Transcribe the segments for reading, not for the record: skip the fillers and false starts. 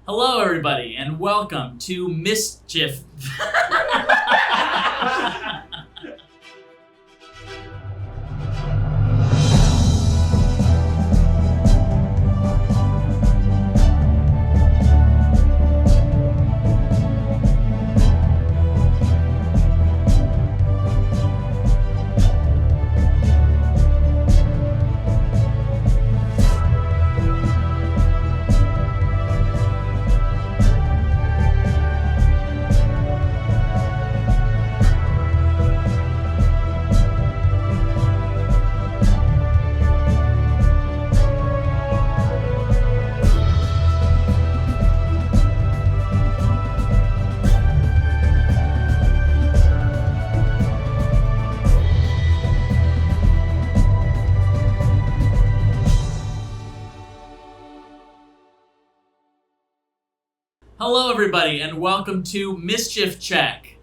Hello, everybody, and welcome to Mischief. Hello, everybody, and welcome to Mischief Check.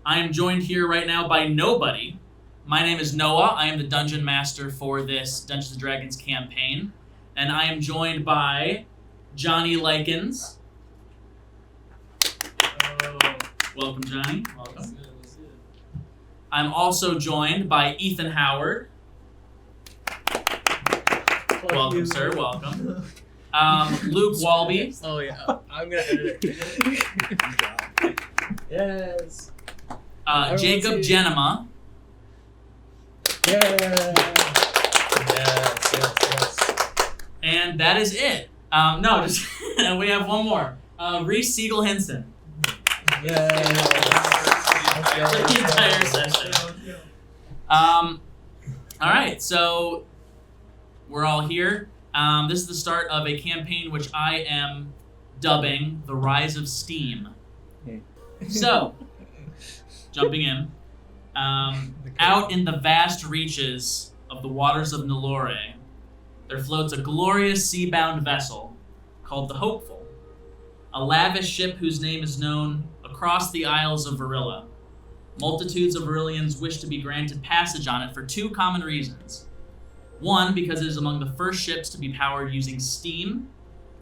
I am joined here right now by nobody. My name is Noah. I am the dungeon master for this Dungeons & Dragons campaign, and I am joined by Johnny Likens. Welcome, Johnny. Welcome. I'm also joined by Ethan Howard. Welcome, sir. Welcome. Luke Walby. Oh yeah, I'm gonna edit it. Yes. Jacob Genema. Yeah. Yes. And that is it. We have one more. Reese Siegel Henson. Yeah. For the entire session. All right, so we're all here. This is the start of a campaign which I am dubbing The Rise of Steam. So, jumping in, out in the vast reaches of the waters of Nalore, there floats a glorious sea-bound vessel called the Hopeful, a lavish ship whose name is known across the Isles of Varilla. Multitudes of Varillians wish to be granted passage on it for two common reasons. One, because it is among the first ships to be powered using steam,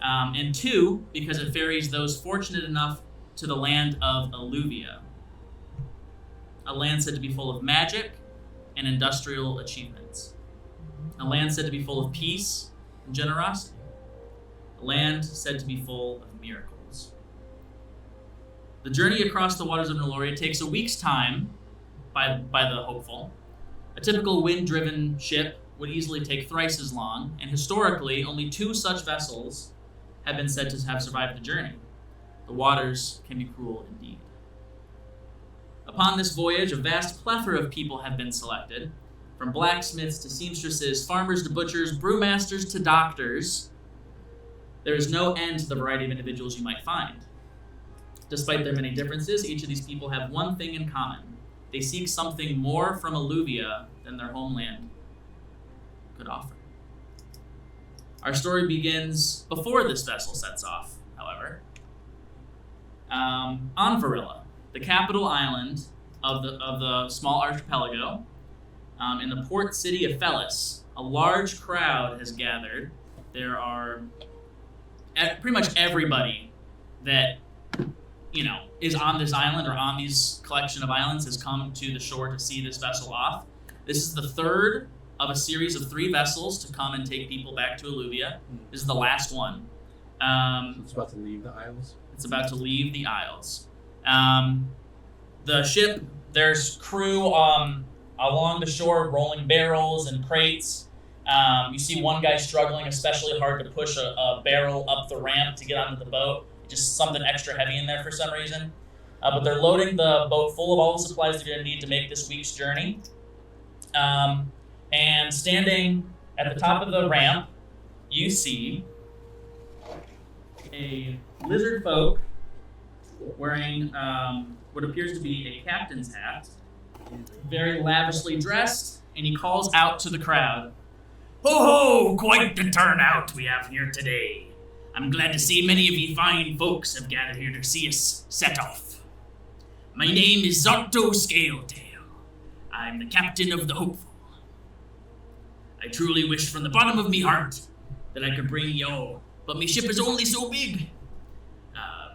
and two, because it ferries those fortunate enough to the land of Alluvia, a land said to be full of magic and industrial achievements, a land said to be full of peace and generosity, a land said to be full of miracles. The journey across the waters of Nalore takes a week's time by the Hopeful. A typical wind-driven ship would easily take thrice as long, and historically, only two such vessels have been said to have survived the journey. The waters can be cruel indeed. Upon this voyage, a vast plethora of people have been selected, from blacksmiths to seamstresses, farmers to butchers, brewmasters to doctors. There is no end to the variety of individuals you might find. Despite their many differences, each of these people have one thing in common. They seek something more from Alluvia than their homeland could offer. Our story begins before this vessel sets off, however. On Varilla, the capital island of the small archipelago, in the port city of Felis, a large crowd has gathered. There are pretty much everybody that is on this island or on these collection of islands has come to the shore to see this vessel off. This is the third of a series of 3 vessels to come and take people back to Alluvia. This is the last one. It's about to leave the Isles. It's about to leave the Isles. The ship, there's crew along the shore rolling barrels and crates. You see one guy struggling especially hard to push a barrel up the ramp to get onto the boat. Just something extra heavy in there for some reason. But they're loading the boat full of all the supplies they're going to need to make this week's journey. And standing at the top of the ramp, you see a lizard folk wearing what appears to be a captain's hat, very lavishly dressed, and he calls out to the crowd, "Ho ho! Quite the turnout we have here today. I'm glad to see many of you fine folks have gathered here to see us set off. My name is Zarto Scaletail. I'm the captain of the Hopeful. I truly wish from the bottom of me heart that I could bring you but my ship is only so big.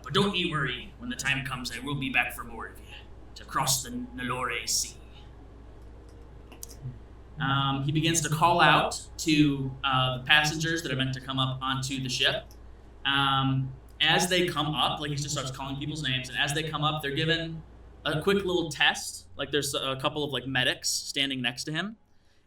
But don't ye worry. When the time comes, I will be back for more of you to cross the Nalore Sea. He begins to call out to the passengers that are meant to come up onto the ship. As they come up, like he just starts calling people's names, and as they come up, they're given a quick little test. Like there's a couple of like medics standing next to him,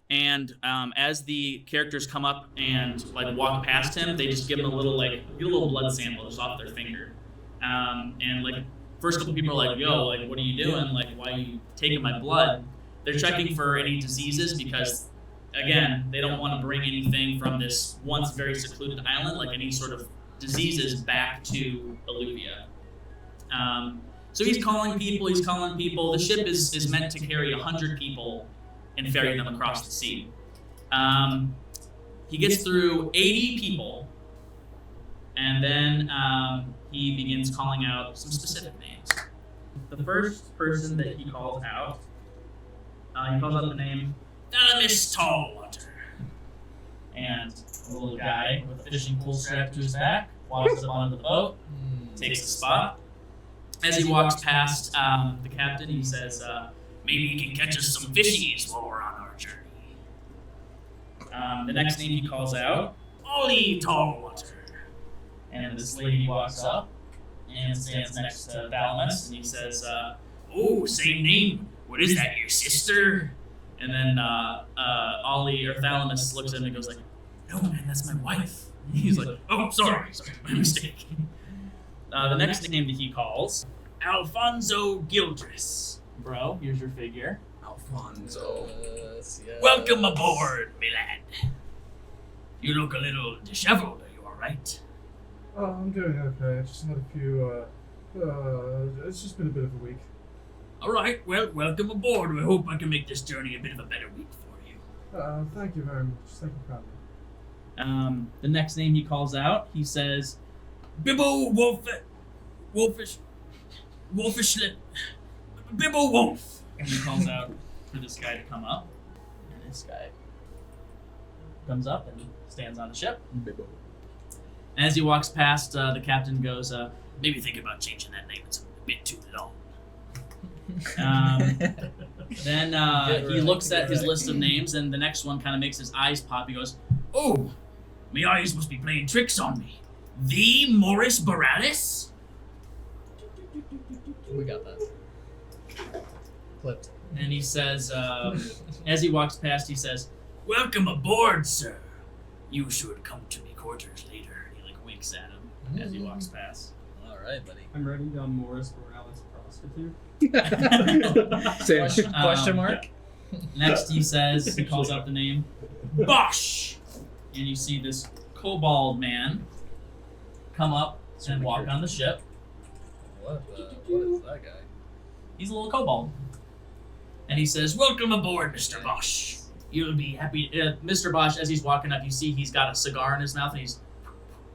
and as the characters come up and like walk past him, they just give him a little blood sample just off their finger. And like first couple people are like, "Yo, like what are you doing? Like why are you taking my blood?" They're checking for any diseases because, again, they don't want to bring anything from this once very secluded island, like any sort of diseases, back to Alluvia. So he's calling people. The ship is meant to carry 100 people and ferry them across the sea. He gets through 80 people, and then he begins calling out some specific names. The first person that he calls out, he calls out the name Miss Tallwater. And a little guy with a fishing pole strapped to his back walks up onto the boat, takes the spot. As he walks past the captain, he says, maybe you can catch us some fishies while we're on our journey. The next name he calls out, Ollie Tallwater. And this lady walks up and stands next to Thalamus, and he says, oh, same name. What is that, your sister? And then Ollie or Thalamus looks at him and goes like, no man, that's my wife. And he's like, oh, sorry, my mistake. The next name that he calls, Alfonso Gildress. Bro, here's your figure. Alfonso. Yes. Welcome aboard, my lad. You look a little disheveled, are you alright? Oh, I'm doing okay. I just had a few, it's just been a bit of a week. Alright, well, welcome aboard. I hope I can make this journey a bit of a better week for you. Thank you very much. Thank you kindly. The next name he calls out, he says, Bibbo Wolfish, Bibbo Wolf. And he calls out for this guy to come up. And this guy comes up and stands on the ship. Bibbo. And as he walks past, the captain goes, maybe think about changing that name. It's a bit too long. Then he looks at his list of names, and the next one kind of makes his eyes pop. He goes, oh, my eyes must be playing tricks on me. The Morris Borealis? We got that. Clipped. And he says, as he walks past, he says, welcome aboard, sir. You should come to me quarters later. And he like winks at him as he walks past. All right, buddy. I'm writing down Morris Borealis prostitute. Question mark? Next he calls out the name Bosch. And you see this kobold man come up and walk on the ship. What is that guy? He's a little kobold. And he says, welcome aboard, Mr. Bosch. You'll be happy. Mr. Bosch, as he's walking up, you see he's got a cigar in his mouth and he's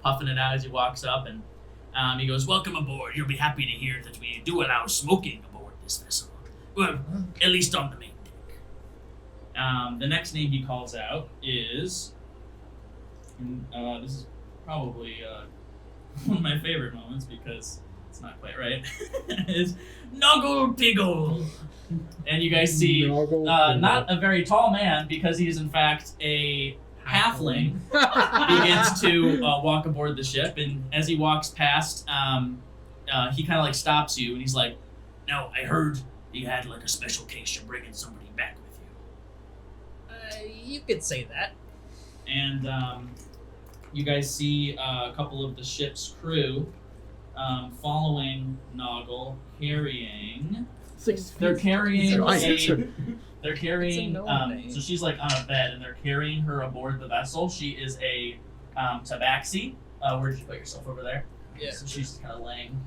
puffing it out as he walks up. And he goes, welcome aboard. You'll be happy to hear that we do allow smoking aboard this vessel. Well, at least on the main deck. The next name he calls out is, this is probably one of my favorite moments because it's not quite right, is Noggle Piggle. And you guys see not a very tall man because he is in fact a halfling begins to walk aboard the ship, and as he walks past, he kind of like stops you and he's like, no, I heard you had like a special case, you're bringing somebody back with you. You could say that. And you guys see a couple of the ship's crew following Noggle, carrying. They're carrying. So she's like on a bed, and they're carrying her aboard the vessel. She is a tabaxi. Where did you put yourself over there? Yeah. So she's kind of laying.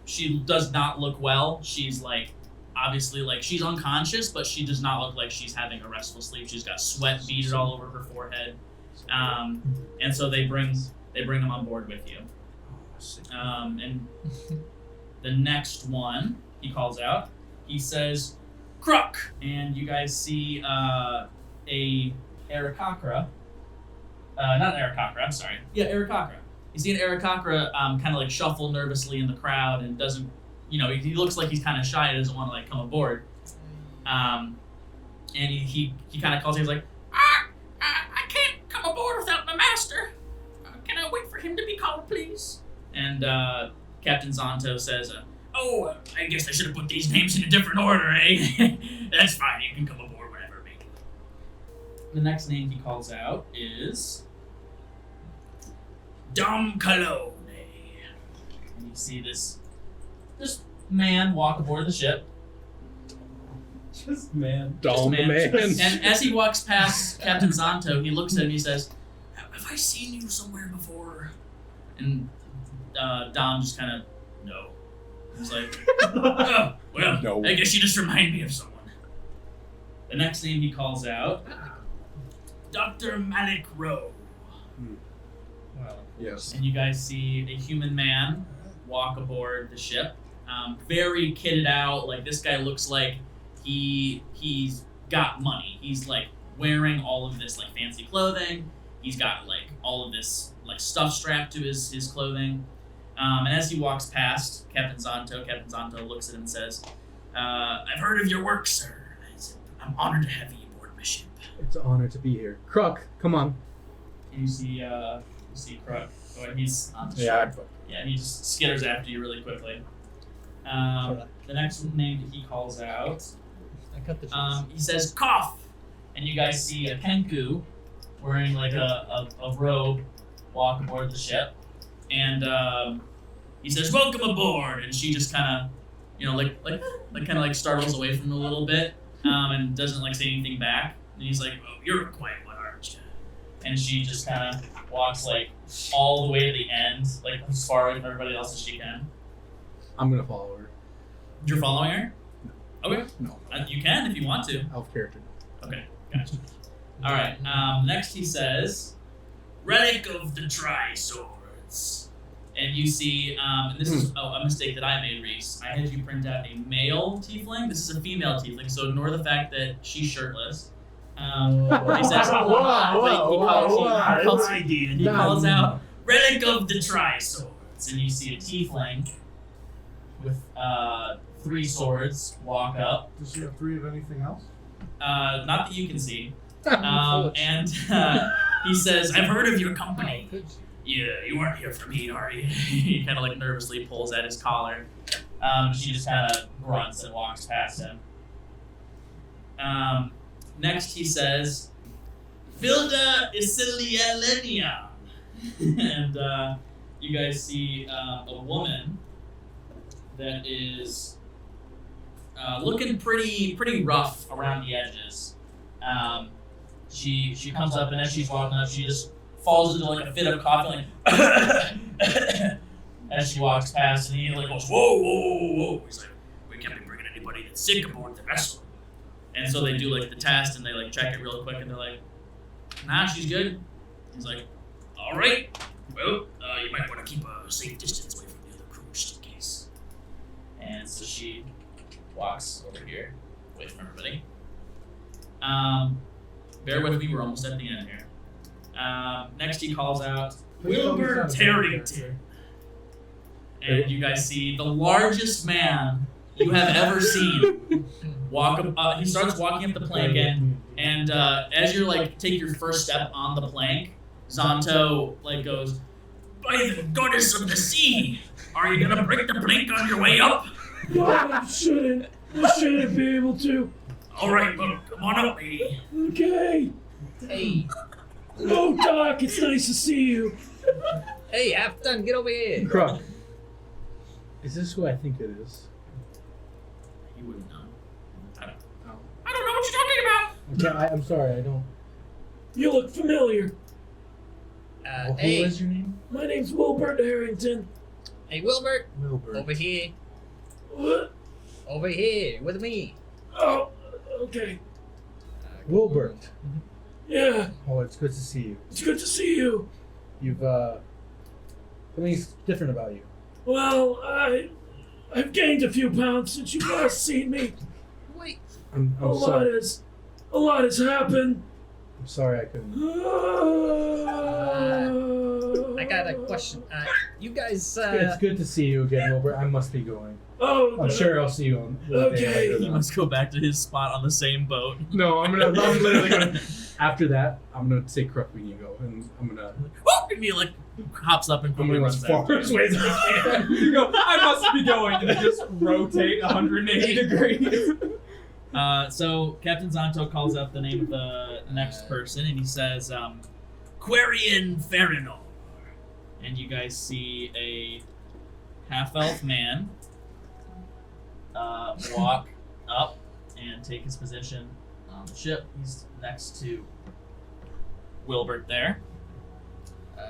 She does not look well. She's like, obviously, like she's unconscious, but she does not look like she's having a restful sleep. She's got sweat beaded all over her forehead. And so they bring them on board with you. And the next one he calls out, he says, Crook! And you guys see a Aarakocra not an Aarakocra, I'm sorry. Yeah, Aarakocra. You see an Aarakocra kind of like shuffle nervously in the crowd and doesn't, he looks like he's kind of shy and doesn't want to like come aboard. And he kind of calls him, he's like, I can't come aboard without my master. Can I wait for him to be called, please? And Captain Zonto says, I guess I should have put these names in a different order, eh? That's fine, you can come aboard whenever, mate. The next name he calls out is Domm Calone. And you see this man walk aboard the ship. Just man. Domm the man. And as he walks past Captain Zonto, he looks at him and he says, have I seen you somewhere before? And Domm just kind of, no. He's like, oh, well, No. I guess you just remind me of someone. The next name he calls out, Dr. Malik Rowe. Well, Yes. And you guys see a human man walk aboard the ship. Very kitted out. Like, this guy looks like he's got money. He's like wearing all of this like fancy clothing. He's got like all of this like stuff strapped to his clothing. And as he walks past Captain Zonto looks at him and says, I've heard of your work, sir. I'm honored to have you aboard my ship. It's an honor to be here. Kruk, come on. And you see Kruk. Oh, and he's on the Yeah. ship. Yeah, he just skitters after you really quickly. The next name that he calls out, I cut the cheese. he says, cough! And you guys see a Kenku wearing like a robe walk aboard the ship. And he says, welcome aboard! And she just kind of, startles away from him a little bit and doesn't like say anything back. And he's like, oh, you're a quiet one, aren't you? And she just kind of walks like all the way to the end, like as far away from everybody else as she can. I'm gonna follow her. You're following her? Okay. No. You can if you want to. Elf character. Okay, gotcha. All right. Next, he says, "Relic of the Tri-Swords," and you see, and this is a mistake that I made, Reese. I had you print out a male tiefling. This is a female tiefling, so ignore the fact that she's shirtless. He says, he calls out, "Relic of the Tri-Swords," and you see a tiefling with 3 swords walk up. Does she have 3 of anything else? Not that you can see. And he says, I've heard of your company. Yeah, you weren't here for me, are you? He kind of like nervously pulls at his collar. She just kind of grunts and walks past him. Next he says, Vilda Isilielenia. And you guys see a woman that is looking pretty rough around the edges. She comes up, and as she's walking up, she just falls into like a fit of coughing, like as she walks past, and he like goes, whoa, whoa, whoa, whoa. He's like, we can't be bringing anybody that's sick aboard the vessel. And so they do like the test, and they like check it real quick, and they're like, nah, she's good. He's like, all right, well, you might want to keep a safe distance away from the other crew just in case. And so she walks over here, away from everybody. Bear with me, we're almost at the end here. Next he calls out, Wilbur Tarrington. And you guys see the largest man you have ever seen walk up. He starts walking up the plank, and as you're like, take your first step on the plank, Zonto like goes, by the goddess of the sea, are you gonna break the plank on your way up? No, I shouldn't be able to. All right, well, come on up, lady. Okay. Hey, Oh, Doc, it's nice to see you. hey, have fun. Get over here. Kruk. Is this who I think it is? You wouldn't know. I don't Oh. know what you're talking about. I'm sorry, I don't. You look familiar. Who Hey, is your name? My name's Wilbert Harrington. hey, Wilbert, Wilbur. over here, What? over here, with me. Oh, okay. Wilbert. Yeah, Oh, it's good to see you. it's good to see you. You've something's different about you. Well, I've gained a few pounds since you last seen me. Wait, I'm A sorry. lot has happened. I'm sorry I couldn't. I got a question. You guys, It's good to see you again, Wilbur. I must be going. Oh, I'm sure I'll see you on. Okay. He must go back to his spot on the same boat. No, I'm literally gonna. After that, I'm gonna say correct when you go, and I'm gonna. And he like hops up and I'm quickly gonna as runs far after. as ways as I can. You go, I must be going, and then just rotate 180 degrees. So Captain Zonto calls out the name of the next person, and he says, Quarian Farinor. And you guys see a half-elf man walk up and take his position on the ship. He's next to Wilbert there.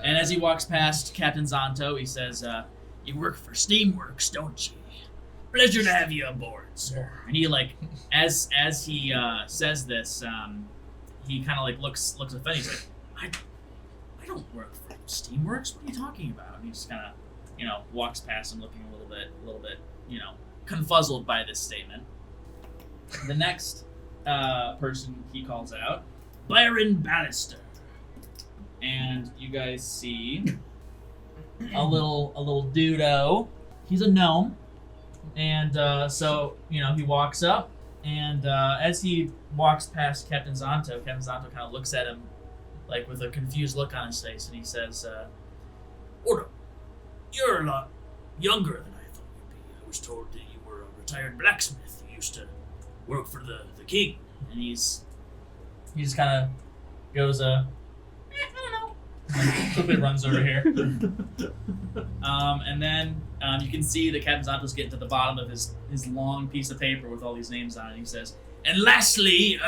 And as he walks past Captain Zonto, he says, you work for Steamworks, don't you? Pleasure to have you aboard, sir. And he as he says this, he kind of looks offended. He's like, I don't work for Steamworks. What are you talking about? And he just kind of, walks past him, looking a little bit, confuzzled by this statement. The next person he calls out, Byron Ballister, and you guys see a little dudo. He's a gnome. And so, he walks up, and as he walks past Captain Zonto kind of looks at him, with a confused look on his face, and he says, Ordo, you're a lot younger than I thought you'd be. I was told that you were a retired blacksmith. You used to work for the king. And he just kind of goes, I don't know. Quickly runs over here. And then you can see that Captain Zonto's getting to the bottom of his long piece of paper with all these names on it. He says, and lastly,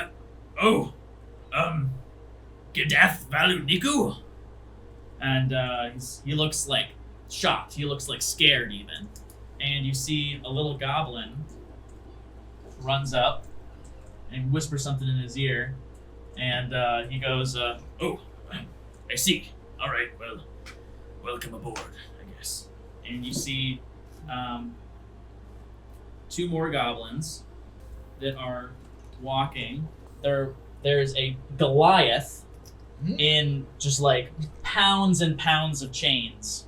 Gadath Valu Niku. And he looks shocked. He looks scared even. And you see a little goblin runs up and whispers something in his ear. And he goes, I see. All right, well, welcome aboard, I guess. And you see two more goblins that are walking. There's a Goliath in just pounds and pounds of chains.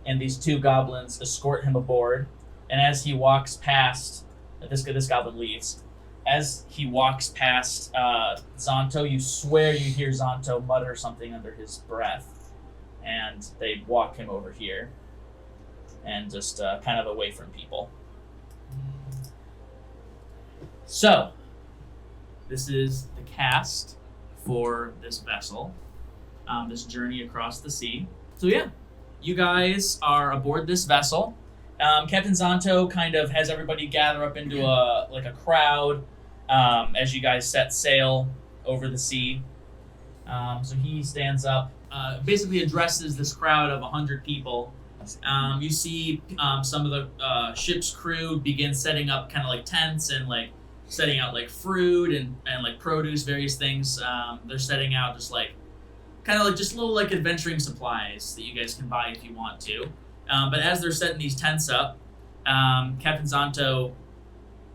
And these two goblins escort him aboard. And as he walks past, this goblin leaves. As he walks past Zonto, you swear you hear Zonto mutter something under his breath. And they walk him over here. And just kind of away from people. So, this is the cast for this vessel. This journey across the sea. So yeah, you guys are aboard this vessel. Captain Zonto kind of has everybody gather up into a crowd as you guys set sail over the sea. So he stands up, basically addresses this crowd of 100 people. You see some of the ship's crew begin setting up kind of tents and setting out fruit and produce, various things. They're setting out just just little adventuring supplies that you guys can buy if you want to. But as they're setting these tents up, Captain Zonto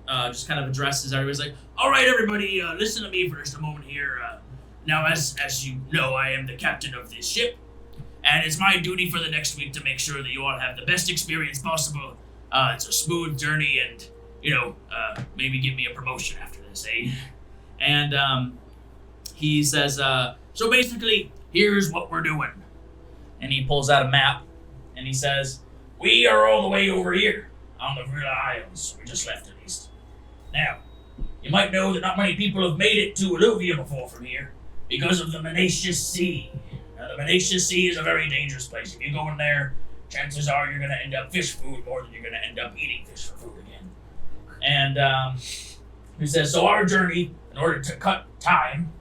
just kind of addresses everybody. He's like, all right, everybody, listen to me for just a moment here. Now, as you know, I am the captain of this ship, and it's my duty for the next week to make sure that you all have the best experience possible. It's a smooth journey, and, maybe give me a promotion after this, eh? And he says, so basically, here's what we're doing. And he pulls out a map, and he says, we are all the way over here on the Vrilla Isles. We just left, at least. Now, you might know that not many people have made it to Alluvia before from here because of the Mischief Sea. Now, the Mischief Sea is a very dangerous place. If you go in there, chances are you're going to end up fish food more than you're going to end up eating fish for food again. And he says, so our journey, in order to cut time,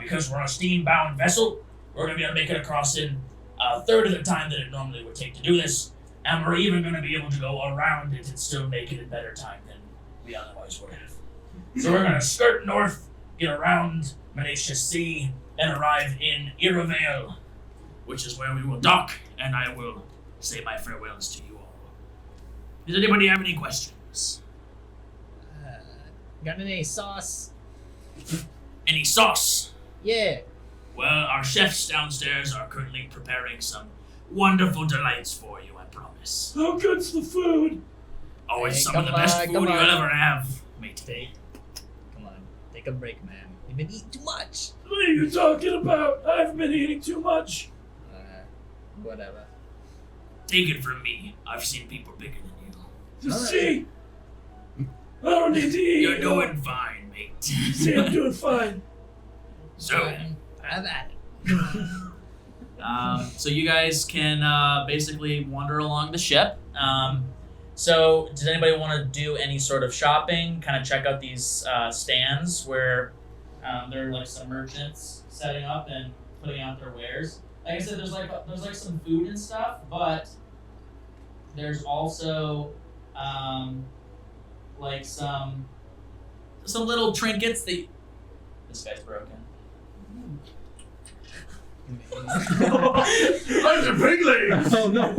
because we're on a steam-bound vessel, we're going to be able to make it across in a third of the time that it normally would take to do this, and we're even going to be able to go around it and still make it in better time than we otherwise would have. So we're going to skirt north, get around Mischief Sea, and arrive in Iravale, which is where we will dock, and I will say my farewells to you all. Does anybody have any questions? Got any sauce? Any sauce? Yeah. Well, our chefs downstairs are currently preparing some wonderful delights for you, I promise. How good's the food? Oh, it's Hey, some of the come best on, food come you'll on. ever have, matey. Come on, take a break, man. You've been eating too much. What are you talking about? I've been eating too much. Whatever. Take it from me. I've seen people bigger than you. See? I don't need to eat. You're doing fine, mate. See, I'm doing fine. So, Have at it. so you guys can basically wander along the ship. So does anybody want to do any sort of shopping? Kind of check out these stands where there are like some merchants setting up and putting out their wares. Like I said, there's like some food and stuff, but there's also like some little trinkets that. This guy's broken. That's a pigling! Oh no!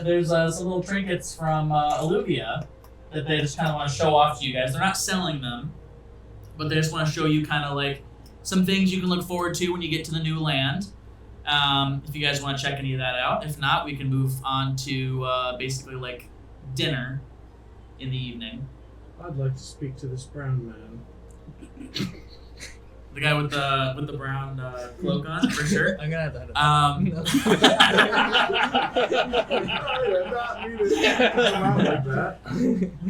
There's some little trinkets from Alluvia that they just kind of want to show off to you guys. They're not selling them, but they just want to show you kind of like some things you can look forward to when you get to the new land. If you guys want to check any of that out. If not, we can move on to basically like dinner in the evening. I'd like to speak to this brown man. The guy with the brown cloak on, for sure. I'm gonna have to edit that.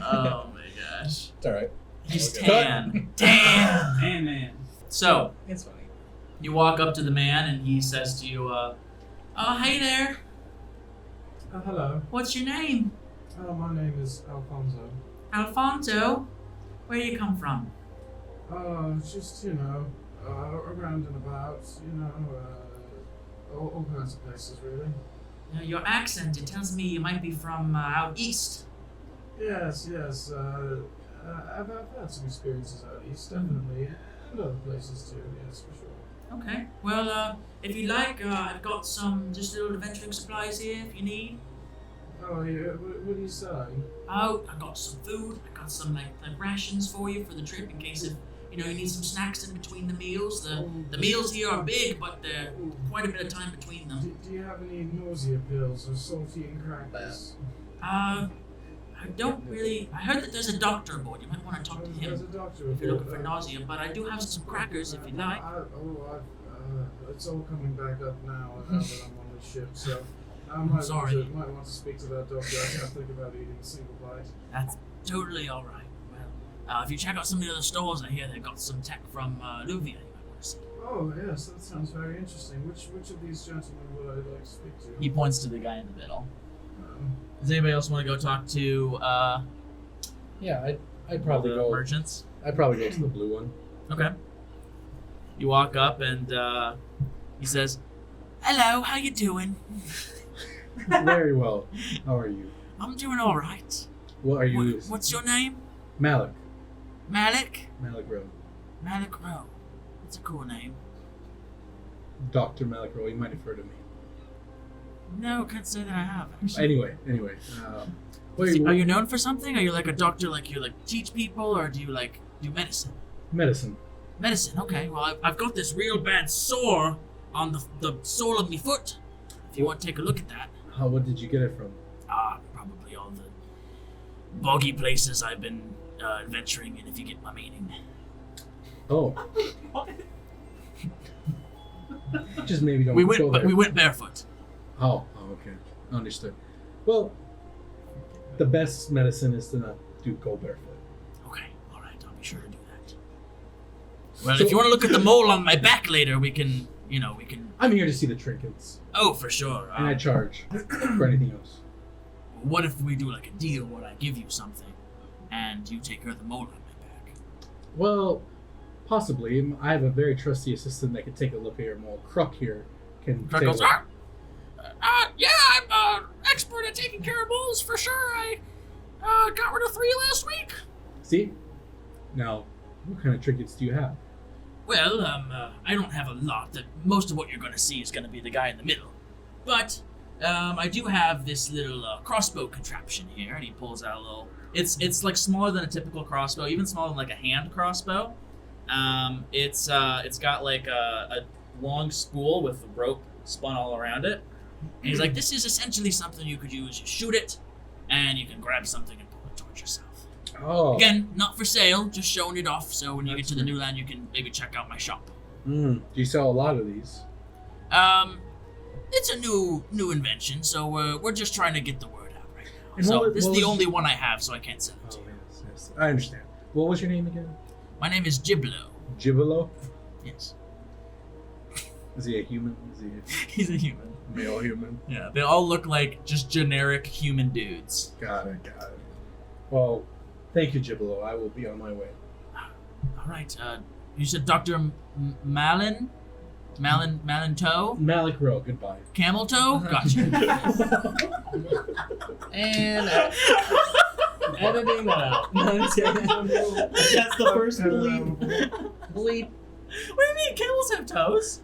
Oh my gosh. It's alright. He's Okay. tan. Damn. Hey, man. So, It's funny. you walk up to the man and he says to you, oh, hey there. Hello. What's your name? My name is Alfonso. Alfonso? Where you come from? Just, around and about, all kinds of places, really. Your accent, it tells me you might be from out east. Yes. I've had some experiences out east, definitely, and other places too, yes, for sure. Okay. Well, if you like, I've got some just little adventuring supplies here if you need. Oh, yeah, what are you selling? Oh, I got some food. I got some like rations for you for the trip in case if you need some snacks in between the meals. The meals here are big, but there's quite a bit of time between them. Do you have any nausea pills or saltine crackers? I don't really. I heard that there's a doctor aboard. You might want to talk to There's him a doctor if you're looking aboard. for nausea. But I do have some crackers if you like. It's all coming back up now that I'm on the ship, so I Sorry. might want to speak to that doctor. I can't think about eating a single bite. That's totally all right. Well, if you check out some of the other stores, I hear they've got some tech from Alluvia you might want to see. Oh yes, that sounds very interesting. Which of these gentlemen would I like to speak to? He points to the guy in the middle. Um, Does anybody else want to go talk to Yeah, I'd probably the go. merchants? I'd probably go to the blue one. Okay. You walk up and he says, "Hello, how you doing?" Very well. How are you? I'm doing all right. What are you? What's your name? Malik. Malik? Malik Rowe. Malik Rowe. That's a cool name. Dr. Malik Rowe. You might have heard of me. No, can't say that I have, actually. Anyway. Are you known for something? Are you like a doctor, like you like teach people, or do you like do medicine? Medicine. Medicine, okay. Well, I've got this real bad sore on the sole of my foot. If you want to take a look at that. What did you get it from? Probably all the boggy places I've been adventuring in, if you get my meaning. Oh. Just maybe don't We go there. went barefoot. Oh, okay. Understood. Well, the best medicine is to not go barefoot. Okay, all right. I'll be sure to do that. Well, if you want to look at the mole on my back later, we can. I'm here to see the trinkets, Oh, for sure. and I charge for anything else. What if we do like a deal where I give you something, and you take care of the mole on my back? Well, possibly. I have a very trusty assistant that can take a look at your mole. Kruk here can Truck take a goes, look. yeah, I'm expert at taking care of moles for sure. I got rid of 3 last week. See? Now, what kind of trinkets do you have? Well, I don't have a lot. Most of what you're going to see is going to be the guy in the middle. But I do have this little crossbow contraption here, and he pulls out a little. It's like smaller than a typical crossbow, even smaller than like a hand crossbow. It's got like a long spool with the rope spun all around it. And he's like, this is essentially something you could use. You shoot it, and you can grab something and pull it towards yourself. Oh. Again, not for sale, just showing it off so when you get to the new land, you can maybe check out my shop. Do you sell a lot of these? It's a new invention, so we're just trying to get the word out right now. And So what this is was the your- only one I have, so I can't sell it to Oh, you. yes. I understand. What was your name again? My name is Giblo. Gibolo? Yes. Is he a human? Is he He's a human. a male human? Yeah, they all look like just generic human dudes. Got it. Well, thank you, Gibolo. I will be on my way. All right. You said Dr. Malin? Malin Toe? Malik Rowe, goodbye. Camel Toe? Gotcha. And editing that out. That's the first bleep. Bleep. What do you mean? Camels have toes?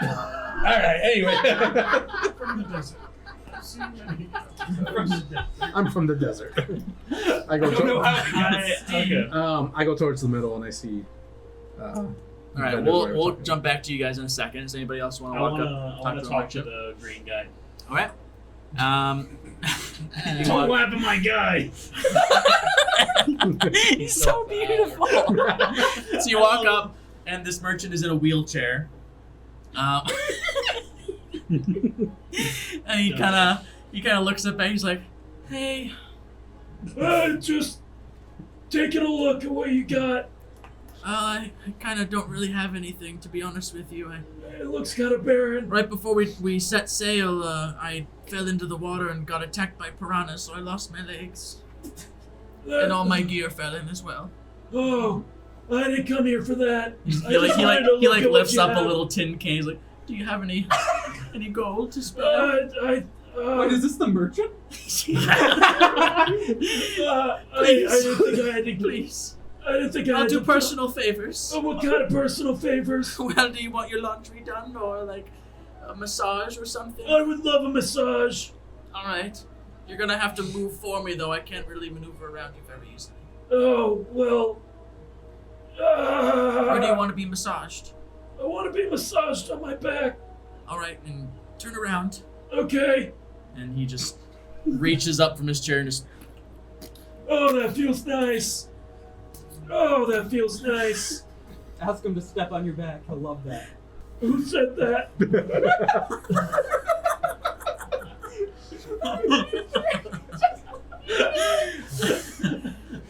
Alright, anyway. From the desert. I've seen many. I'm from the desert. I go I go towards the middle and I see All right, vendors we'll where we'll we're jump back to you guys in a second. Does anybody else want I to walk wanna, up? I wanna the talk to merchant? the green guy. All right. You Don't walk- laugh at my guy. He's so beautiful. So you walk up, and this merchant is in a wheelchair. And he kind of looks up and he's like, "Hey, Just taking a look at what you got. I kind of don't really have anything, to be honest with you. It looks kind of barren. Right before we set sail, I fell into the water and got attacked by piranhas, so I lost my legs, and all my gear fell in as well." Oh, I didn't come here for that. He I just wanted to look at what lifts you up a have. little tin can. He's like, "Do you have any gold to spare?" Wait, is this the merchant? I didn't think I had to. Please. I didn't think I I'll had do to. personal favors. Oh, what kind of personal favors? Well, do you want your laundry done or like a massage or something? I would love a massage. All right. You're gonna have to move for me though. I can't really maneuver around you very easily. Oh, well. Where do you want to be massaged? I want to be massaged on my back. All right, and turn around. Okay. And he just reaches up from his chair and just. Oh, that feels nice. Oh, that feels nice. Ask him to step on your back. I love that. Who said that?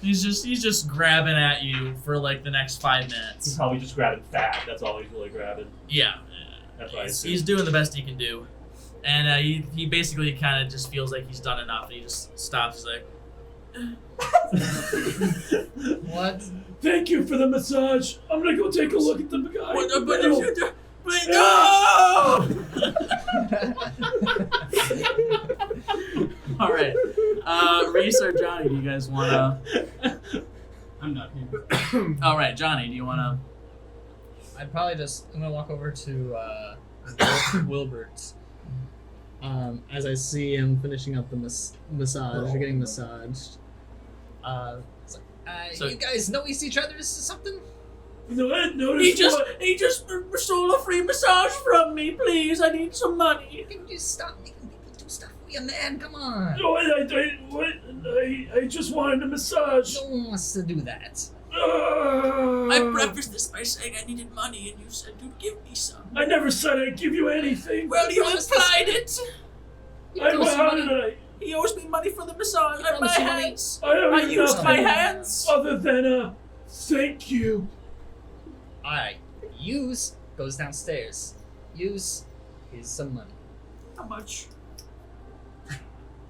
He's just grabbing at you for like the next 5 minutes. He's probably just grabbing fat. That's all he's really grabbing. Yeah. That's what I assume. He's doing the best he can do. And he basically kind of just feels like he's done enough. And he just stops. He's like, What? Thank you for the massage. I'm gonna go take a look at the guy. "What the- in the but middle. if you do- but no!" All right. Reese or Johnny, do you guys want to? I'm not here. All right, Johnny, do you want to? I'm gonna walk over to Wilbert's. As I see him finishing up the massage, or getting massaged. It's like, So- you guys know each other? Is something? No, I noticed He just stole a free massage from me. Please, I need some money. You can just stop making people do stuff for you, man. Come on. No, I just wanted a massage. No one wants to do that. I prefaced this by saying I needed money, and you said you'd give me some. I never said I'd give you anything. Well, you implied it. How did I? He owes me money for the massage. You My promised you money. hands. I don't I even used know my how- hands. Other than thank you. Alright. Use goes downstairs. Use is some money. How much?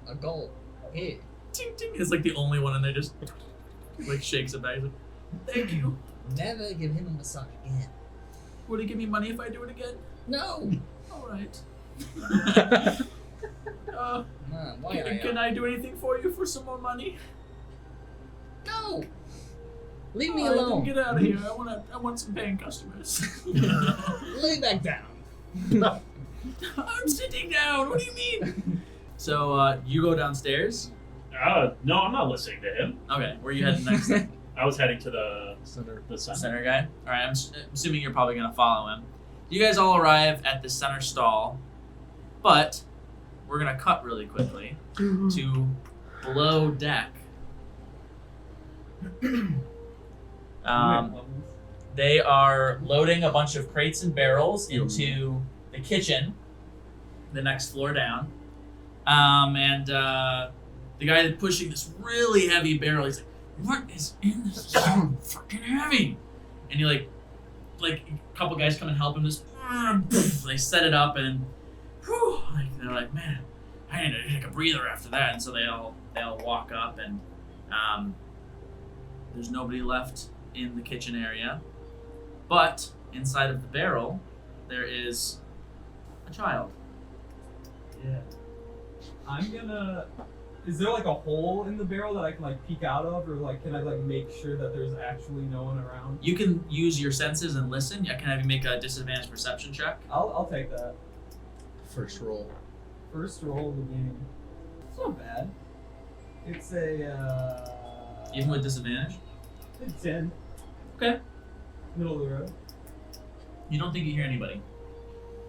A gold. Here. Ting ting. It's like the only one, and they just like shakes it back. He's like, "Thank you. Never give him a massage again. Will he give me money if I do it again?" No. All right. Man, why Can I do anything for you for some more money? Go. Leave me All right, then alone. get out of here. I want some paying customers. Lay back down. I'm sitting down. What do you mean? So you go downstairs. No, I'm not listening to him. Okay, where you heading next? I was heading to the Center. center. Center guy. All right, I'm assuming you're probably gonna follow him. You guys all arrive at the center stall, but we're gonna cut really quickly to below deck. They are loading a bunch of crates and barrels into the kitchen, the next floor down. And the guy that's pushing this really heavy barrel, he's like, "What is in this? It's so freaking heavy!" And he like a couple guys come and help him. They set it up, and whew, they're like, "Man, I need to take a breather after that." And so they all walk up, and there's nobody left in the kitchen area, but inside of the barrel there is a child. Yeah. I'm gonna. Is there like a hole in the barrel that I can like peek out of, or like can I like make sure that there's actually no one around? You can use your senses and listen. I can have you make a disadvantage perception check. I'll take that. First roll. First roll of the game. It's not bad. It's a Even with disadvantage. 10. Okay. Middle of the road. You don't think you hear anybody.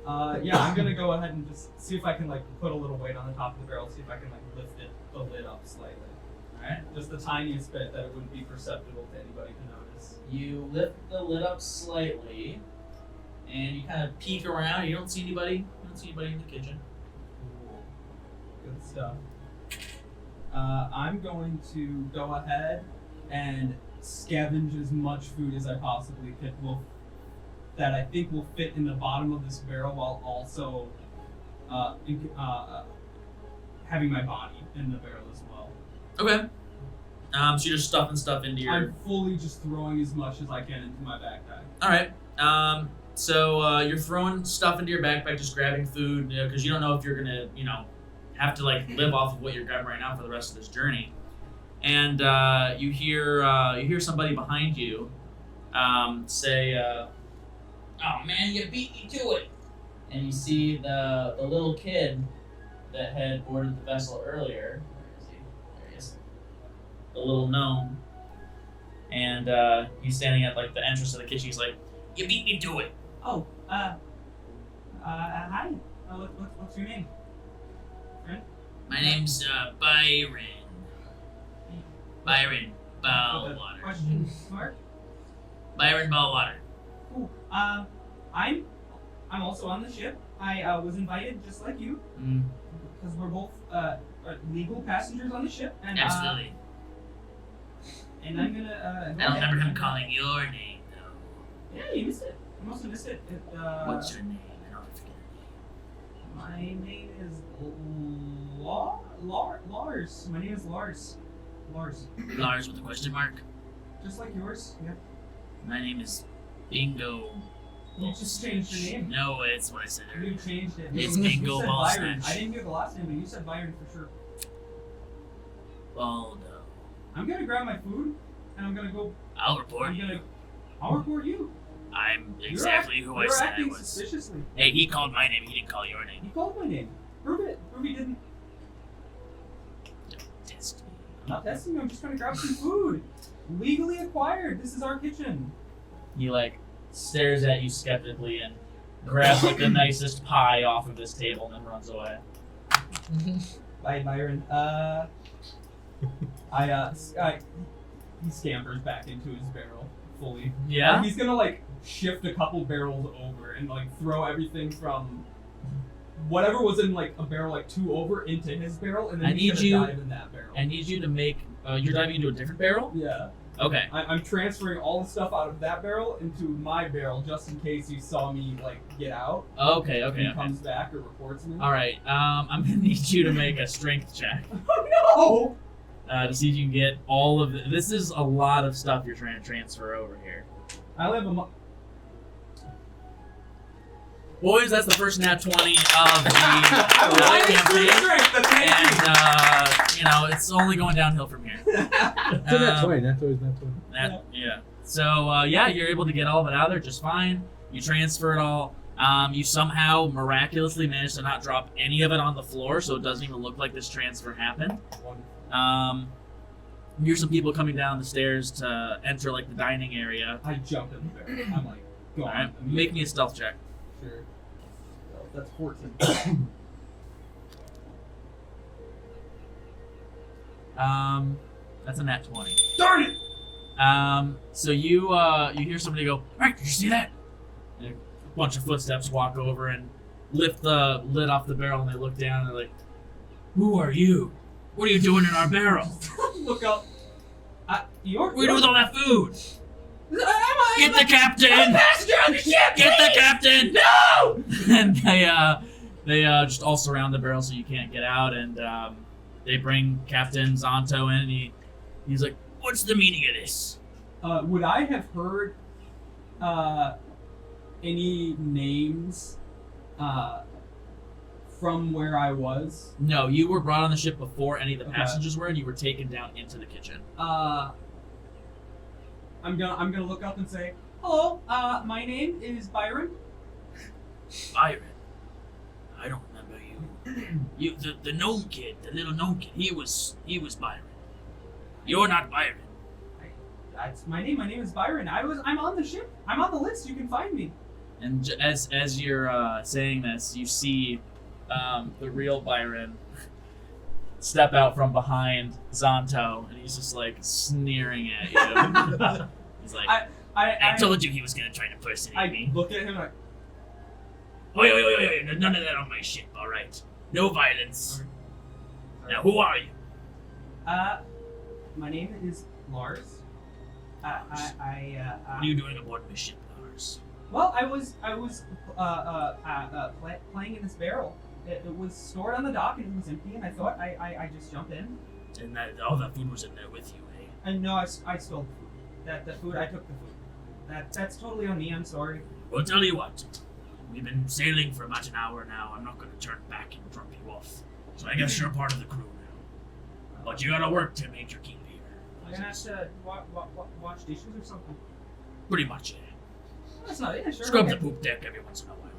Yeah, I'm gonna go ahead and just see if I can like put a little weight on the top of the barrel, see if I can like lift the lid up slightly. Alright. Just the tiniest bit that it wouldn't be perceptible to anybody to notice. You lift the lid up slightly, and you kind of peek around. You don't see anybody. You don't see anybody in the kitchen. Cool. Good stuff. I'm going to go ahead and scavenge as much food as I possibly could that I think will fit in the bottom of this barrel, while also having my body in the barrel as well. Okay. So you're just stuffing stuff into your. I'm fully just throwing as much as I can into my backpack. All right. So you're throwing stuff into your backpack, just grabbing food, because you don't know if you're gonna, have to like live off of what you're grabbing right now for the rest of this journey. And you hear somebody behind you say, "Oh man, you beat me to it!" And you see the little kid that had boarded the vessel earlier. Where is he? There he is. The little gnome. And he's standing at like the entrance of the kitchen. He's like, "You beat me to it." Oh, hi. What's your name? Friend? My name's Byron. Byron Ballwater. Question mark? Byron Ballwater. Cool. I'm also on the ship. I was invited just like you because we're both legal passengers on the ship. And, Absolutely. And I'm gonna. I don't remember him calling your name though. Yeah, you missed it. I must have missed it. What's your name? I don't forget My name is Lars. My name is Lars. Lars. your name. Lars with a question mark. Just like yours. Yeah. My name is Bingo. You just changed your name. No, it's what I said You earlier. changed it. It's You Bingo said Ball Byron. Snatch. I didn't give the last name, but you said Byron for sure. Baldo. I'm gonna grab my food, and I'm gonna go. I'll report you. I'll report you. I'm exactly who I You're said I acting was. suspiciously. Hey, he called my name. He didn't call your name. He called my name. Prove it. Prove he didn't. Don't test me. I'm not testing you. I'm just trying to grab some food. Legally acquired. This is our kitchen. He like stares at you skeptically and grabs like the nicest pie off of this table and then runs away. Bye, Byron. He scampers back into his barrel fully. Yeah? He's gonna like shift a couple barrels over and like throw everything from whatever was in like a barrel like 2 over into his barrel, and then he's gonna dive in that barrel. I need you to make. You're diving into a different barrel? Yeah. Okay. I'm transferring all the stuff out of that barrel into my barrel just in case you saw me like get out. Okay. And he comes back or reports me. All right. I'm gonna need you to make a strength check Oh to see if you can get all of it. This is a lot of stuff you're trying to transfer over here. no! I live a Boys, that's the first nat 20 of the campaign, and it's only going downhill from here. It's a nat 20. Nat 20 is nat 20. Yeah. So you're able to get all of it out of there just fine. You transfer it all. You somehow miraculously managed to not drop any of it on the floor, so it doesn't even look like this transfer happened. You hear some people coming down the stairs to enter like the dining area. I jump in the barrel. I'm like, go All on. right, make me a stealth check. Sure. Well, that's 14. That's a nat 20. Darn it! So you hear somebody go, "Right, did you see that?" And a bunch of footsteps walk over and lift the lid off the barrel, and they look down and they're like, "Who are you? What are you doing in our barrel? Look up. You're. What are you doing with all that food? I'm Get the captain! I'm a passenger on the ship! Get the please! captain! No! And they just all surround the barrel so you can't get out, and they bring Captain Zonto in, and he's like, "What's the meaning of this?" Would I have heard any names from where I was? No, you were brought on the ship before any of the Okay. passengers were, and you were taken down into the kitchen. I'm gonna look up and say, "Hello, my name is Byron." Byron, I don't remember you. The gnome kid, the little gnome kid. He was Byron. You're not Byron. That's my name. My name is Byron. I'm on the ship. I'm on the list. You can find me. And as you're saying this, you see the real Byron step out from behind Zonto, and he's just like sneering at you. He's like, I told you he was gonna try to impersonate me. look at him like, Wait, none of that on my ship, alright? No violence. Now, who are you? my name is Lars. What are you doing aboard my ship, Lars? Well, I was playing in this barrel. It was stored on the dock and it was empty, and I thought I just jump in. And all that food was in there with you, eh? And no, I stole the food. That food, I took the food. That's totally on me. I'm sorry. Well, tell you what. We've been sailing for about an hour now. I'm not going to turn back and drop you off. So I guess you're part of the crew now. But you gotta work to make your keep here. I'm gonna have to wash dishes or something. Pretty much, eh? That's not it. Sure. Scrub okay. the poop deck every once in a while.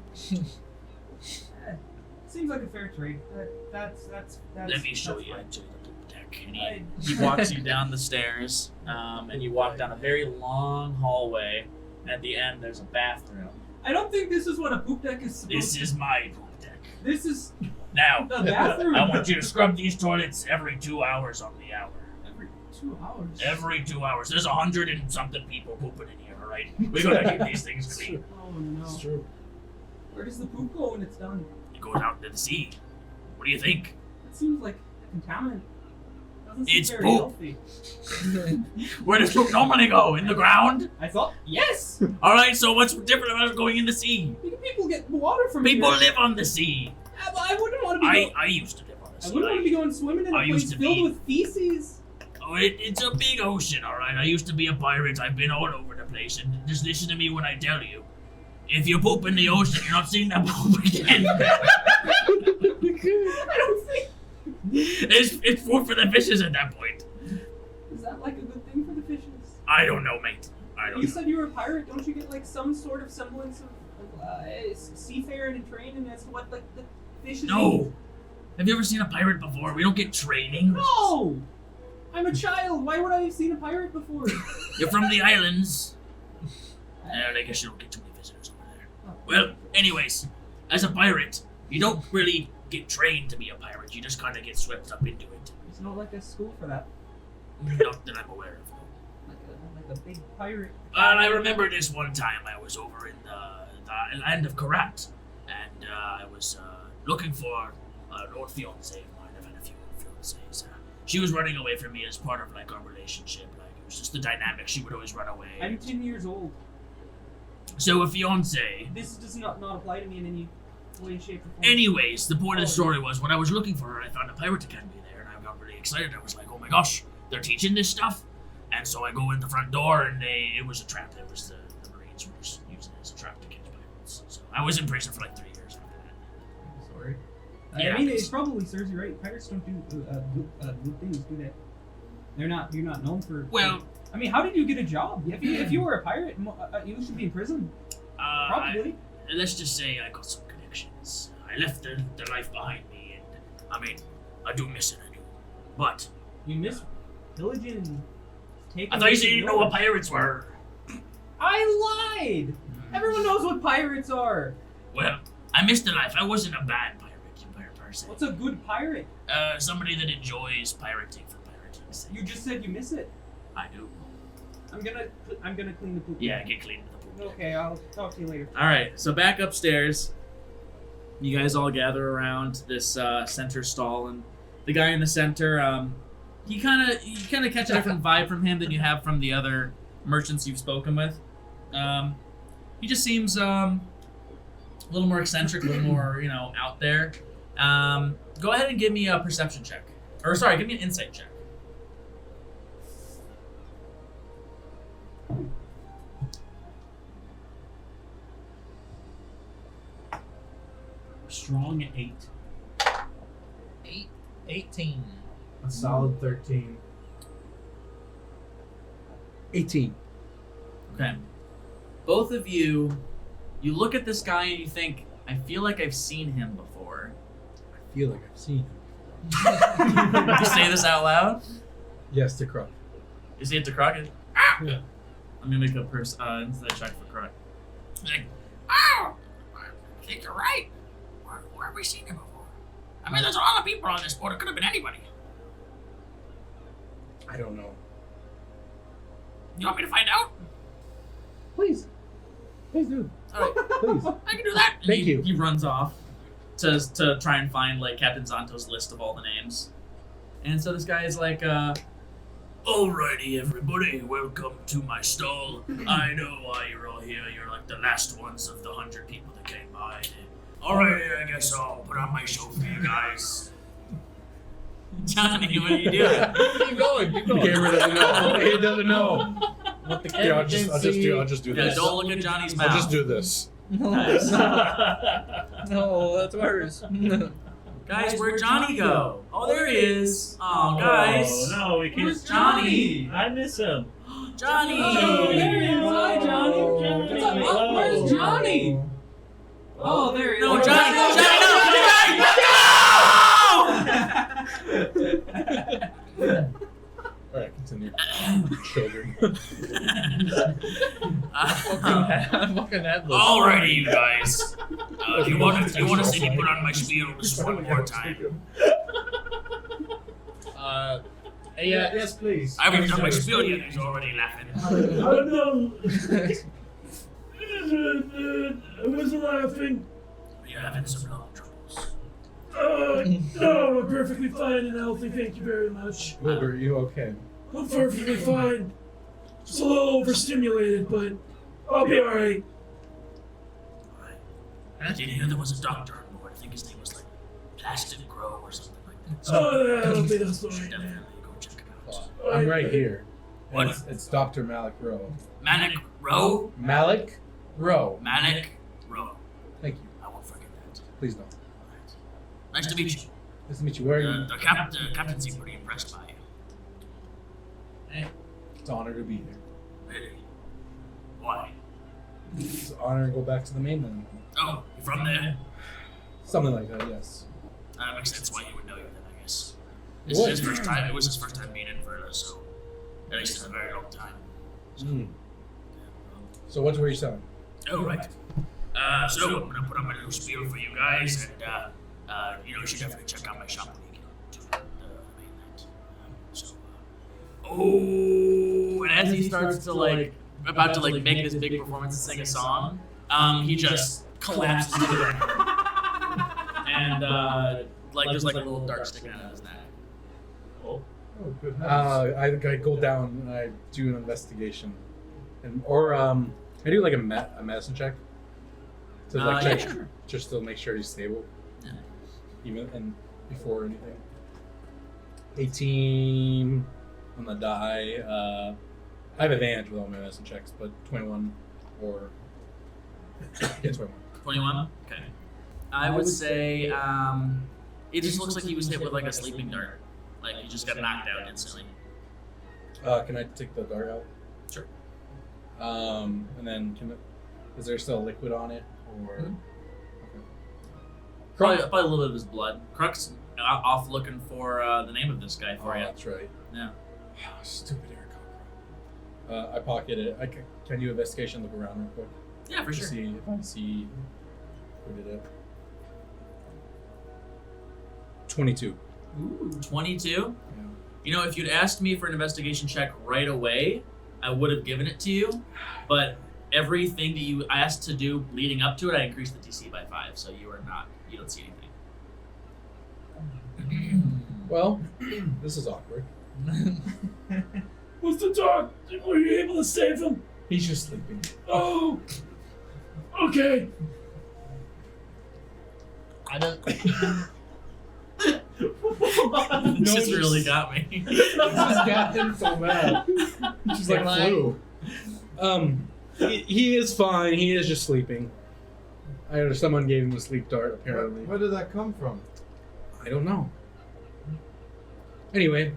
Seems like a fair trade. That's Let me show that's you fine. into the poop deck. And he walks you down the stairs, and you walk down a very long hallway. And at the end, there's a bathroom. I don't think this is what a poop deck is supposed This to. is my poop deck. This is Now, the bathroom. I want you to scrub these toilets every 2 hours on the hour. Every 2 hours. Every 2 hours. There's 100 and something people pooping in here, alright? We gotta keep these things clean. Oh no. It's true. Where does the poop go when it's done? It goes out into the sea. What do you think? It seems like a contaminant. Doesn't seem It's very poop. healthy. Where does poop normally go? In the ground? I thought yes. Alright, so what's different about it going in the sea? People get water from People here. live on the sea. Yeah, but I wouldn't want to be. I used to live on the I sea. wouldn't want to be going swimming in I a used place to filled be- with feces. Oh, it's a big ocean, alright? I used to be a pirate. I've been all over the place. And just listen to me when I tell you. If you poop in the ocean, you're not seeing that poop again. I don't think. It's food for the fishes at that point. Is that like a good thing for the fishes? I don't know, mate. I don't You know. said you were a pirate. Don't you get like some sort of semblance of seafaring and training as to what like the fishes eat? No. Have you ever seen a pirate before? We don't get training. No! I'm a child. Why would I have seen a pirate before? You're from the islands. I guess you don't get too many visitors over there. Well, anyways, as a pirate, you don't really get trained to be a pirate. You just kind of get swept up into it. There's no like a school for that. Not that I'm aware of. Like a big pirate. And I remember this one time I was over in the land of Karat, and I was looking for an old fiancée of mine. I've had a few old fiancées. She was running away from me as part of like our relationship. Like it was just the dynamic. She would always run away. I'm 10 years old. So a fiancée. This does not apply to me in any way, shape, or form. Anyways, the point of the story was when I was looking for her, I found a pirate academy there, and I got really excited. I was like, oh my gosh, they're teaching this stuff. And so I go in the front door, and it was a trap. It was the Marines were just using it as a trap to catch pirates. So I was in prison for like 3 years after that. Sorry. Yeah, I mean, it's- it probably serves you right. Pirates don't do good things, do they? You're not known for. Well, I mean, how did you get a job? If you were a pirate, you should be in prison. Probably. Let's just say I got some connections. I left the life behind me, and I mean, I do miss it, I do. But You miss pillaging. I thought you said you didn't know what pirates were. I lied. Everyone knows what pirates are. Well, I missed the life. I wasn't a bad pirate per se. What's a good pirate? Somebody that enjoys pirating for pirating's sake. You just said you miss it. I do. I'm gonna clean the poop. Yeah, get clean with the poop. Okay, I'll talk to you later. All right, so back upstairs, you guys all gather around this center stall, and the guy in the center, you kind of catch a different vibe from him than you have from the other merchants you've spoken with. He just seems a little more eccentric, a little more out there. Go ahead and give me a perception check, or sorry, give me an insight check. Strong 8. 18. A solid 13. 18. Okay. Both of you look at this guy and you think, I feel like I've seen him before. I feel like I've seen him. You say this out loud? Yes, to Croc. You say it to Crockett? Yeah. I'm gonna make a insight check for Croc. He's like, oh, I think you're right. Where have we seen him before? I mean, there's a lot of people on this boat. It could have been anybody. I don't know. You want me to find out? Please. Please do. All right, Please. I can do that. And Thank you. He runs off to try and find like Captain Zanto's list of all the names. And so this guy is like, alrighty, everybody, welcome to my stall. I know why you're all here. You're like the last ones of the 100 people that came by. Alrighty, I guess I'll put on my show for you guys. Johnny, what are you doing? Keep going. The camera doesn't know. He doesn't know. What the Here, I'll just do Yeah, this. don't look at Johnny's mouth. I'll just do this. Nice. No, that's worse. Guys, where'd Johnny go? Oh, there he is. Oh, guys. Oh, no, we can't. Where's Johnny? I miss him. Johnny! Oh, there he is. Hi, Johnny. Johnny. What's up? Oh, where's Johnny? Oh, there he is. No, Johnny! No! Alright, continue. Children. I'm fucking headless. Alrighty, you guys. Do you want to see me put on my spiel just one more time? Yeah. Yes, please. I haven't done my spiel yet. He's already laughing. Oh no! I wasn't laughing. You're having some lung troubles. No, I'm perfectly fine and healthy, thank you very much. Wilbur, are you okay? I'm perfectly fine. Just a little overstimulated, but I'll be alright. I did hear there was a doctor on board. I think his name was like Plastic Grow or something like that. So Oh, yeah, I don't think that's the you should right definitely name. go check it out. I'm right here. What? It's Dr. Malik Rowe. Manic Row? Malik Rowe. Manic Row. Thank you. I won't forget that. Please don't. Nice to meet you. Nice to meet you. Where are you? The captain seemed pretty impressed by you. It's an honor to be here. Really? Why? It's an honor to go back to the mainland. Oh, you from there? Something like that, yes. That makes sense why you would know you then, I guess. What? This is his first time. It was his first time being in Verna, so at least in a very long time. Mm. So what were you selling? Oh, right. So I'm gonna put on my little spiel for you guys, and you should definitely check out my shop when you get to the mainland. Oh, and as he starts to about to make this big performance and sing a song, he just collapses to the ground, and there's like a little dart sticking out of his neck. Oh, good heavens. I go down and I do an investigation, or I do like a medicine check to check, yeah, sure. just to make sure he's stable, Yeah. even and before anything. 18 on the die. I have advantage with all my medicine checks, but 21 or yeah, 21. 21? Okay. I would say it just looks like he was hit with like a sleeping dart. Like he just got knocked out instantly. Can I take the dart out? Sure. And then is there still liquid on it, or? Mhm. Okay. Probably a little bit of his blood. Crux off looking for the name of this guy for Oh, you. that's right. Yeah. Stupid Eric Cockroach. I pocket it. Can you investigation look around real quick? Yeah, for To sure. see if I see We did it. 22. Ooh. 22. Yeah. You know, if you'd asked me for an investigation check right away, I would have given it to you. But everything that you asked to do leading up to it, I increased the DC by 5, so you don't see anything. Well, this is awkward. What's the dog? Were you able to save him? He's just sleeping. Oh. Okay. I don't. This just really got me. This got him so mad. She's like flu. He is fine. He is just sleeping. Someone gave him a sleep dart, apparently. Where did that come from? I don't know. Anyway,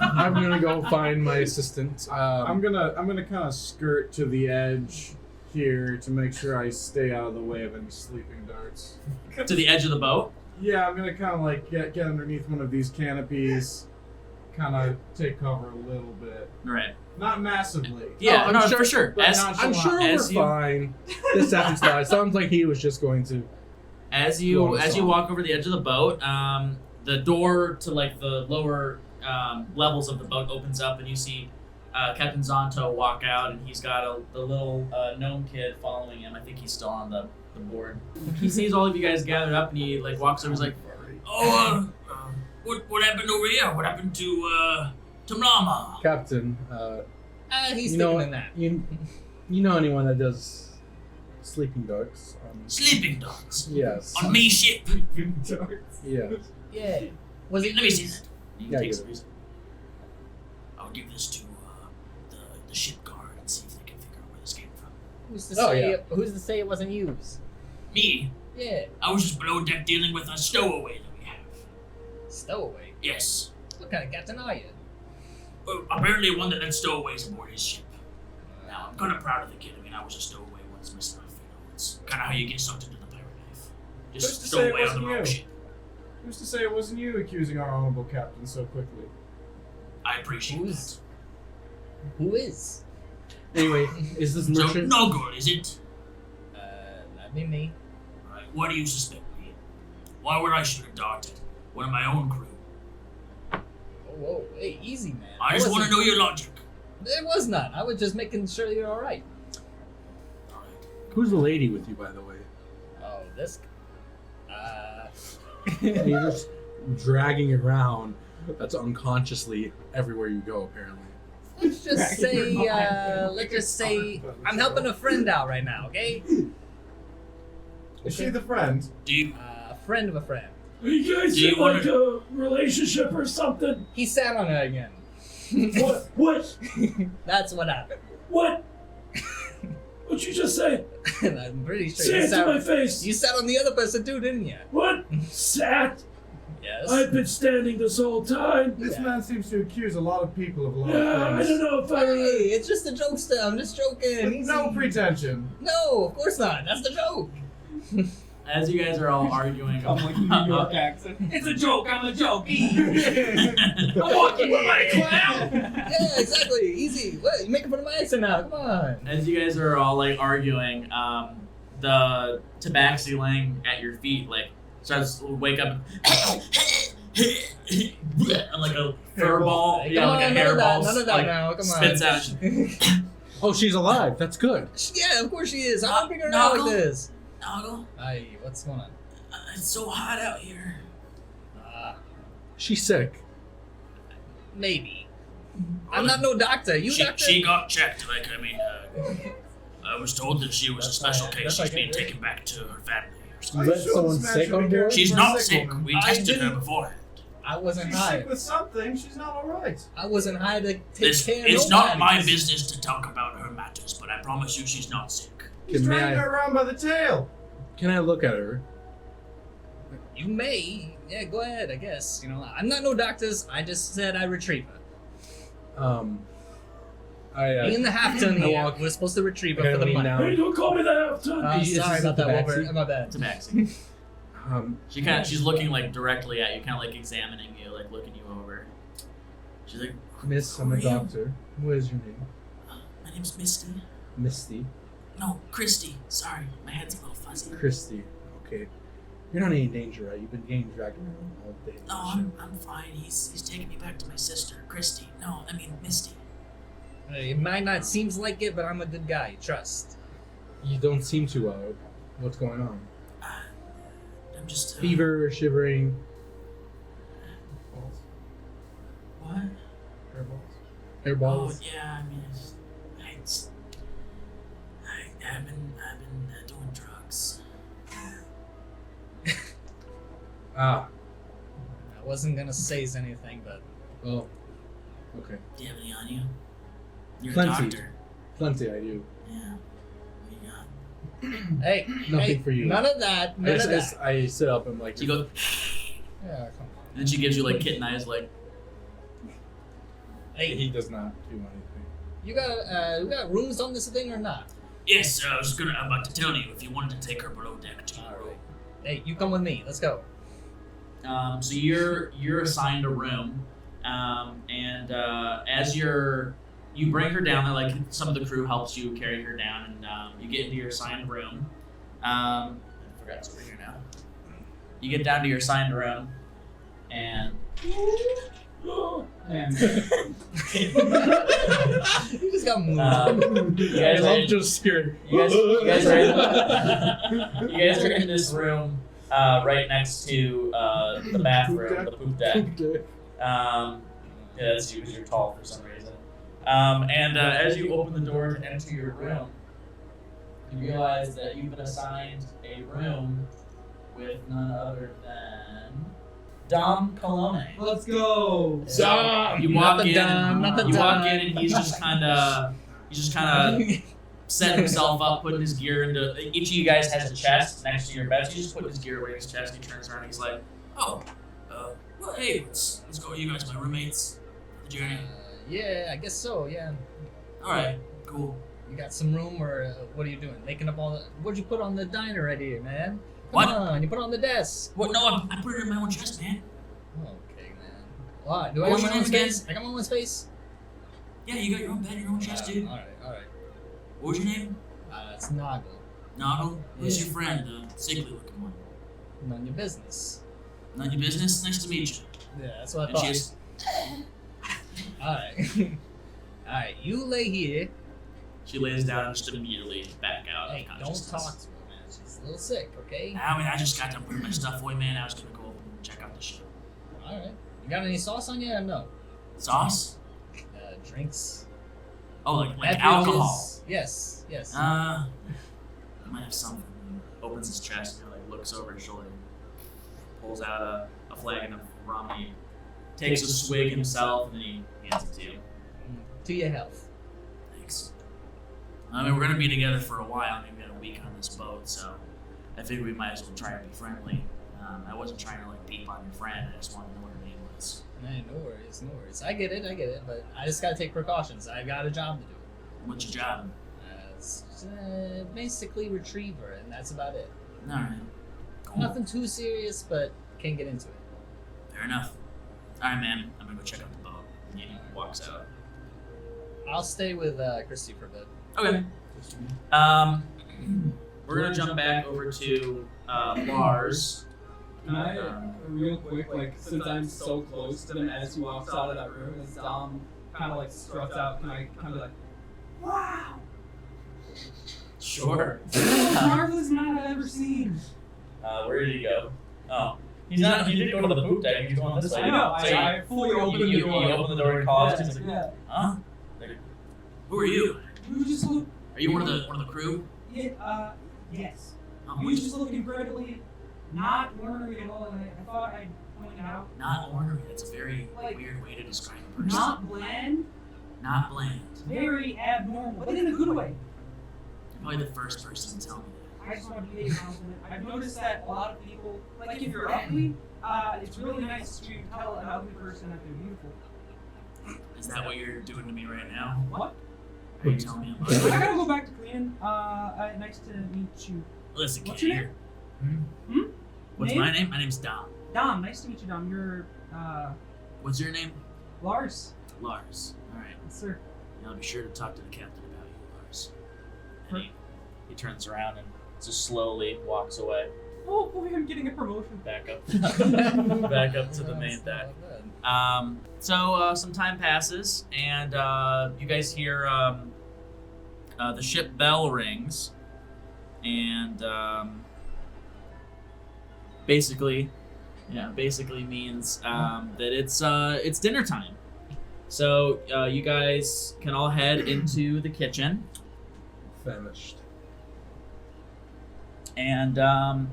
I'm gonna go find my assistant. I'm gonna kind of skirt to the edge here to make sure I stay out of the way of any sleeping darts. To the edge of the boat. Yeah, I'm gonna kind of like get underneath one of these canopies, kind of take cover a little bit. Right. Not massively. Yeah, I'm no, sure- for sure. but As, not- I'm sure As we're you- fine. This happens to us. Sounds like he was just going to. as you walk over the edge of the boat, the door to like the lower levels of the boat opens up, and you see Captain Zonto walk out, and he's got the little gnome kid following him. I think he's still on the board. He sees all of you guys gathered up, and he like walks over. He's like, "Oh, what happened over here? What happened to Mama?" Captain, He's you know sleeping in that. you know anyone that does sleeping darts? Sleeping dogs Yes. on me ship. Yeah. Yeah. Was it Let me see used? that. You Yeah, take get some it. reason. I'll give this to the ship guard and see if they can figure out where this came from. Who's to Oh, say? yeah. Who's to say it wasn't used? Me, Yeah. I was just below deck dealing with a stowaway that we have. Stowaway. Yes. What kind of captain are you? Apparently one that had stowaways aboard his ship. Now, I'm kind of proud of the kid. I mean, I was a stowaway once myself. You know, it's kind of how you get sucked into the pirate life. Who's Just to say it stowaway on the wasn't wrong you? ship. Who's to say it wasn't you accusing our honorable captain so quickly? I appreciate Who's? Who is? Anyway, is this that. So, merchant? no good, is it? That'd be me. Right. What do you suspect me? Why would I shoot a dart at one of my own crew? Oh, whoa, hey, easy, man. I just want to know your logic. It was not. I was just making sure you're all right. All right. Who's the lady with you, by the way? Oh, this. You're just dragging around. That's unconsciously everywhere you go, apparently. Let's just say, I'm helping a friend out right now, okay? Is she the friend? Do you? A friend of a friend. Are you guys Do you in like a relationship or something? He sat on her again. What? What? That's what happened. What? What'd you just say? I'm pretty sure Say you it to my sat, face. you sat on the other person too, didn't you? What? Sat? Yes. I've been standing this whole time. This Yeah. man seems to accuse a lot of people of a lot Yeah, of I things. don't know if I Hey, really... it's just a joke still. I'm just joking. With Easy. no pretension. No, of course not. That's the joke. As you guys are all arguing, I'm like New York accent. It's a joke, I'm a joke. I'm walking with my clown. Yeah, exactly. Easy. What? You making fun of my accent now? Come on. as you guys are all like arguing, the tabaxi laying at your feet like starts to wake up and like a fur ball, Come yeah, on, like a none hair of that, ball, none of that like, now. Come spits on. out. Oh, she's alive. That's good. Yeah, of course she is. I'm bringing her out like Knuckle. this. Noggle, Aye, what's going on? it's so hot out here. She's sick. Maybe. I'm not no doctor. You doctor? She got checked. Like I mean, I was told that she was a That's special fine. case. That's She's like being it, taken back to her family or You something. Are let you sure someone this man sick should be on careful board? She's for a not sick sick. woman? We I tested her didn't- beforehand. I wasn't She's high. sick with something. She's not alright. I wasn't high to take It's care of it's not my nobody. business to talk about her matters, but I promise you she's not sick. He's Can dragging I- her around by the tail. Can I look at her? You may. Yeah, go ahead, I guess. You know, I'm not no doctors. I just said I retrieve her. Me and the half-ton I here, walk- we're supposed to retrieve I her for gotta the lean money. down. Hey, don't call me the half-ton. Is Sorry this about the that, backseat? Wilbur. My bad. Tabaxi. She's Yeah. looking directly at you, kind of like examining you, like looking you over. She's like, Miss, I'm Who a are you? doctor. What is your name? my name's Misty. Misty. No, Kristy. Sorry, my head's a little fuzzy. Kristy. Okay. You're not in any danger, right? You've been getting dragged around all day. No, I'm fine. He's taking me back to my sister, Kristy. No, I mean Misty. It might not seem like it, but I'm a good guy. Trust. You don't seem too what's going on? I'm just Fever, shivering. What? Hairballs. Oh yeah, I mean, I've been doing drugs. Ah. I wasn't gonna say anything, but Oh. Okay. Do you have any on you? You're Plenty. a doctor. Plenty, I do. Yeah. What do you got? hey, Nothing hey, for you. None of that. None of that. I sit up and like. She goes, Yeah, come on. and then she gives you like kitten eyes, like. Hey, He does not do anything. you got rooms on this thing or not? Yes, I was about to tell you if you wanted to take her below deck to your All room. right. Hey, you come with me. Let's go. So you're assigned a room, and as you bring her down there, like some of the crew helps you carry her down, and you get into your assigned room. I forgot it's over here now. You get down to your assigned room, and And You just got moved. you guys are in, just scared. you guys are in this room right next to the bathroom, the poop deck. Yeah, that's you because you're tall for some reason. And as you open the door to enter your room, you realize that you've been assigned a room with none other than Domm Calone. let's go. So you walk in, and he's just kind of setting himself up, putting his gear into. Each of you guys has a chest next to your bed. So you just put his gear away in his chest. And he turns around and he's like, "Oh, well, hey, let's go. You guys, my roommates, for the journey. Yeah, I guess so. Yeah. All right, cool. You got some room, or what are you doing? Making up all the. What'd you put on the diner right here, man? What? Come on, you put it on the desk. What? No, I put it in my own chest, man. Okay, man. What? Do I What's got my your own name again? space? I got my own space. Yeah, you got your own bed, your own chest, dude. All right. What was your name? It's Noggle. Noggle. Who's Yeah. your friend? The sickly looking one. None of your business. None your business. Nice to meet you. Yeah, that's what I And thought. she's Alright. Alright, you lay here. she lays down and just immediately back out Hey, of don't consciousness. talk to her, man. She's a little sick, okay? I mean, I just got done putting my stuff away, man. I was gonna go and check out the show. Alright. You got any sauce on you or no? Sauce? Drinks? Oh, like Beverages? alcohol. Yes. I might have something. Opens his chest and like looks over his shoulder, pulls out a flagon of rum. He takes a swig himself and then he hands it to you. To your health. Thanks. I mean, we're gonna be together for a while. Maybe a week on this boat, so I figured we might as well try to be friendly. I wasn't trying to like peep on your friend. I just wanted to know what her name was. Hey, no worries. I get it, but I just gotta take precautions. I've got a job to do. What's your job? It's basically retriever, and that's about it. All right. Cool. Nothing too serious, but can't get into it. Fair enough. All right, man. I'm gonna go check out the boat. And he walks out. I'll stay with Kristy for a bit. Okay. We're gonna jump back over to Lars. Can I, real quick, like, since I'm so close to them as he walks out of that room, as Dom kind of like struts out, can I kind of like, wow, Sure. marvelous man I've ever seen. Where did he go? Oh, he's not. He didn't go to the poop deck. He's going this way. I know, So I fully you opened the door. open the door and calls. He's like, Yeah. huh? Like, who are you? You just look, Are you one of the crew? yes. Oh, You just look incredibly not ornery at all, and I thought I'd point it out. not ornery. That's a very Like, weird way to describe a person. Not bland, Not bland. very abnormal, but in a good way. You're probably the first person to tell me I just want to give you a compliment. I've noticed that a lot of people, like if you're ugly, it's really nice to tell an ugly person that they're beautiful. that. Is that what you're doing to me right now? What? Are you telling me I'm I ugly? gotta go back to cleaning. Nice to meet you. Listen, What's kid, your here. Hmm? What's Name? my name? My name's Dom. Dom, nice to meet you, Dom. You're, What's your name? Lars. Lars. All right. Yes, sir. Now be sure to talk to the captain about you, Lars. For- And He turns around and just slowly walks away. Oh boy, I'm getting a promotion. Back up. Back up to the main deck. So some time passes, and you guys hear the ship bell rings, and basically means that it's dinner time. So you guys can all head into the kitchen, Famished. and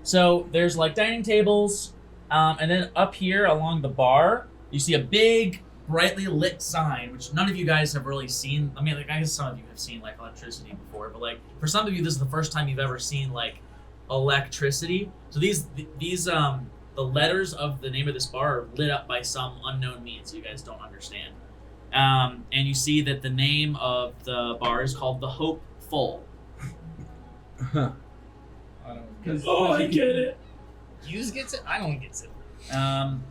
so there's like dining tables, and then up here along the bar, you see a big, brightly lit sign, which none of you guys have really seen. I mean, like, I guess some of you have seen like electricity before, but like for some of you, this is the first time you've ever seen like electricity. So these the letters of the name of this bar are lit up by some unknown means you guys don't understand. And you see that the name of the bar is called the Hopeful. Huh. I don't. Oh, I get it. Hughes gets it. I don't get it.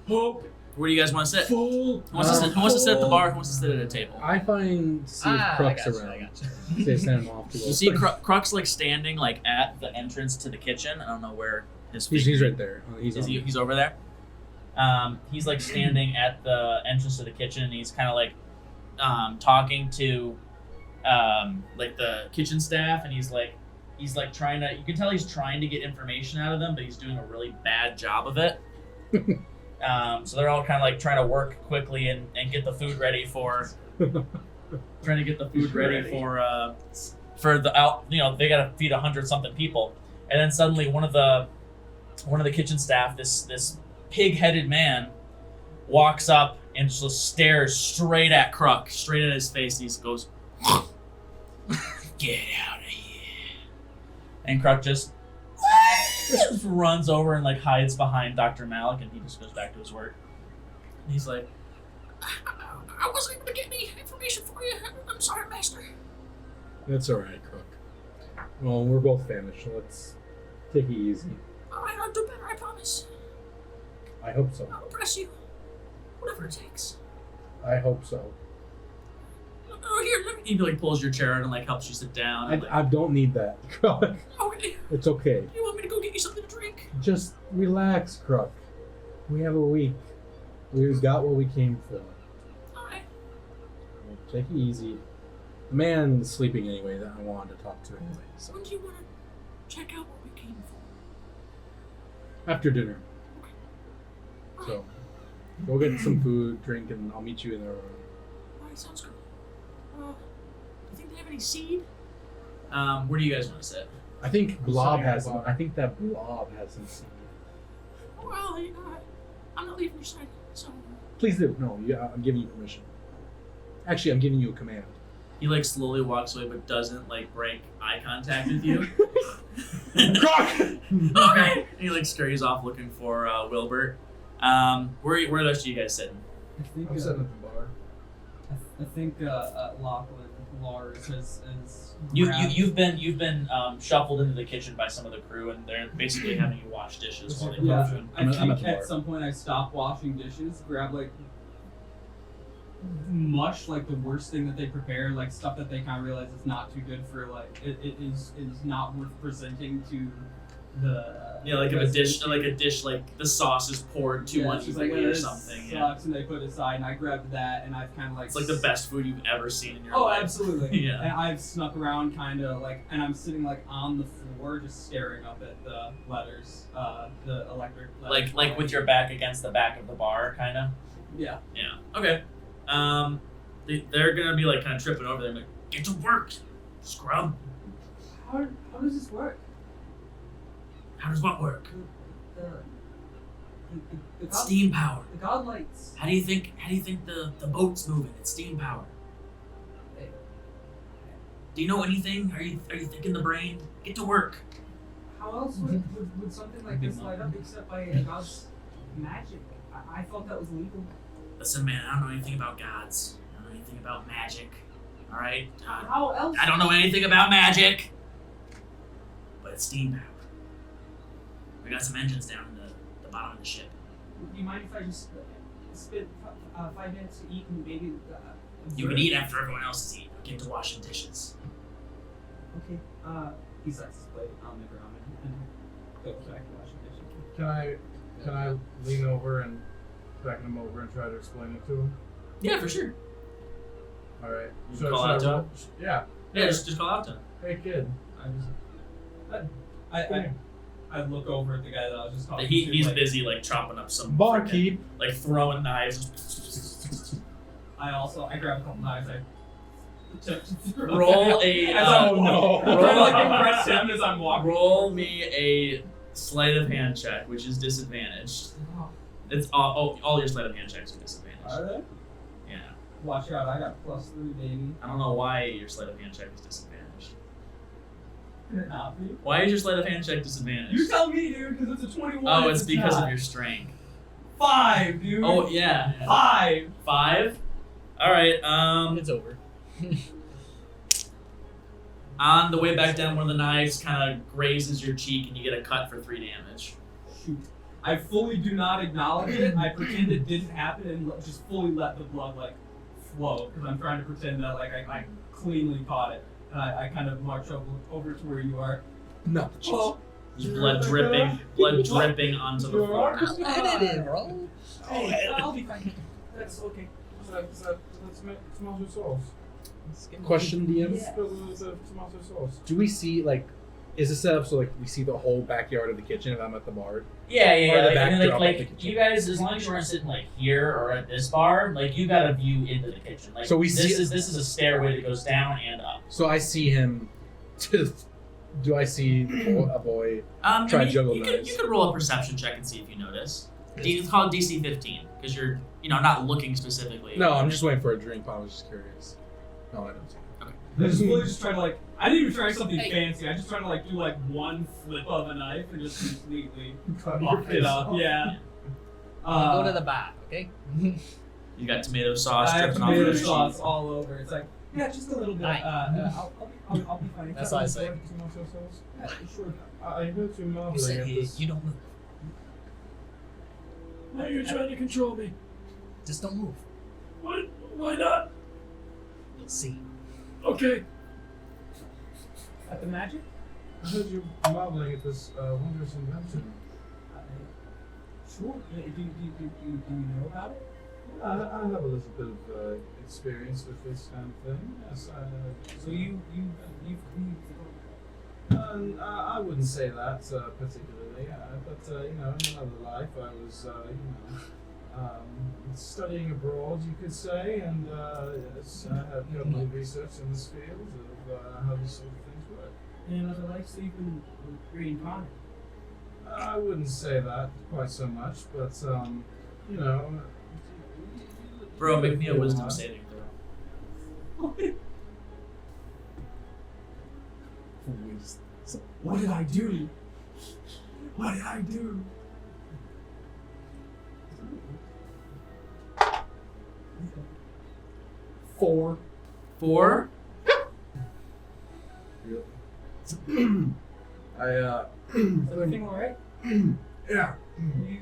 Hope Where do you guys want to sit? full. Who wants to sit at the bar? Who wants to sit at a table? I find see if I Crux gotcha, around. I gotcha. Say send him off to go. You see Crux like standing like at the entrance to the kitchen. I don't know where his He's figure- right there. Oh, he's Is on. he's over there. He's like standing at the entrance to the kitchen, and he's kind of like talking to like the kitchen staff, and he's like trying to. You can tell he's trying to get information out of them, but he's doing a really bad job of it. So they're all kind of like trying to work quickly and get the food ready for trying to get the food ready for the out. You know, they got to feed 100-something people, and then suddenly one of the kitchen staff, this pig-headed man, walks up and just stares straight at Crux, straight at his face, and he goes, "Get out of here!" And Crux just runs over and like hides behind Dr. Malik, and he just goes back to his work. And he's like, "I wasn't able to get any information for you. I'm sorry, Master." That's all right, Crook. Well, we're both famished, so let's take it easy. I'll do better, I promise. I hope so. I'll press you. Whatever it takes. I hope so. Oh, here, let me. He like pulls your chair and like helps you sit down. And, I don't need that, Crook. okay. It's okay. You want me to go get you something to drink? Just relax, Crook. We have a week. We've got what we came for. Alright. Well, take it easy. The man's sleeping anyway that I wanted to talk to anyway. So When do you want to check out what we came for? after dinner. So go get some food, drink, and I'll meet you in the room. Alright, sounds good. Do you think they have any seed? Where do you guys want to sit? I think Blob Sorry, has some. Blob. I think that Blob has some seed. Well, I'm not leaving your side, so. Please do. No, I'm giving you permission. Actually, I'm giving you a command. He like slowly walks away, but doesn't like break eye contact with you. Croc! Okay. And he like scurries off looking for Wilbert. Where the rest of you guys sitting? I think I'm sitting at the bar. I think Lachlan Lars has You've been shuffled into the kitchen by some of the crew, and they're basically having you wash dishes while they Yeah, cook food. I I'm think at the at bar. some point I stop washing dishes, grab like mush, like the worst thing that they prepare, like stuff that they kind of realize is not too good for, like it is not worth presenting to the Yeah, like if a residents. dish like the sauce is poured too Yeah, it's just like, unevenly or this something. Yeah, sucks, and they put it aside, and I grabbed that, and I've kind of like it's like the best food you've ever seen in your Oh, life. absolutely. Yeah. And I've snuck around kind of like, and I'm sitting like on the floor just staring up at the letters, the electric letters. Like with your back against the back of the bar, kind of. Yeah. Yeah. Okay. They're gonna be like kind of tripping over them. Like, get to work, scrub. How does this work? How does what work? The Steam power. The god lights. How do you think the boat's moving? It's steam power. Do you know anything? Are you thinking the brain? Get to work. How else would something like this light up except by a god's magic? I thought that was legal. Listen, man, I don't know anything about gods. I don't know anything about magic. All right. How else? I don't know anything about magic. But it's steam power. We got some engines down in the bottom of the ship. Do you mind if I just spend 5 minutes to eat and maybe? You can eat after everyone else is eating. Get to washing dishes. Okay. He sets his plate on the ground and goes back to washing dishes. Can I lean over and beckon him over and try to explain it to him? Yeah, for sure. All right. You call out to him? Yeah. Yeah, just call out to him. Hey kid. I look over at the guy that I was just talking to. He's like, busy like chopping up some Barkeep. like throwing knives. I grab a couple knives. Roll a As I'm no. I'm trying to like impress him as I'm walking. roll me a sleight of hand check, which is disadvantaged. It's all your sleight of hand checks are disadvantaged. Are they? Yeah. Watch out! I got +3, baby. I don't know why your sleight of hand check is disadvantaged. Can it not be? Why is your sleight of hand check disadvantaged? You tell me, dude, because it's a 21. Oh, it's if because not. of your strength. 5, dude. Oh yeah. 5. 5. All right. It's over. On the way back down, one of the knives kind of grazes your cheek, and you get a cut for 3 damage. Shoot. I fully do not acknowledge it. I pretend it didn't happen and just fully let the blood like flow because I'm trying to pretend that like I cleanly caught it. And I kind of march over to where you are. No. Oh, Just blood dripping onto the floor. Let it in, bro. hey, I'll be fine. That's okay. Let's make tomato sauce. Question, DM. Let's put a little bit of tomato sauce. Do we see like? Is it set up so like we see the whole backyard of the kitchen if I'm at the bar? Yeah, Or the Like, backdrop like, of the kitchen. you guys, as long as you weren't sitting like here or at this bar, like you got a view into the kitchen. Like So we this see- is a stairway that goes down and up. So I see him. Do I see a boy? Try I mean, juggle you knives. could roll a perception check and see if you notice. It's called DC 15 because you're not looking specifically. No, I'm just waiting for a drink. I was just curious. No, I don't see. I just really just trying to like. I didn't even try something fancy. I just trying to like do like one flip of a knife and just completely fuck it up. Yeah. Go to the back, okay? You got tomato sauce I have dripping off tomato your sauce all over. It's like yeah, just a little bit. Aye. I'll be fine. That's what I say. Tomato sauce. Yeah, sure. I heard you You marveling said at hey, this. you don't move. Now you're trying to control me. Just don't move. What? Why not? You'll see. Okay. At the magic. I heard you marveling at this wondrous invention. Sure. Do you know about it? I have a little bit of experience with this kind of thing. Yes, So you I wouldn't say that particularly, but in another life I was studying abroad, you could say, and yes, I have done my research in this field of how these sort of things work. in another life, so you've been reincarnated. I wouldn't say that quite so much, but Bro, make me a wisdom saving throw. What did I do? What did I do? Four. 4. Is everything alright? Yeah. You...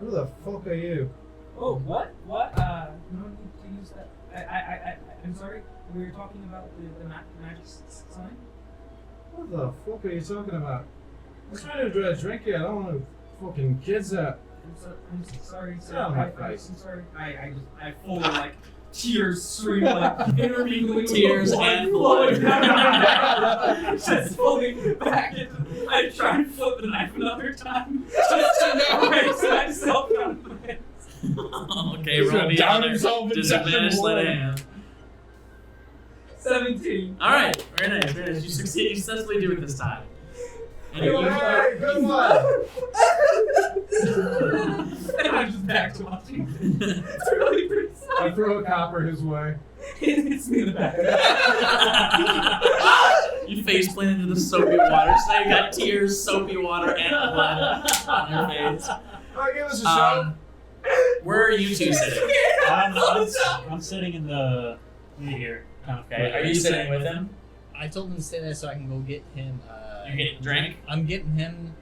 Who the fuck are you? Oh, what? What? No need to use that. I'm sorry. We were talking about the magic sign. What the fuck are you talking about? I'm trying to drink here. I don't want to fucking kids out. I'm sorry, sir. Get out of my face. I'm sorry. I fully like tears stream like intermingling with Tears the blood and flowing blood. down my just fully back into. I try and flip the knife another time just to erase myself out of my hands. Okay, roll me down another himself in disadvantage section sleight of one. hand. 17. All right, very nice, very nice. You succeed. You successfully do it this time. And Hey, you good one. And I'm just back to watching. It's really pretty I sad. throw a copper his way. It hits me in the back. You face plant into the soapy water, so you got tears, soapy water, and blood on your face. Alright, give us a shot. Where are you two sitting? I'm sitting in the here, kind of. Okay, are you sitting with him? I told him to stay there so I can go get him. You're getting a drink? I'm getting him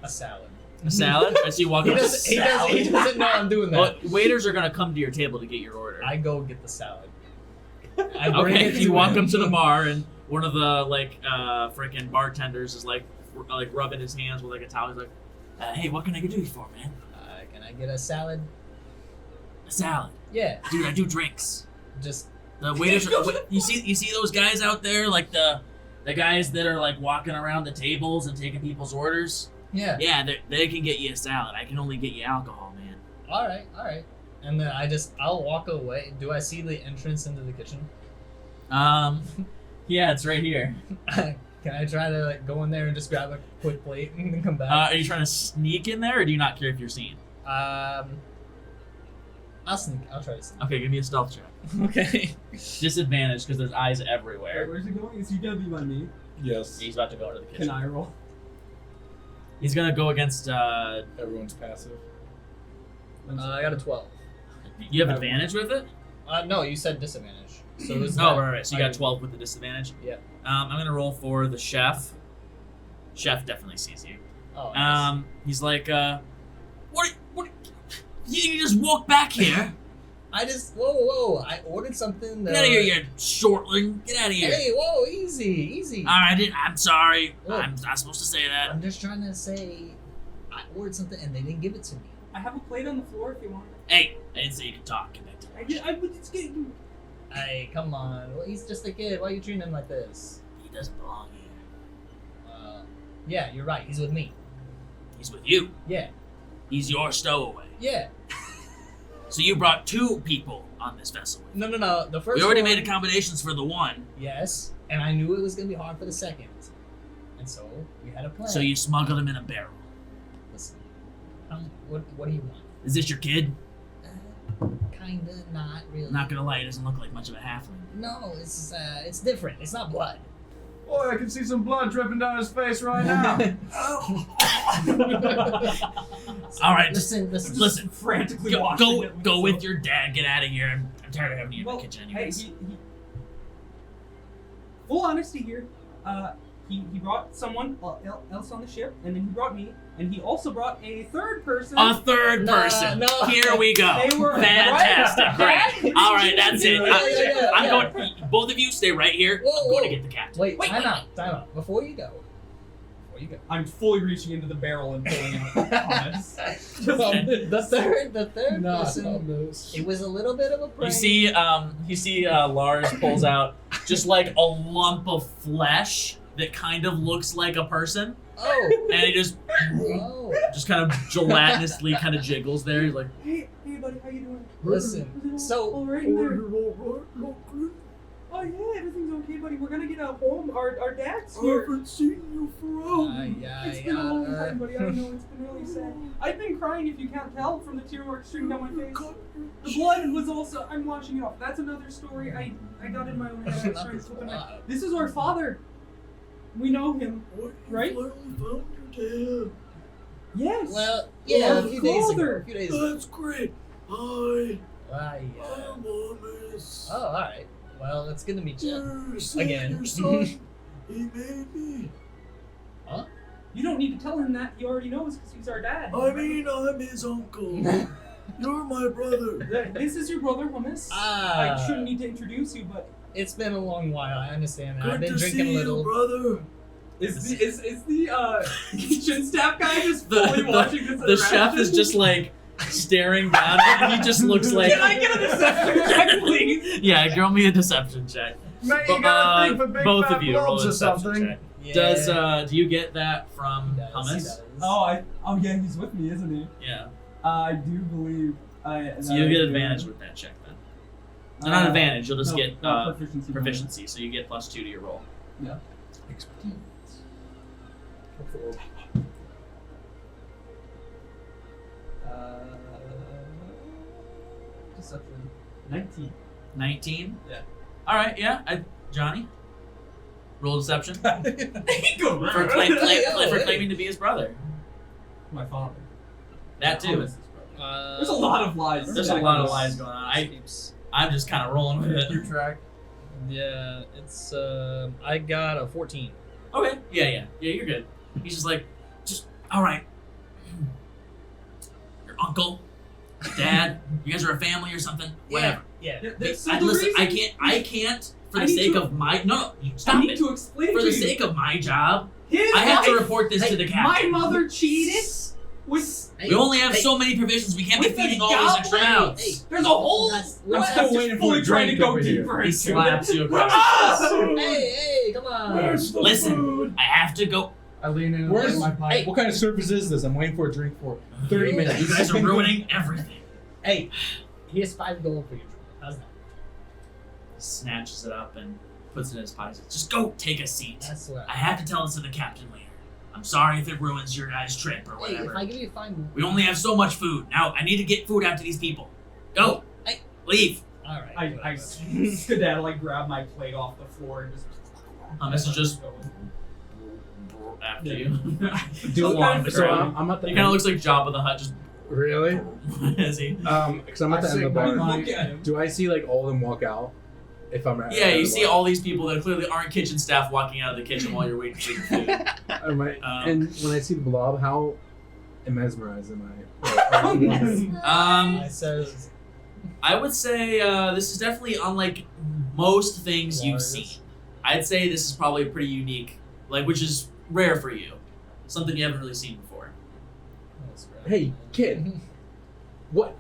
a salad. A salad? I see you walk He up. doesn't know I'm doing that. Well, waiters are gonna come to your table to get your order. I go get the salad. I bring Okay, it you to walk him. up to the bar, and one of the freaking bartenders is like rubbing his hands with like a towel. He's like, "Hey, what can I do you for, man? Can I get a salad? A salad, Yeah, dude. I do drinks. just The waiters. You see those guys out there, like the guys that are like walking around the tables and taking people's orders. yeah. Yeah, they can get you a salad. I can only get you alcohol, man. All right. And then I'll walk away. Do I see the entrance into the kitchen? Yeah, it's right here. Can I try to like go in there and just grab a quick plate and then come back? Are you trying to sneak in there, or do you not care if you're seen? I'll sneak. I'll try to sneak. Okay, give me a stealth check. Okay. Disadvantage because there's eyes Wait, everywhere. where's he going? Is he gonna be by me? Yes. He's about to go into the Can kitchen. I roll? He's gonna go against. Everyone's passive. I got a 12. You have advantage with it? No, you said disadvantage. So is Oh, that- right. So you got 12 with the disadvantage. Yeah. I'm gonna roll for the chef. Chef definitely sees you. Oh. Nice. He's like, what? You just walk back here. I just whoa! I ordered something. Get out of here, you shortling. Get out of here. Hey, whoa! Easy. I'm sorry. Look. I'm not supposed to say that. I'm just trying to say, I ordered something and they didn't give it to me. I have a plate on the floor if you want. Hey, I didn't say you could talk. Get back to lunch. It's getting. Hey, come on. Well, he's just a kid. Why are you treating him like this? He doesn't belong here. Yeah, you're right. He's with me. He's with you. Yeah. He's your stowaway. Yeah. So you brought 2 people on this vessel. No. The first We already one, made accommodations for the one. Yes, and I knew it was gonna be hard for the second, and so we had a plan. So you smuggled him in a barrel. Listen. What do you want? Is this your kid? Kinda, not really. Not gonna lie, he doesn't look like much of a halfling. No, it's different. It's not blood. Boy, I can see some blood dripping down his face right now. All right, just Listen. Frantically go washing it go with with your dad. Get out of here. I'm tired of having you in the kitchen Hey, anyways. he full honesty here. He brought someone else on the ship, and then he brought me, and he also brought a third person. A third No, person. no. Here we go. They were Fantastic. right. Great. All right, that's it. Yeah. I'm going. Both of you stay right here. Whoa, I'm going to whoa. get the captain. Wait, Wait, time out. Before you go. I'm fully reaching into the barrel and pulling out Thomas. The third Not person. on this. It was a little bit of a prank. You see, Lars pulls out just like a lump of flesh that kind of looks like a person, Oh. and he just kind of gelatinously kind of jiggles there. He's like, Hey, buddy, how you doing? Listen. So. all right in there? Oh yeah, everything's okay, buddy. We're gonna get a home. Our dad's here. seen you for It's been a long time, buddy. I know it's been really sad. I've been crying, if you can't tell, from the tear marks streaming down my face. The blood was also. I'm washing it off. That's another story. I got in my own head. I started flipping out. This is our father. We know him, right? Yes. Well, yeah, a few days ago. Father. That's great. Hi, I'm Thomas. Oh, alright. Well, it's good to meet you. Again. Again. Your son, he made me. You don't need to tell him that. He already knows because he's our dad. I mean, I'm his uncle. You're my brother. This is your brother, Hummus. I shouldn't need to introduce you, but It's been a long while, I understand that. Good I've been to drinking see a little. you, brother. is the kitchen staff guy just The- fully the- watching this? the chef is interaction? just like staring down, and he just looks like. Can I get a deception check, please? Yeah, roll me a deception check. Man, you gotta think for big both fat of you roll blobs a or deception something. check. Yeah. Do you get that from He does, he Hummus? does. Oh yeah, he's with me, isn't he? Yeah. I do believe. So you get advantage with that check then. No, not advantage. You'll just get proficiency. proficiency, so you get +2 to your roll. Yeah. Deception. 19. 19. Yeah. All right. Yeah. Johnny. Roll deception for Go for claiming to be his brother. My father. That too. Thomas's brother. There's a lot of lies. There's a lot of lies going on. I'm just kind of rolling with it. Keep track. Yeah, it's I got a 14. Okay. Yeah. You're good. He's just all right. Your uncle Dad, you guys are a family or something? Whatever. Yeah. So I, the listen, I reason- can't for I the need sake to- of my no, I stop need it. to explain For to the you. sake of my job, His I have to wife- report this to the My captain. mother cheated with. We only have so many provisions. We can't be With the feeding all these extra goblin? mouths. Hey. There's a whole. That's- I'm still waiting for a trying to drink go over here. deeper He into slaps it. you across. Hey, come on. Where's the Listen. food? I have to go. I lean in and Where's light my pipe. Hey. What kind of service is this? I'm waiting for a drink for 30 minutes. You guys are ruining everything. Hey, here's 5 gold for you. How's that? He snatches it up and puts it in his pocket. Just go take a seat. That's what I have to tell this to the captain later. I'm sorry if it ruins your guys' trip or Hey, if whatever. I give you 5 gold. We only have so much food. Now I need to get food out to these people. Go. Hey. Leave. Alright. I skedaddle, like grab my plate off the floor and just. This is just after you. Dude, Along the so ground. I'm at the He kind of looks like Jabba the Hutt, just Really? is he? Because I'm at the end of the bar. Look at him. Do I see like all of them walk out? If I'm at Yeah, the you see bar? all these people that clearly aren't kitchen staff walking out of the kitchen while you're waiting for your food. Am I- Um, and when I see the blob, how mesmerized am I? I says, I would say this is definitely unlike most things you've Lars. seen. I'd say this is probably pretty unique, which is rare for you, something you haven't really seen before. Hey, kid. What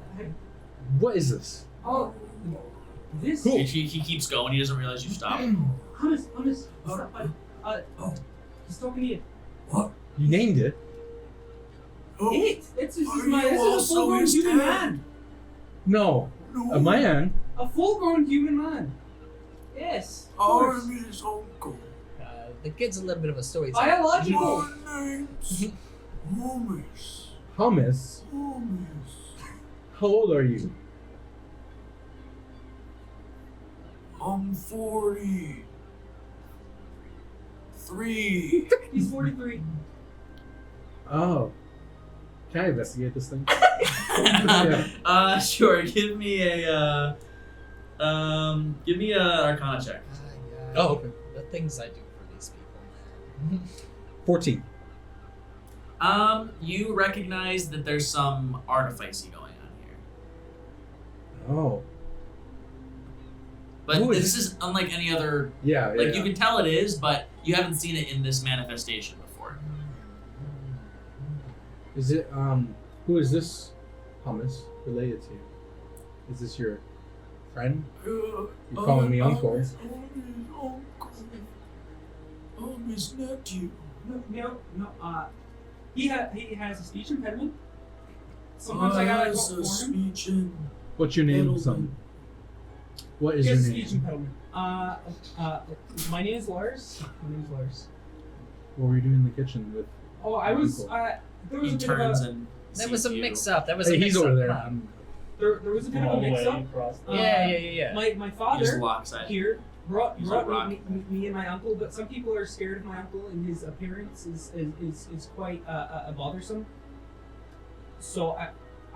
is this? Oh, this. Cool. He keeps going. He doesn't realize you stopped. Hummus. Stop. He's talking to you. You named it. This is a full-grown human man. No, a man. A full-grown human man. Yes. Of course. his uncle. the kid's a little bit of a storyteller. Biological. My name's Hummus. Hummus. Hummus. How old are you? I'm 43. He's 43. Oh. Can I investigate this thing? Sure. Give me a Arcana check. Oh, okay. The things I do for these people, man. 14. You recognize that there's some artificing going on here, Oh. but Who is- this is unlike any other. Yeah, yeah. You can tell it is, but you haven't seen it in this manifestation before. Is it, who is this Hummus related to? Is this your friend? You're calling me uncle. I'm his uncle. I'm his nephew. No. He has a speech impediment. Sometimes I gotta Has go a for him. speech and What's your name, Gentleman. son? What is He your has a speech name? impediment. My name is Lars. What were you doing in the kitchen with? Oh, I was. Uncle. There was He a bit turns of a. and That was sees a you. mix-up. That was Hey, a he's mix-up. over there. Come on. There was a bit of a mix-up. Yeah. My He just father locks eyes. here brought He's a rock. me and my uncle, but some people are scared of my uncle, and his appearance is quite bothersome. So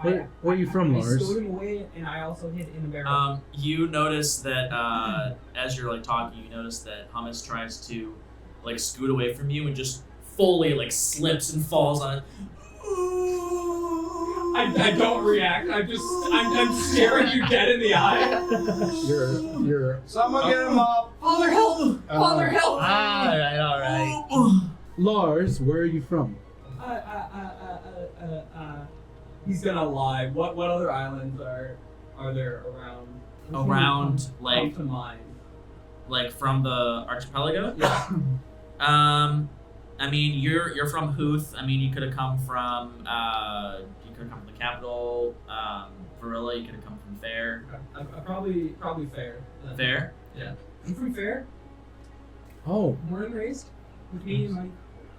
Where are you from, I Lars? stowed him away, and I also hid in a barrel. You notice that as you're talking, you notice that Hummus tries to scoot away from you and just fully slips and falls on it. I don't react. I'm staring you dead in the eye. You're. Someone get him up. Father, help! Father, help! All right. Lars, where are you from? He's gonna lie. What other islands are there around? Around Come to mind. from the archipelago. Yeah. I mean, you're from Huth. I mean, you could have come from the capital, Varilla. You could have come from Fair. Probably Fair. Fair. I'm from Fair. Oh, Born and raised with me and my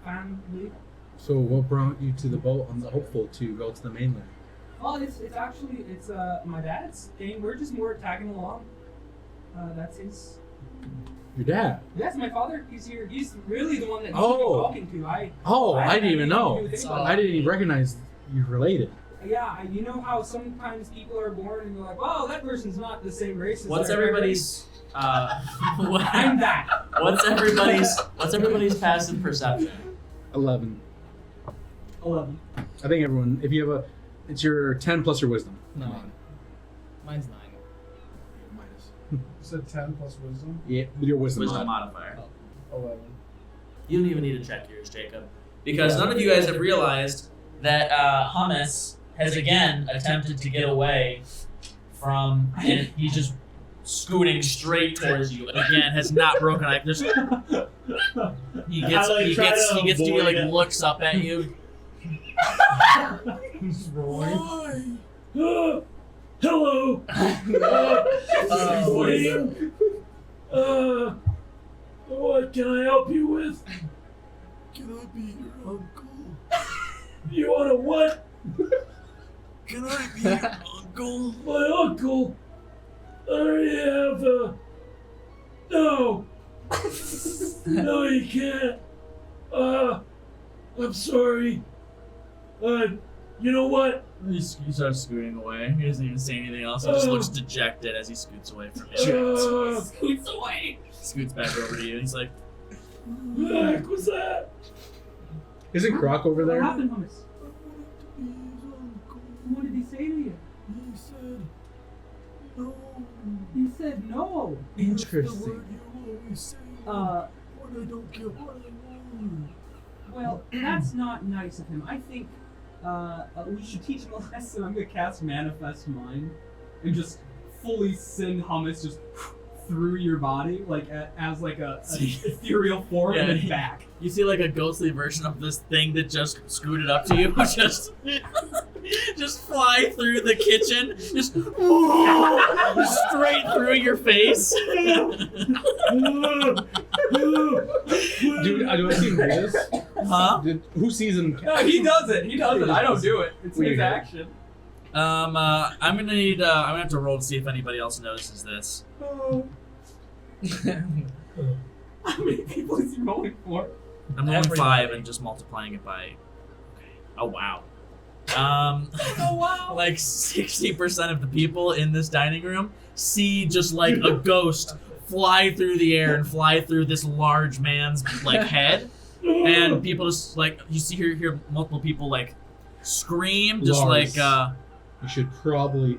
family. so what brought you to the boat on the Hopeful to go to the mainland? Oh, it's actually my dad's thing. We're just more tagging along. That's his. Your dad. That's my father. He's here. He's really the one that Oh. you're talking to. I didn't even know. anything to do with So- anybody. I didn't even recognize you related. Yeah, you know how sometimes people are born and you're like, "Wow, that person's not the same race." As What's their everybody's? I'm that. What's everybody's passive perception? 11. 11. I think everyone. If you have it's your 10 plus your wisdom. Come 9. on. Mine's 9. Minus. You said 10 plus wisdom? Yeah, with your wisdom. Wisdom mod. modifier. 11. You don't even need to check yours, Jacob, because none of you guys have realized that Hummus has again attempted to get away from, and he's just scooting straight towards you, and again has not broken eye. Just he gets to you, like looks up at you. He's rolling. Hello. What can I help you with? Can I be your uncle? You want a what? Can I be your uncle? My uncle? I already have a... No. No, you can't. I'm sorry. You know what? He starts scooting away. He doesn't even say anything else. He just looks dejected as he scoots away from you. Scoots away. Scoots back over to you. He's like, What the heck was that? Isn't Croc over What there? happened, Hummus? I wanted to be his uncle. What did he say to you? He said, no. He said no. That's the Interesting. word you always say. Uh, When I don't get what I want. well, that's not nice of him. I think we should teach him a lesson. I'm gonna cast Manifest Mind and just fully send Hummus just through your body, like as like a ethereal form, and then back. you see like a ghostly version of this thing that just scooted up to you, just fly through the kitchen, just straight through your face. Dude, do I see him do this? Huh? Who sees him? No, he does it. He does it. I don't do it. It's his Weird. action. I'm gonna need. I'm gonna have to roll to see if anybody else notices this. How many people is he rolling for? I'm rolling Everybody. 5 and just multiplying it by. Okay. Oh wow. Oh wow! Like 60% of the people in this dining room see just like a ghost fly through the air and fly through this large man's like head, and people just like you see hear multiple people like scream just Lars. like You should probably.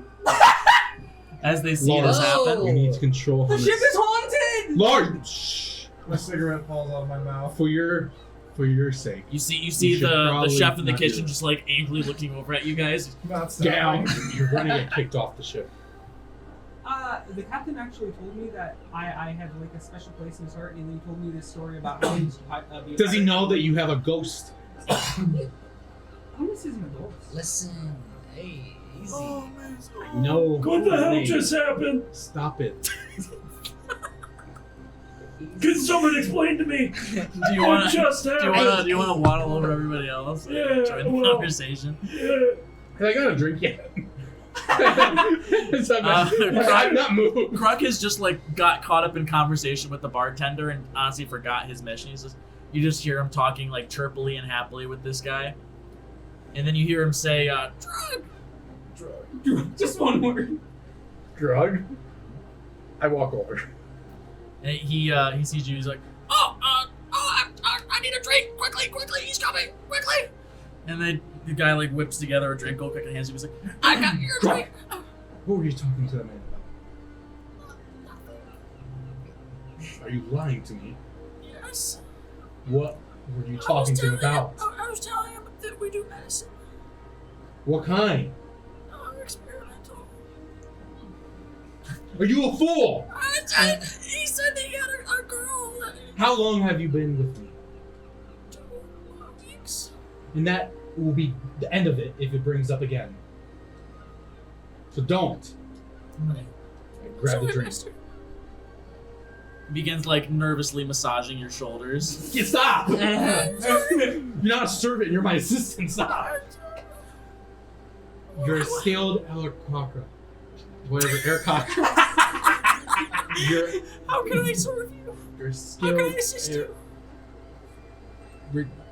as they see Lars, this happen. We need to control The him. ship is haunted. Lord, shh. My cigarette falls out of my mouth. For your sake. You see You should the probably chef in the not do kitchen it. just like angrily looking over at you guys. Not Down. stopping. You're gonna get kicked off the ship. The captain actually told me that I had like a special place in his heart, and he told me this story about how he used to be a Does he pirate. know that you have a ghost? Hummus isn't a ghost. Listen, hey, easy. Oh, amazing. No. What the hell Name. just happened? Stop it. Can someone explain to me? Do you Oh, want What to? just happened? Do you want to waddle over everybody else? And Yeah, join the well- conversation. Yeah. Have I got a drink yet? I'm not moved. Kruk has just like got caught up in conversation with the bartender and honestly forgot his mission. You just hear him talking like chirpily and happily with this guy, and then you hear him say, "Drug." Just one word. Drug? I walk over. And he sees you. He's like, I need a drink quickly, he's coming, quickly. And then the guy like whips together a drink, go quick and hands you. He's like, I got your drink. What were you talking to that man about? Are you lying to me? Yes. What were you talking to him about? I was telling him that we do medicine. What kind? Experimental. Are you a fool? He said that he had a girl. How long have you been with me? 2 weeks. And that will be the end of it if it brings up again. So don't. Grab the drink. Begins like nervously massaging your shoulders. Yeah, stop! You're not a servant, you're my assistant, stop! You're a skilled aircraft. Whatever, aircraft. How can I serve you? You're a How skilled can I assist you?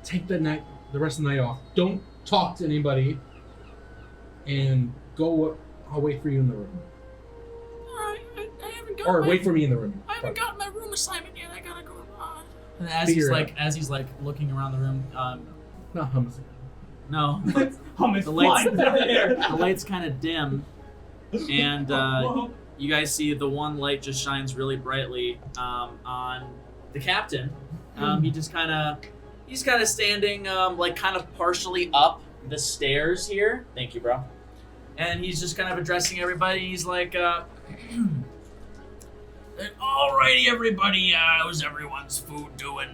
Take the rest of the night off. Don't talk to anybody. And go. I'll wait for you in the room. Alright, I haven't got Or my, wait for me in the room. I haven't got my room assignment yet. I gotta go on. And Figure it as he's like looking around the room, Not hummus. No. Hummus The lights- flying through the air. The light's kind of dim, and you guys see the one light just shines really brightly on the captain. He's kind of standing like kind of partially up the stairs here. Thank you, bro. And he's just kind of addressing everybody. He's like, "Alrighty, everybody. How's everyone's food doing?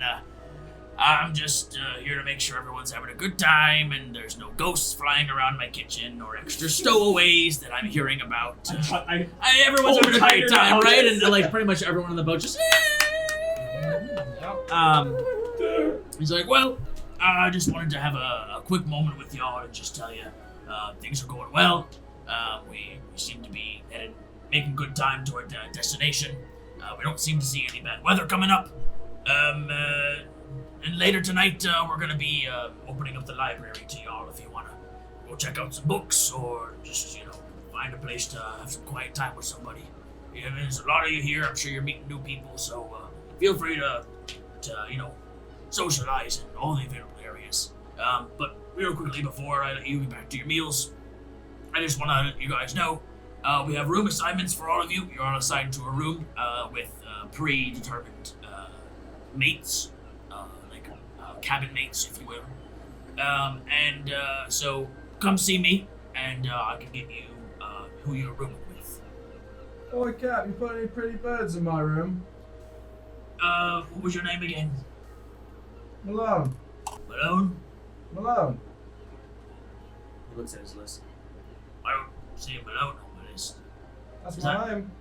I'm just here to make sure everyone's having a good time and there's no ghosts flying around my kitchen or extra stowaways that I'm hearing about. Everyone's having a great time, right?" And like pretty much everyone on the boat just. He's like, "Well, I just wanted to have a quick moment with y'all and just tell you things are going well. We seem to be making good time toward destination. We don't seem to see any bad weather coming up. And later tonight, we're going to be opening up the library to y'all if you want to go check out some books or just, find a place to have some quiet time with somebody. Yeah, there's a lot of you here. I'm sure you're meeting new people, so feel free to socialize in all the available areas. But real quickly, before I let you get back to your meals, I just want to let you guys know we have room assignments for all of you. You're all assigned to a room with predetermined mates. Cabin mates, if you will. So come see me, and I can get you who you're rooming with. Oi, Cap, you put any pretty birds in my room? What was your name again? Malone. Malone? Malone. He looks at his list. I don't see Malone on the list. That's Is my that- name.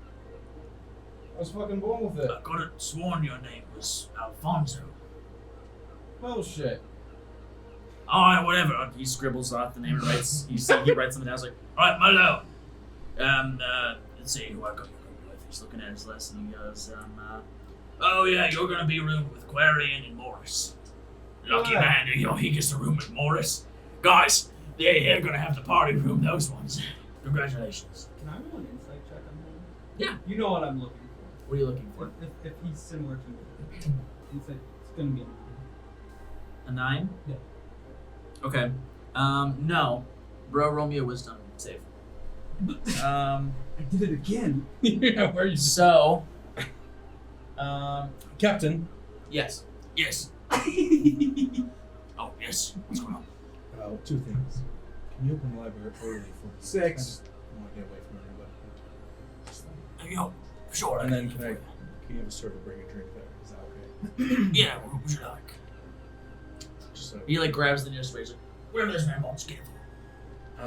I was fucking born with it. I could have sworn your name was Alfonso. Bullshit. Alright, whatever. He scribbles off the name and writes. He writes something down. He's like, "Alright, Malone. Let's see who I got you room with." He's looking at his list and he goes, "Oh yeah, you're gonna be roomed with Quarian and Morris. Lucky Yeah. man, he gets the room with Morris. Guys, they're gonna have the party room. Those ones. Congratulations." Can I roll an insight check on him? Yeah. You know what I'm looking for. What are you looking for? If he's similar to me. Insight, it's gonna be A 9? Yeah. Okay. No. Bro, roll me a wisdom save. I did it again. Yeah, where are you? So. Captain. Yes. Yes. Oh, yes. What's going on? Two things. Can you open the library early for me? 6. I just want to get away from everybody. Just then. Sure. And then can you have a server bring a drink there? Is that okay? Yeah, what would you like? Just so. He grabs the nearest razor. Wherever this man wants, get it for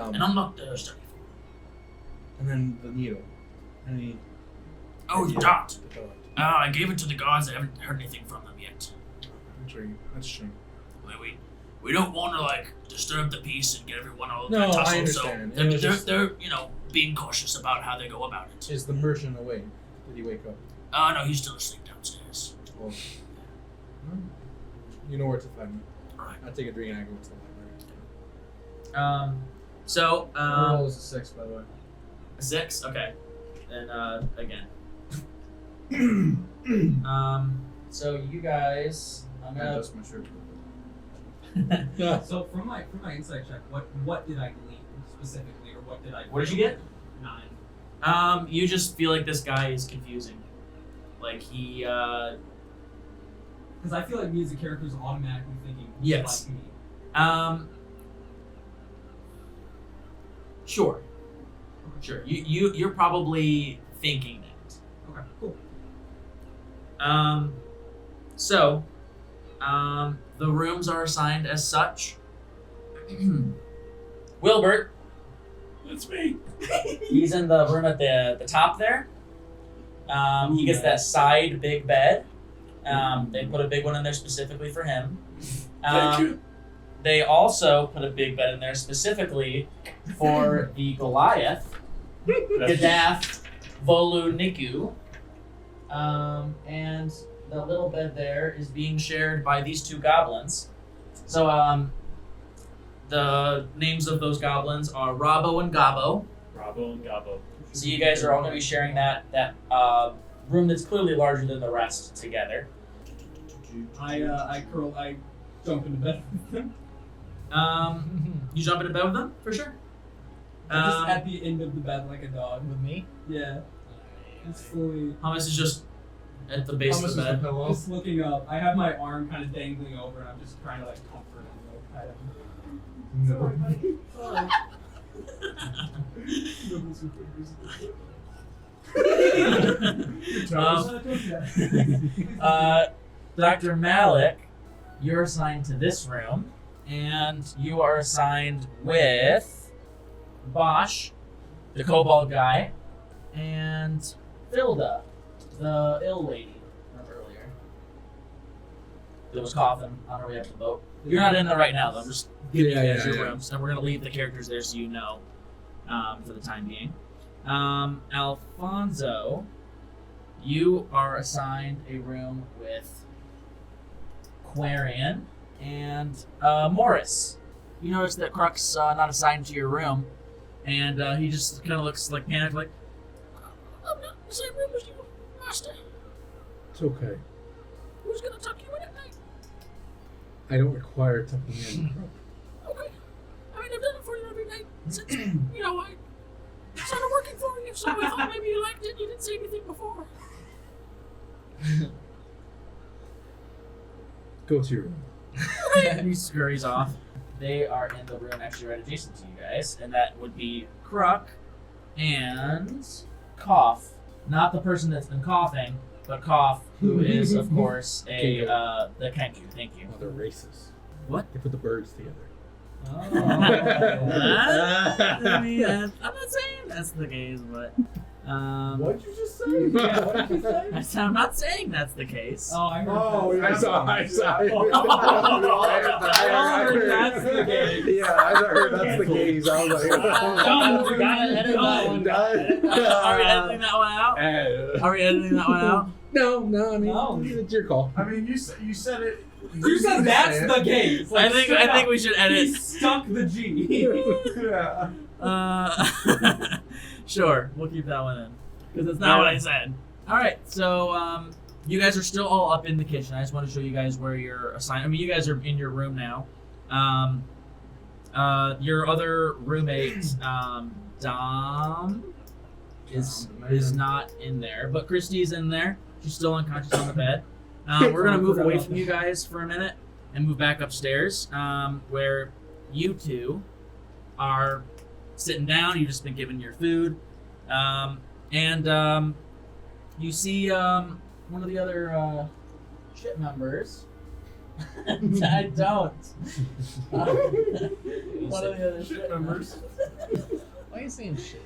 him. And I'm not study for him. And then the needle. Any? Oh, the idea? dot. The dot. I gave it to the gods. I haven't heard anything from them yet. That's a shame. We don't want to disturb the peace and get everyone all No, I tussle, understand. so It was just- they're being cautious about how they go about it. Is the merchant awake? Did he wake up? No, he's still asleep downstairs. Well, you know where to find me. Alright. I take a drink and I go to the library. So, Roll is a 6, by the way. 6? Okay. Then, again. So you guys, I'm I gonna... adjust my shirt. So from my insight check, what did I glean specifically, or what did I? What did you get? 9. You just feel like this guy is confusing. Like he, Because I feel like me as a character is automatically thinking he's Yes. like me. Sure. You're probably thinking that. Okay, cool. So, the rooms are assigned as such. Wilbert, That's me. he's in the room at the top there. He gets that side big bed. They put a big one in there specifically for him. Thank you. They also put a big bed in there specifically for the Goliath, Gadath, Volu, Niku. And the little bed there is being shared by these two goblins. So, the names of those goblins are Rabo and Gabo. Bravo and Gabo. So you guys are all going to be sharing that room that's clearly larger than the rest together. I jump into bed with him. You jump into bed with them for sure. Just at the end of the bed like a dog. With me? Yeah. It's fully. Hummus is just at the base of the bed. Just looking up. I have my arm kind of dangling over, and I'm just trying to like comfort him. Dr. Malik, you're assigned to this room, and you are assigned with Bosch, the kobold guy, and Filda, the ill lady from earlier. That was coughing on her way up the boat. You're not in there right now, though. I'm just giving you guys your rooms, and we're going to leave the characters there so you know for the time being. Alfonso, you are assigned a room with Quarian and Morris. You notice that Crux not assigned to your room, and he just kind of looks like panicked, like, I'm not in the same room as you, Master. It's okay. Who's going to tuck you in at night? I don't require tucking in. Okay. I mean, I've done it for you every night since, you know, I started working for you, so I thought maybe you liked it. You didn't say anything before. Go to your room. And he scurries off. They are in the room actually right adjacent to you guys, and that would be Kruk and Cough. Not the person that's been coughing, but Cough, who is, of course, the Kenku. Thank you. Oh, they're racist. What? They put the birds together. Oh. I mean, I'm not saying that's the case, but. What'd you just say? Yeah, what did you say? I'm not saying that's the case. Oh, I heard Oh, that. yeah. I saw. I heard that's the case. Yeah, I heard that's the case. I was like, Gotta edit that one. Are we editing that one out? Are we editing that one out? No, I mean, No. it's your call. I mean, you said it. You said that's the case. I think we should He edit. stuck the G. Yeah. Sure, we'll keep that one in because it's not what I said. All right, so you guys are still all up in the kitchen. I just want to show you guys where you're assigned. I mean, you guys are in your room now. Your other roommate, Domm, is not in there, but Kristy's in there. She's still unconscious on the bed. We're gonna move away from you guys for a minute and move back upstairs, where you two are sitting down. You've just been given your food, and you see one of the other ship members. I don't. One of the other ship members. Why are you saying shit?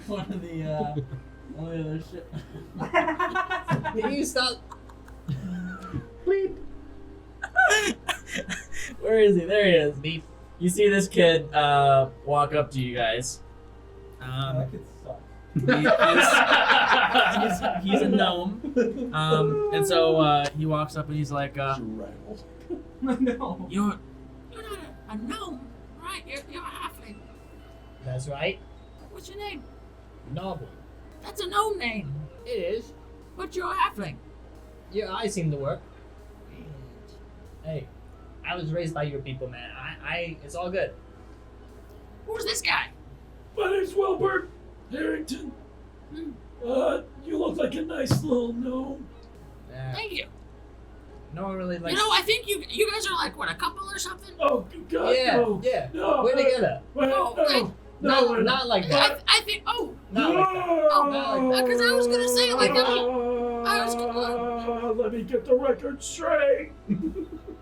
One of the other ship. Can you stop? Bleep. Where is he? There he is. Beep. You see this kid walk up to you guys. That could suck. He's a gnome. And so he walks up and he's like, No. You're not a gnome, right? You're a halfling. That's right. What's your name? Novel. That's a gnome name. It is. But you're a halfling. Your eyes seem to work. Hey, I was raised by your people, man. It's all good. Who's this guy? My name's Wilbert Harrington. You look like a nice little gnome. Thank you. No one really likes. You know, I think you guys are like, what, a couple or something? Oh, God, Yeah, no. yeah. No, We're together. Not like that. I think, oh, Not like that. oh, not like because I was going to say, like, I was let me get the record straight.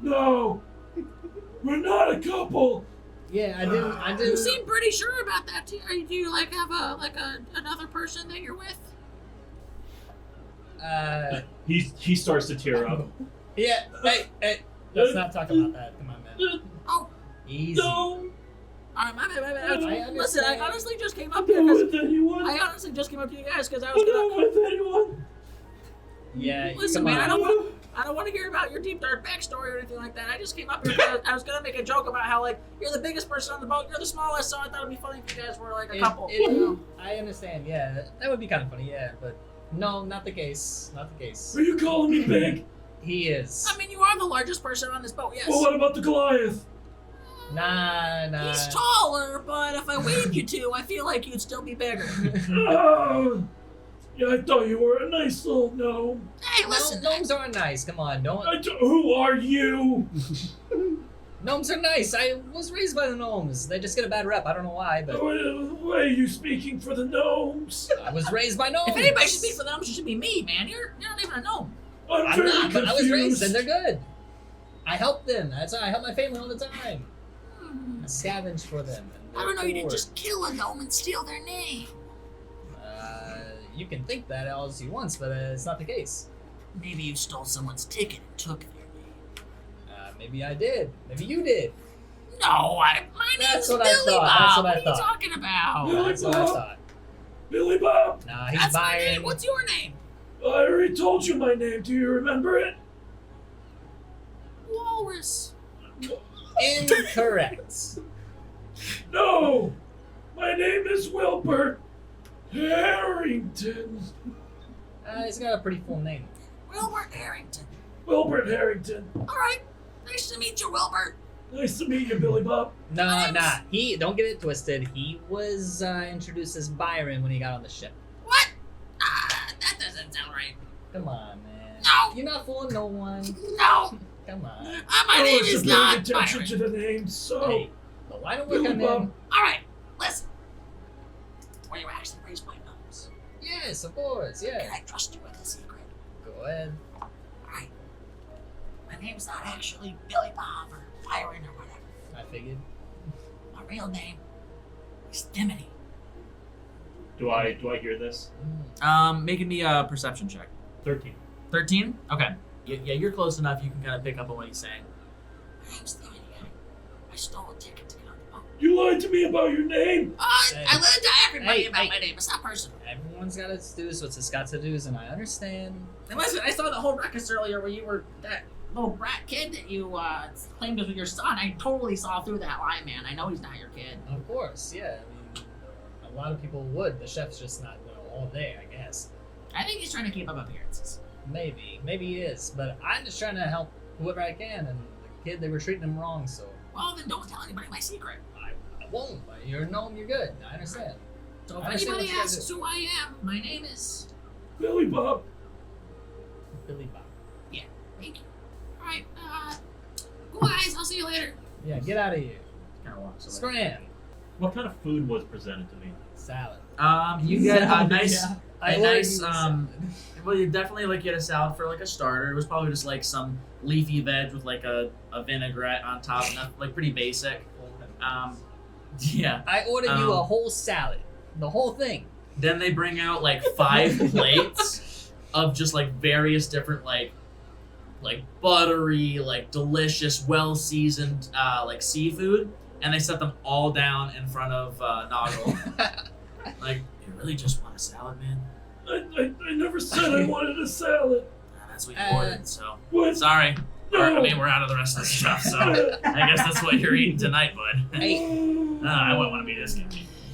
No, we're not a couple. Yeah, I didn't. you seem pretty sure about that. Do you like have another person that you're with? He starts to tear up. Yeah. Hey. Let's not talk about that. Come on, man. Oh, Easy. No, all right, my bad. I Listen, I understand. honestly just came up here not because with anyone. I honestly just came up to you guys because I I'm was not gonna. with anyone. Yeah. Listen, come man, on. I don't want to hear about your deep dark backstory or anything like that. I just came up here because I was gonna make a joke about how like you're the biggest person on the boat, you're the smallest, so I thought it'd be funny if you guys were like a couple. I understand. Yeah, that would be kind of funny. Yeah, but no, not the case. Not the case. Are you calling me big? He is. I mean, you are the largest person on this boat, yes. Well, what about the Goliath? Nah. He's taller, but if I waved you to, I feel like you'd still be bigger. Oh, yeah, I thought you were a nice little gnome. Hey, listen. Gnomes are nice. Come on, don't. Who are you? Gnomes are nice. I was raised by the gnomes. They just get a bad rep. I don't know why, but Why are you speaking for the gnomes? I was raised by gnomes. If anybody should be for them, it should be me, man. You're not even a gnome. I'm I'm very not, but I was raised and confused. they're good. I help them. That's why I help my family all the time. I scavenge for them. And I don't know. You didn't they're just kill a gnome and steal their name. poor. You can think that all as you want, but it's not the case. Maybe you stole someone's ticket and took their name. Maybe I did. Maybe you did. No, my name's That's what I Billy thought. Bob. That's what I What are you thought. talking about? Billy That's what I thought. Billy Bob, Nah, he's That's my Byron. name. What's your name? I already told you my name. Do you remember it? Walrus. Incorrect. No! My name is Wilbert Harrington. He's got a pretty full name. Wilbert Harrington. Wilbert Harrington. All right. Nice to meet you, Wilbert. Nice to meet you, Billy Bob. Nah. He don't get it twisted. He was introduced as Byron when he got on the ship. What? That doesn't sound right. Come on, man. No. You're not fooling no one. No. Come on. My I name wasn't is paying not attention Byron. to the name, so. Hey, the line of work Billy I'm Bob. in. All right. Listen. Were you actually raised by gnomes? Yes, of course. Yeah. Can I trust you with a secret? Go ahead. All right. My name's not actually Billy Bob or Byron or whatever. I figured. My real name is Dimity. Do I hear this? Making me a perception check. 13. 13? Okay. Yeah, you're close enough. You can kind of pick up on what he's saying. My name's Dimity. I stole a ticket to get on the boat. You lied to me about your name. I lied to everybody Hey, about hey. my name. It's not personal. Everyone's got its dues, what's it's got to do's, and I understand. And listen, I saw the whole ruckus earlier where you were that little brat kid that you claimed was your son. I totally saw through that lie, man. I know he's not your kid. Of course, yeah. I mean, a lot of people would. The chef's just not all day, I guess. I think he's trying to keep up appearances. Maybe he is, but I'm just trying to help whoever I can. And the kid, they were treating him wrong, so Well, then don't tell anybody my secret. I won't. You're a gnome, you're good. I understand. So if I understand anybody what you guys asks who I am, my name is Billy Bob. Billy Bob. Thank you. All right, cool guys. I'll see you later. Yeah, get out of here. Kind of walks away. Scram. What kind of food was presented to me? Salad. You get a nice, Yeah. a ordered nice, you a salad. well, you definitely like get a salad for like a starter. It was probably just like some leafy veg with like a vinaigrette on top, and like pretty basic. Yeah. I ordered you a whole salad. The whole thing. Then they bring out like 5 plates of just like various different like buttery, like delicious, well seasoned like seafood, and they set them all down in front of Noggle. Like, you really just want a salad, man? I never said I wanted a salad. That's what you ordered, so What? sorry. No. I mean, we're out of the rest of the stuff, so I guess that's what you're eating tonight, bud. Hey. I wouldn't want to be this guy.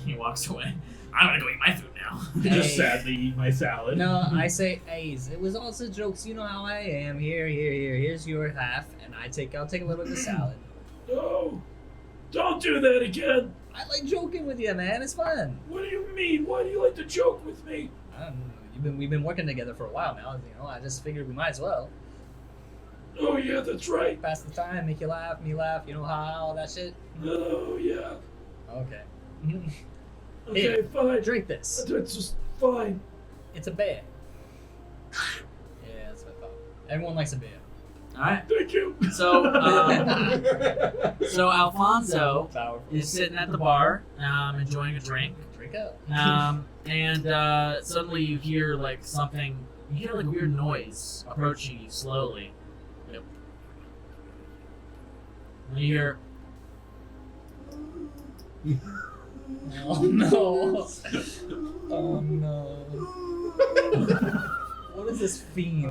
He walks away. I'm gonna go eat my food now. Just Hey. sadly eat my salad. No, I say, A's. It was also jokes. You know how I am. Here. Here's your half, and I'll take a little bit of the salad. No. Don't do that again. I like joking with you, man. It's fun. What do you mean? Why do you like to joke with me? I don't know. We've been working together for a while now. You know, I just figured we might as well Oh, yeah, that's right. pass the time, make you laugh, me laugh. You know how all that shit. Oh, yeah. Okay. Okay, Here. fine. Drink this. That's just fine. It's a bear. Yeah, that's what I thought. Everyone likes a bear. All right. Thank you. So, so Alfonso Powerful. is sitting at the bar, enjoying a drink. Drink up. And suddenly you hear like something. You hear like a weird noise approaching you slowly. Yep. And you hear. Oh no. Oh no. What is this fiend?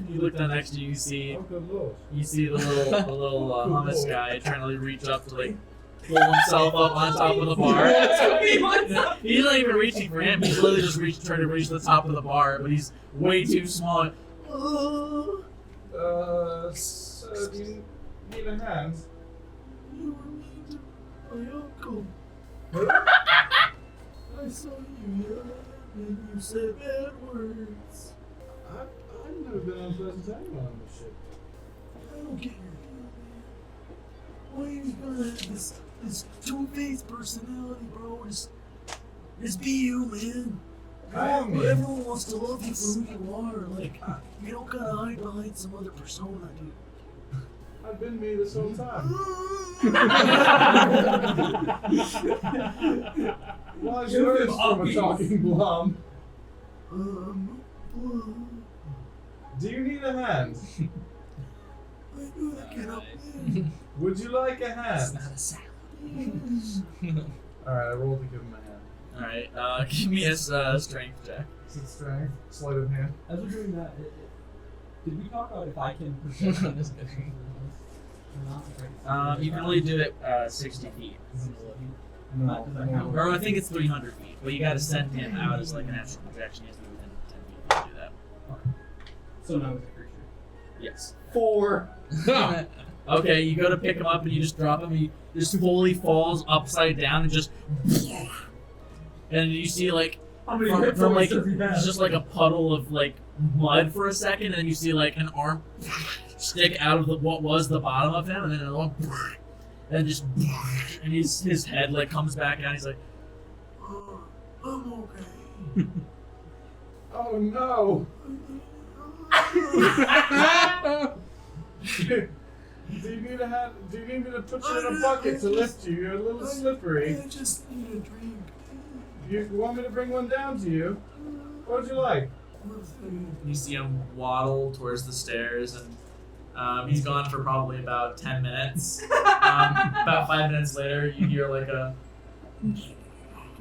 You look down next to you. You see the little hummus guy trying to like, reach up to like pull himself up on top of the bar. He's not even reaching for him. He's literally just trying to reach the top of the bar, but he's way too small. So do you need a hand? You were my uncle. I saw you and you said bad words. I've never been on Pleasant Time on this ship. I don't get your deal, man. Why are you gonna have this two-faced personality, bro? Just be you, man. Everyone wants to love you for who you are. Like, you don't gotta hide behind some other persona, dude. I've been me this whole time. Well, I learned from a talking blom. Do you need a hand? I gotta get up there. Would you like a It's hand? not a salad. Alright, I rolled to give him a hand. Alright, give me a strength check. Is it strength? Sleight of hand? As we're doing that, did we talk about if I can project I'm just kidding. or not? You can only do it 60 feet. No. Or I think it's 300 feet, but you gotta send him out as like an astral projection. He has to be within 10 feet to do that. So now it's a creature. Yes. 4. Okay, you go to pick him up and you just drop him. He just fully falls upside down and just. And you see like How many from hit like points does he have? it's just like a puddle of like mud for a second, and then you see like an arm stick out of what was the bottom of him, and then another one, and just and his head like comes back out. He's like, I'm okay. Oh no! Do you need a hand? Do you need me to put you in a bucket to lift you? You're a little slippery. I just need a drink. You want me to bring one down to you? What would you like? you see him waddle towards the stairs, and he's gone for probably about 10 minutes. About 5 minutes later, you hear like a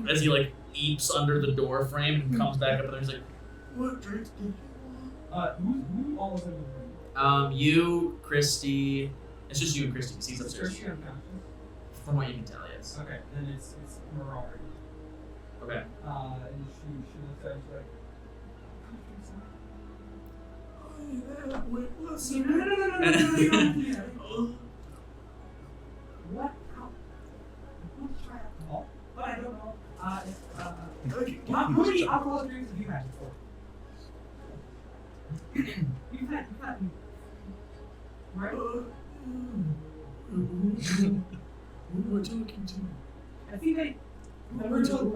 as he like eeps under the door frame and comes back up, and he's like, What drinks did you want? Who all was in the room? you, Kristy. It's just you and Kristy, because he's upstairs. Is she unconscious? From what you can tell, yes. Okay, then it's Mirari. Okay. And she looks at it, she's like, Yeah, wait, listen. no. What? How? Who's trying alcohol? But I don't know. How many alcoholic drinks have you had before? You've had, right? Who am I talking to? I think they. Who am I We're talking a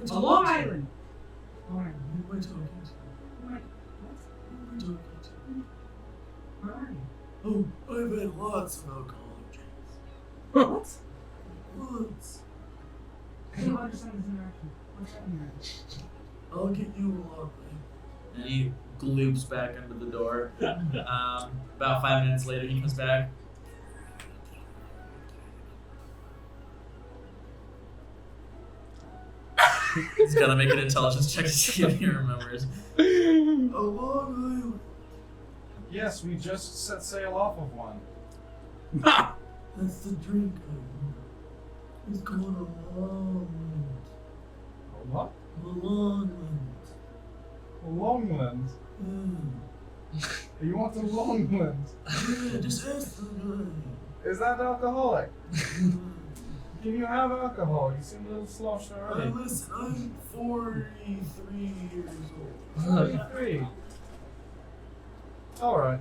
to? Long Island. Who am I talking to? What? Who am I talking to? Where are you? Oh, I've had lots of alcoholic drinks. What? Lots. I don't understand this interaction. What's happening right I'll get you a lot, man. And he gloops back under the door. About 5 minutes later, he comes back. He's gotta make an intelligence check to see if he remembers. A Long Island. Yes, we just set sail off of one. That's the drink I want. It's called a Longland. What? A Longland. Longland. You want a Longland? Yeah, just ask the guy. Is that alcoholic? Can you have alcohol? You seem a little sloshed already. Listen, I'm 43 years old. 43. Alright.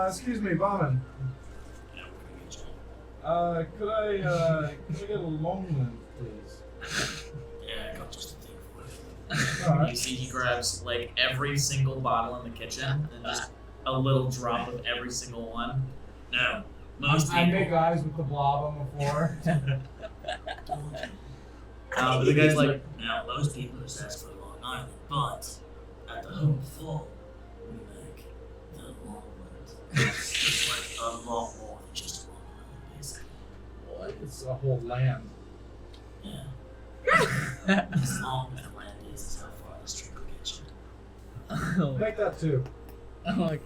Excuse me, barman. Could I get a Longland, please? Yeah, I got just a thing for it. You Alright. see, he grabs like every single bottle in the kitchen and just a little drop of every single one. No, most I make people. eyes with the blob on the floor. But the guy's like, now most people just ask for Long Island, but at the home full, we make the Longland. It's like a lot more than just Long Island, basically. What? It's a whole land. Yeah. As long as the land is how far this drink will get you. Make that too. Okay.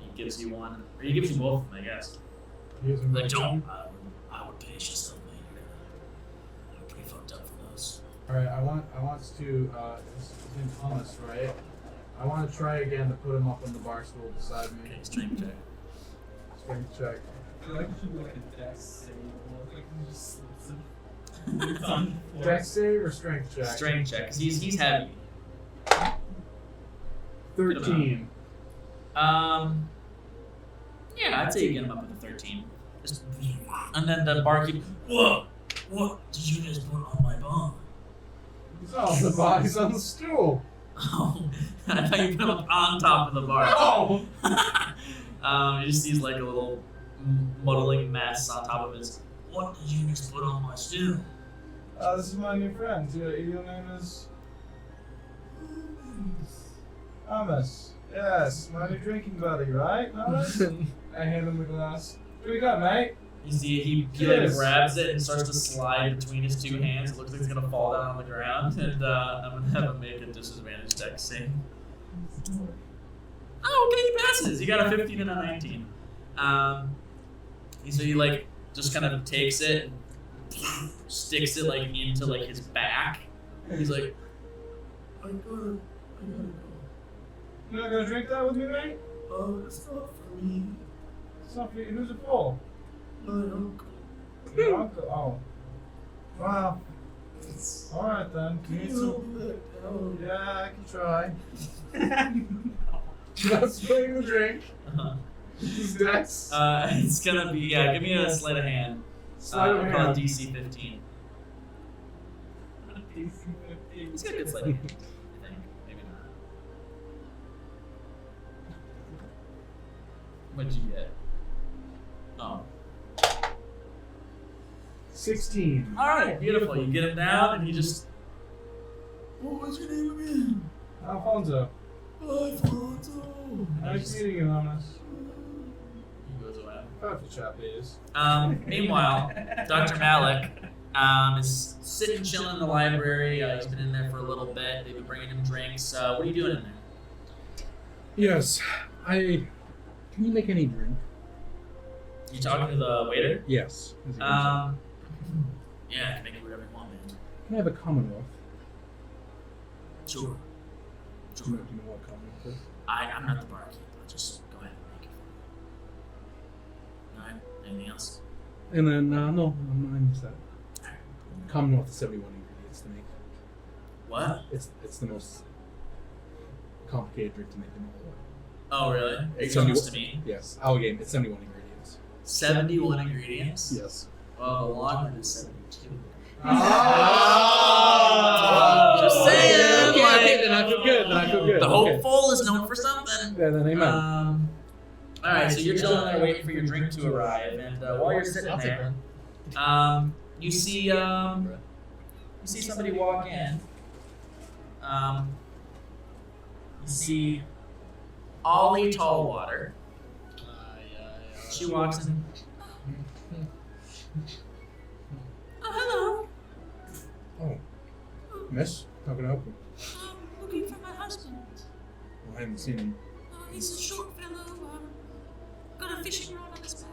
He gives you one, or he gives you both of them, I guess. Using But my don't. I would pay you something. You're pretty fucked up for those. Alright, I want to, his name's Thomas, right? I want to try again to put him up on the bar stool beside me. Okay, strength check. Strength check. feel like it should be like a dex save. Like he just slips and it's on the floor. Dex save or strength check? Strength check, 'cause he's heavy. 13. Yeah, I'd say you get him up with a 13. Just, and then the barkeep, whoa, what did you guys put on my bar? Oh, the body's on the stool. Oh, I thought you put him on top of the bar. Oh! You just sees like a little muddling mess on top of his. What did you just put on my stool? This is my new friend. Your name is Thomas. Yes, my new drinking buddy, right, Thomas? I hand him the glass. What you got, mate? You see, he like grabs it and starts to slide between his two hands. It looks like he's gonna fall down on the ground, and I'm gonna have him make a disadvantage dex save. Oh, okay, he passes. He got a 15 and a 19. So he like just kind of takes it, and sticks it like into like his back. He's like, I gotta go. You're not gonna drink that with me, mate? It's not for me. It's not for you. Who's it for? My uncle. Your uncle. Oh. Wow. It's, Alright then. can you help me back down? Yeah, I can try. Not spilling the drink. His dex. it's gonna be give me a sleight of hand. Sleight of I'll call it hand. DC 15. He's got a good sleight of hand. I think. Maybe not. What'd you get? Oh. 16. Alright, beautiful. You get him down and he just. What was your name again? Alfonso. Alfonso. Nice meeting you, Thomas. He goes away. Powerful chap he is. Meanwhile, Dr. Malik is sitting chilling in the library. He's been in there for a little bit. They've been bringing him drinks. What are you doing in there? Yes, can you make any drink? You talking to the waiter? Yes. Yeah, I can make it whatever you want, man. Can I have a Commonwealth? Sure. Do you know what Commonwealth is? I'm not the barkeep. Just go ahead and make it for me. Alright, anything else? And then, no, I'm set. Commonwealth is 71 ingredients to make. What? It's the most complicated drink to make in the whole world. Oh, really? Are you It's telling this 71 to me? Yes. Our game, it's 71 ingredients. 71 ingredients? Yes. Well, the long one is 72. Oh! Just saying! Okay, like, then I feel good. The hopeful is known for something. Yeah, then amen. Alright, so you're chilling there waiting for your drink to arrive, and while you're sitting there, you see somebody walk in. You see Ollie Tallwater. She walks in. Oh, hello. Oh, miss, how can I help you? I'm looking for my husband. Well, I haven't seen him. He's a short fellow. Got a fishing rod on his back.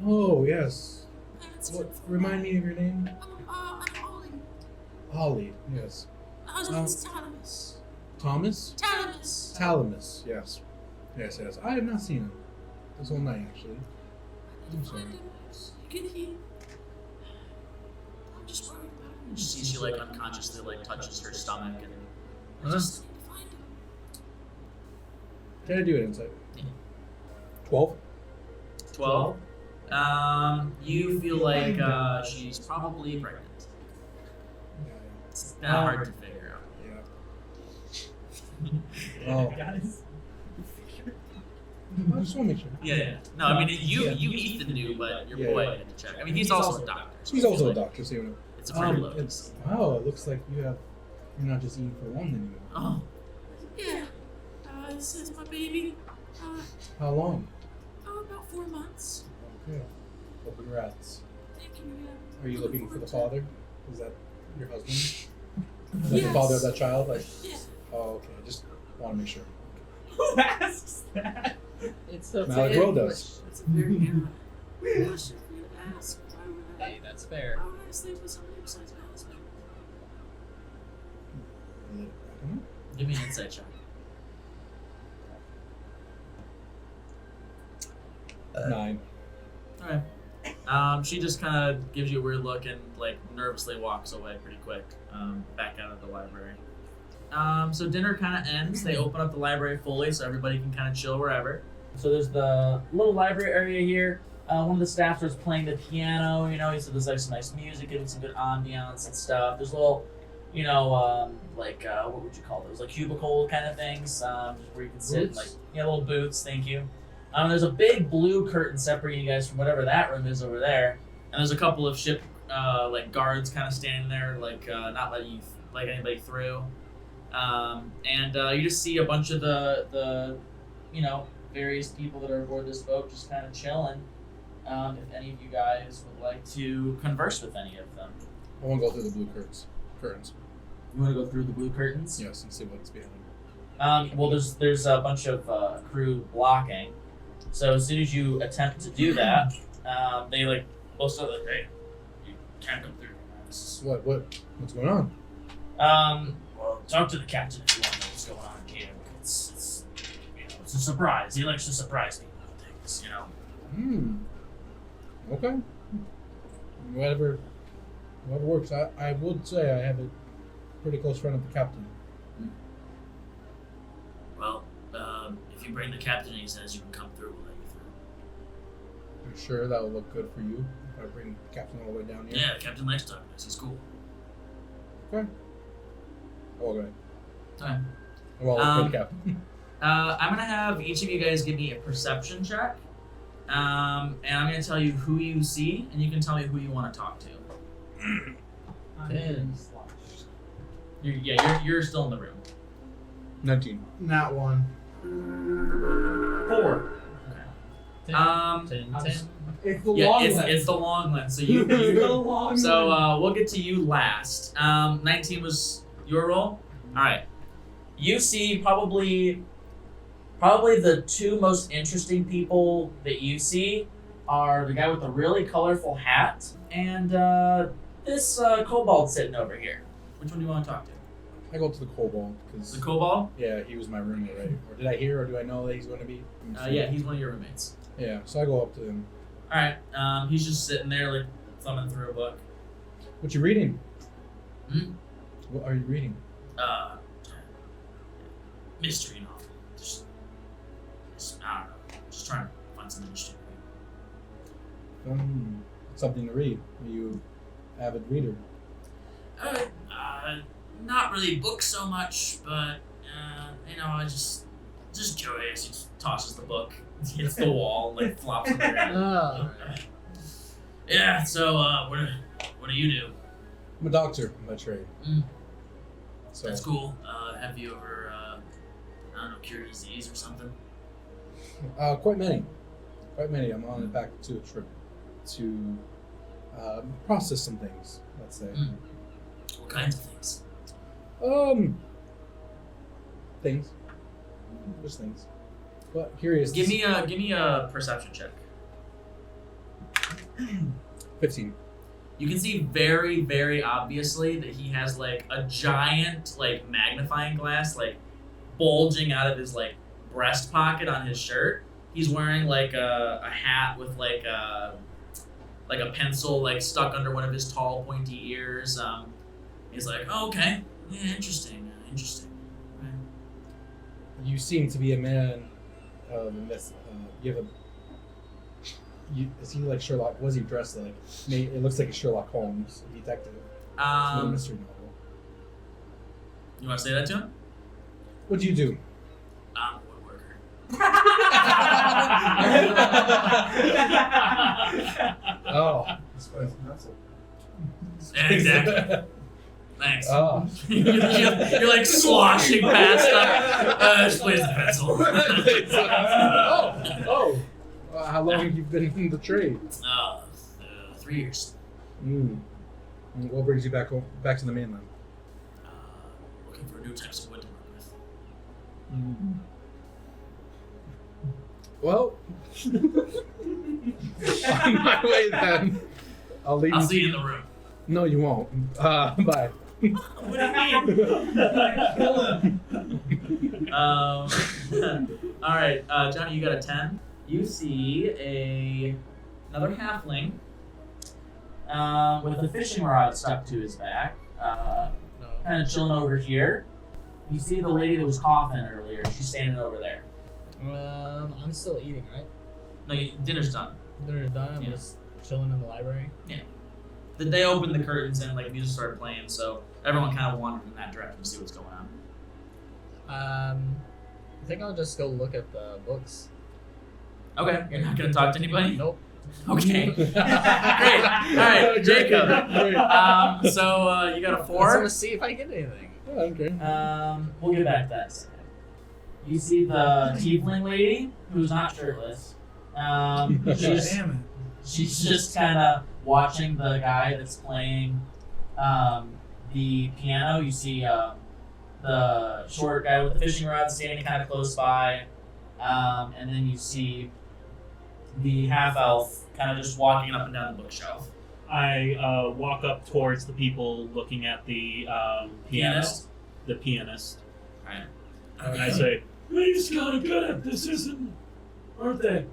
Oh, yes. That's What? Remind me of your name? I'm Ollie. Holly, yes. My husband's Talamus. Thomas? Talamus. Talamus, yes. Yes. I have not seen him. This whole night, actually. I'm sorry. You can hear. I'm just worried about him. You see she like unconsciously like touches her stomach and I just need to find him. Can I do it inside? Yeah. 12? 12. You feel like she's probably pregnant. It's not hard to figure out. Yeah. Oh. Guys. I just want to make sure. Yeah. No, I mean you Ethan knew, but your boy had to check. I mean he's also a doctor. So He's I also feel a like doctor, so you know. It's a pretty low. Wow, it looks like you're not just eating for one anymore. Oh. Yeah. This is my baby. How long? About 4 months. Okay. Well, congrats. Thank you. Are you looking for the father? Is that your husband? Is that Yes. the father of that child? Like, Yeah. oh, okay. I just want to make sure. Who asks that? It's so Malik Will does. That's a very good question for you to ask. Hey, that's fair. Why would I sleep with somebody besides my husband? I don't know. Give me an insight check. 9. Okay. She just kind of gives you a weird look and like nervously walks away pretty quick, back out of the library. So dinner kind of ends. They open up the library fully so everybody can kind of chill wherever. So there's the little library area here. One of the staff starts playing the piano. You know, he said there's like some nice music, getting some good ambiance and stuff. There's little, you know, what would you call those? Like cubicle kind of things, where you can sit, Boots? like little boots. Thank you. There's a big blue curtain separating you guys from whatever that room is over there, and there's a couple of ship like guards kind of standing there, like not letting you let anybody through. And you just see a bunch of the you know, various people that are aboard this boat just kind of chilling. If any of you guys would like to converse with any of them, I want to go through the blue curtains. you want to go through the blue curtains. Yes, and see what's behind them. Well, there's a bunch of crew blocking. So as soon as you attempt to do that, they like most of like, hey, you can't come through. This is- What's going on? Well, talk to the captain if you want to know what's going on here. It's you know, it's a surprise. He likes to surprise people with things, you know. Okay. Whatever works. I would say I have a pretty close friend of the captain. Well, if you bring the captain and he says you can come through, we'll let you through. I'm sure that will look good for you if I bring the captain all the way down here. Yeah, the captain likes talking to us. He's cool. Okay. I'll go. Okay. Well, for the captain. I'm gonna have each of you guys give me a perception check, and I'm gonna tell you who you see, and you can tell me who you want to talk to. I'm You're still in the room. 19. Not one. 4. Ten. It's the Yeah, long it's lens. the long lens. So you we'll get to you last. 19 was your roll. All right. You see probably the two most interesting people that you see are the guy with the really colorful hat and this kobold sitting over here. Which one do you want to talk to? I go to the kobold because The kobold? yeah, he was my roommate, right? Or did I hear, or do I know that he's going to be? Yeah, he's one of your roommates. Yeah, so I go up to him. All right. He's just sitting there like thumbing through a book. What you reading? Hmm? What are you reading? Mystery novel. Just I don't know. Just trying to find something interesting. Something to read. Are you avid reader? Not really books so much, but you know, I just curious. He just tosses the book, hits the wall, like flops on the ground. Oh. Yeah. So what do you do? I'm a doctor by trade. So That's cool. Have you ever I don't know, cured disease or something? Quite many. I'm on it back to a trip to process some things. Let's say. What kinds of things? Things. Just things. But curious. Give me a perception check. 15. You can see very, very obviously that he has like a giant like magnifying glass like bulging out of his like breast pocket on his shirt. He's wearing like a hat with like a pencil like stuck under one of his tall pointy ears. He's like, oh, okay, yeah, interesting. Right. You seem to be a man. You have a. Is he like Sherlock? Was he dressed like? It looks like a Sherlock Holmes detective. It's not a mystery novel. You want to say that to him? What do you do? I'm a woodworker. Oh. Yeah, exactly. Thanks. Oh. You're like sloshing past him. Just plays the pencil. Oh. How long have you been in the trade? 3 years. What brings you back to the mainland? Looking for new types of wood to work with. Well, on my way then. I'll see you in the room. No, you won't. Bye. What do you mean? All right, Johnny, you got a 10. You see a another halfling with a fishing rod stuck to his back, kind of chilling over here. You see the lady that was coughing earlier. She's standing over there. I'm still eating, right? No, dinner's done. Dinner's done. I'm Yeah. just chilling in the library. They opened the curtains and like music started playing, so everyone kind of wandered in that direction to see what's going on. I think I'll just go look at the books. Okay, you're not gonna talk to anybody? Nope. Okay. Great. All right, Jacob. So you got a I'm 4. gonna see if I get anything. Oh, okay. We'll get back to that. You see the tiefling lady who's not shirtless. She's just kind of watching the guy that's playing the piano. You see the short guy with the fishing rod standing kind of close by, and then you see the half elf kind of just walking up and down the bookshelf. I walk up towards the people looking at the Pianist? The pianist. Right. And I say, He's kind of good at this, aren't they?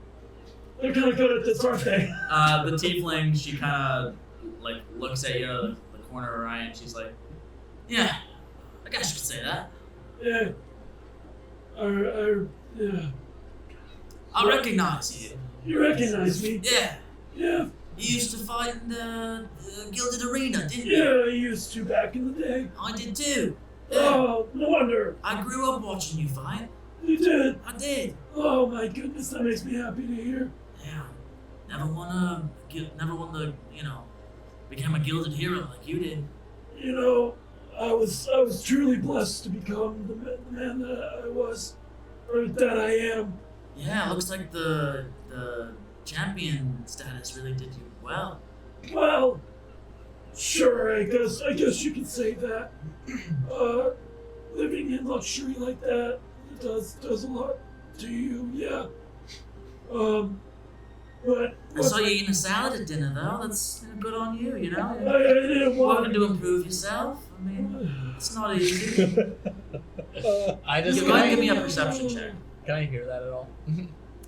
They're kind of good at this, aren't they? The tiefling, she kind of like looks at you out of the corner of her eye, and she's like, "Yeah, I guess you could say that. Yeah. Yeah. I recognize you. You recognize me? Yeah, Yeah. you used to fight in the Gilded Arena, didn't you? Yeah, I used to back in the day. I did too. Yeah. Oh, no wonder. I grew up watching you fight. You did. I did. Oh my goodness, that makes me happy to hear. Yeah. Never wanna become a gilded hero like you did. You know, I was truly blessed to become the man that I was, or that I am. Yeah, looks like the champion status really did you well. Well, sure, I guess you could say that. Living in luxury like that does a lot to you, yeah. But I saw you eating a salad at dinner, though. That's good on you, you know? I didn't want Wanting to improve yourself. I mean, it's not easy. I just Go ahead and give me a perception check. Can I hear that at all?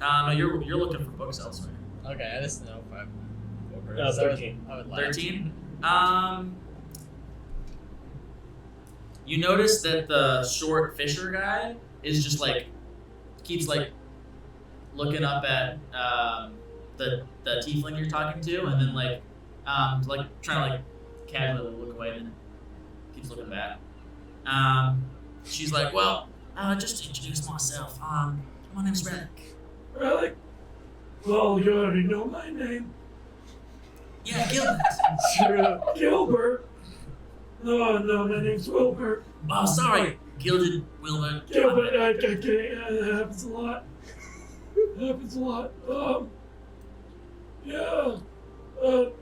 No, you're looking for books elsewhere. Okay, I just know if I'm over. 13. I would lie. 13. You notice that the short fisher guy is just like keeps like looking up at the tiefling you're talking to, and then like trying to like casually look away, and then keeps looking back. She's like, well, just to introduce myself. My name's Relic. Relic? Well, you already know my name. Yeah, Gilbert. Gilbert? No, my name's Wilbert. Oh, sorry, Gilded Wilbert. Gilbert, I get it. That happens a lot. Yeah.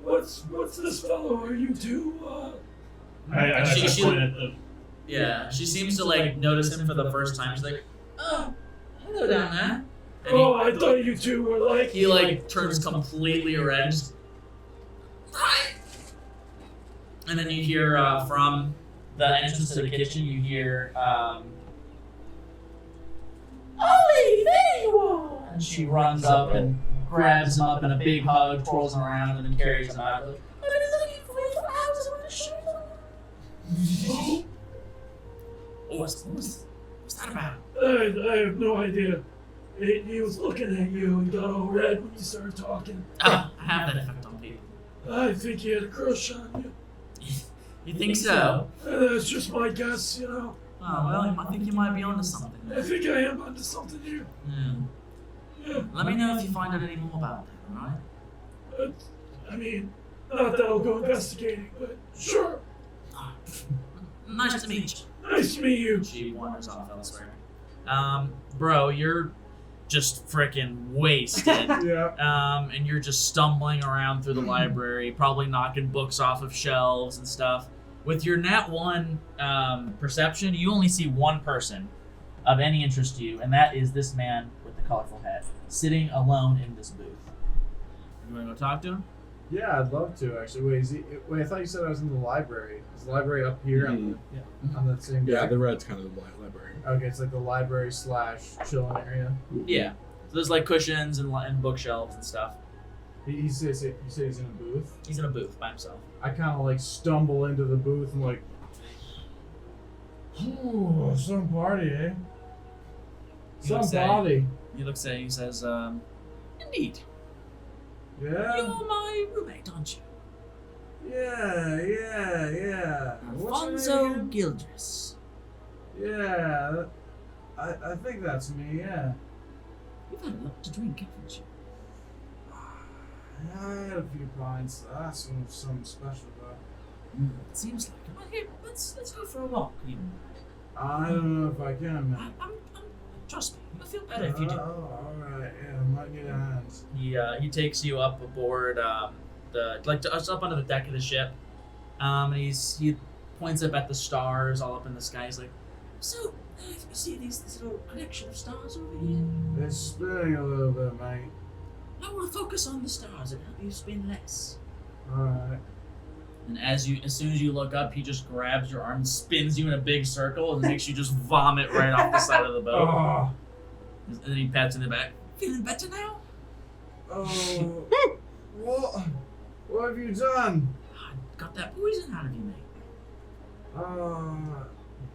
What's this fellow? Are you two? I She- point at the. Yeah, she seems to like notice him for the first time. She's like, oh, hello down there. And Oh, I thought you two were like. he like turns completely red. Just, hi. And then you hear from the entrance to the kitchen, you hear, Ollie, there you are! And she runs up and grabs him up in a big hug, twirls him around, and then carries him out. Like, I've been looking for you for hours. I want to show you. What's that about? I have no idea. He was looking at you and got all red when you started talking. I have that effect on people. I think he had a crush on you. You think so? That's just my guess, you know. Oh, well, I think you might be onto something. I think I am onto something here. Yeah. Let me know if you find out any more about that, alright? I mean, not that I'll go investigating, but sure. Nice to meet you. Nice to meet you. She wanders off elsewhere. Bro, you're just freaking wasted. Yeah. And you're just stumbling around through the library, probably knocking books off of shelves and stuff. With your nat 1 perception, you only see one person of any interest to you, and that is this man with the colorful hat, sitting alone in this booth. You want to go talk to him? Yeah, I'd love to actually. Wait, I thought you said I was in the librry. Is the library up here on that same Yeah, deck? the red's kind of the library. Okay, it's like the library / chilling area. Yeah. So there's like cushions and bookshelves and stuff. You say he's in a booth? He's in a booth by himself. I kind of like stumble into the booth and like, ooh, some party, eh? Some party. He looks at you, he says, indeed. Yeah? You're my roommate, aren't you? Yeah. What's your Alfonso name again? Gildress. Yeah, I think that's me, yeah. You've had a lot to drink, haven't you? I had a few pints. That's something special, though. It seems like it. Well, here, let's go for a walk. I don't know if I can, man. Trust me, you'll feel better if you do. Oh, alright, yeah, might need a hand. He takes you up aboard us up onto the deck of the ship. And he points up at the stars all up in the sky. He's like, so you see this little collection of stars over here? It's spinning a little bit, mate. I want to focus on the stars and help you spin less. Alright. And as soon as you look up, he just grabs your arm, spins you in a big circle, and makes you just vomit right off the side of the boat. Oh. And then he pats in the back. Feeling better now? Oh. What have you done? I got that poison out of you, mate.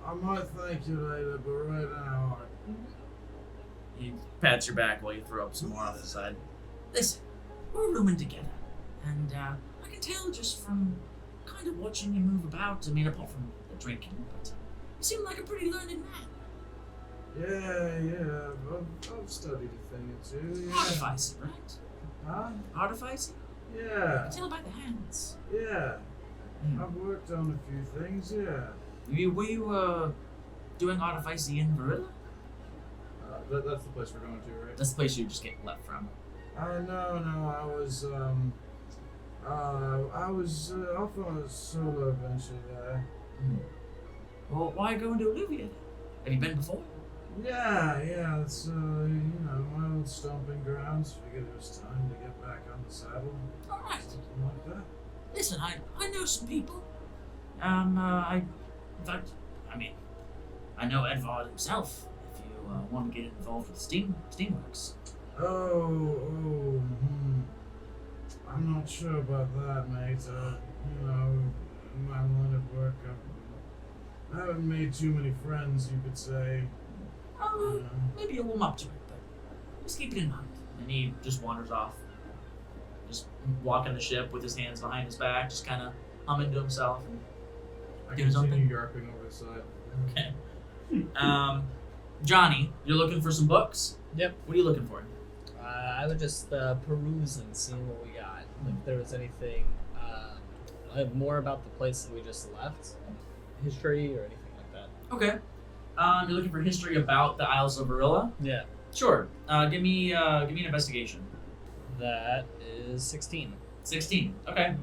I might thank you later, but right now. He pats your back while you throw up some more off the side. Listen, we're rooming together, and I can tell just from kind of watching you move about, I mean, apart from the drinking, but you seem like a pretty learned man. Yeah. I've studied a thing or two. Yeah. Artificing, right? Huh? Artificing? I Yeah. can tell by the hands. Yeah. I've worked on a few things, yeah. Were you doing artificing in Varilla? That's the place we're going to, right? That's the place you just get left from. No, I was off on a solo adventure there. Well, why go into Olivia? Have you been before? Yeah, it's, my old stomping grounds. Figured it was time to get back on the saddle. Alright. Something like that. Listen, I know some people. In fact, I know Edvard himself, if you want to get involved with Steamworks. I'm not sure about that, mate. In my line of work, I haven't made too many friends, you could say. Maybe you'll warm up to it, but just keep it in mind. And he just wanders off. Just walking the ship with his hands behind his back, just kind of humming to himself. And I doing something. continue yarping over the side. Okay. Johnny, you're looking for some books? Yep. What are you looking for? I would just peruse and see what we got. If there was anything more about the place that we just left, history or anything like that. Okay. You're looking for history about the Isles of Varilla? Yeah. Sure. Give me an investigation. That is 16. 16. Okay.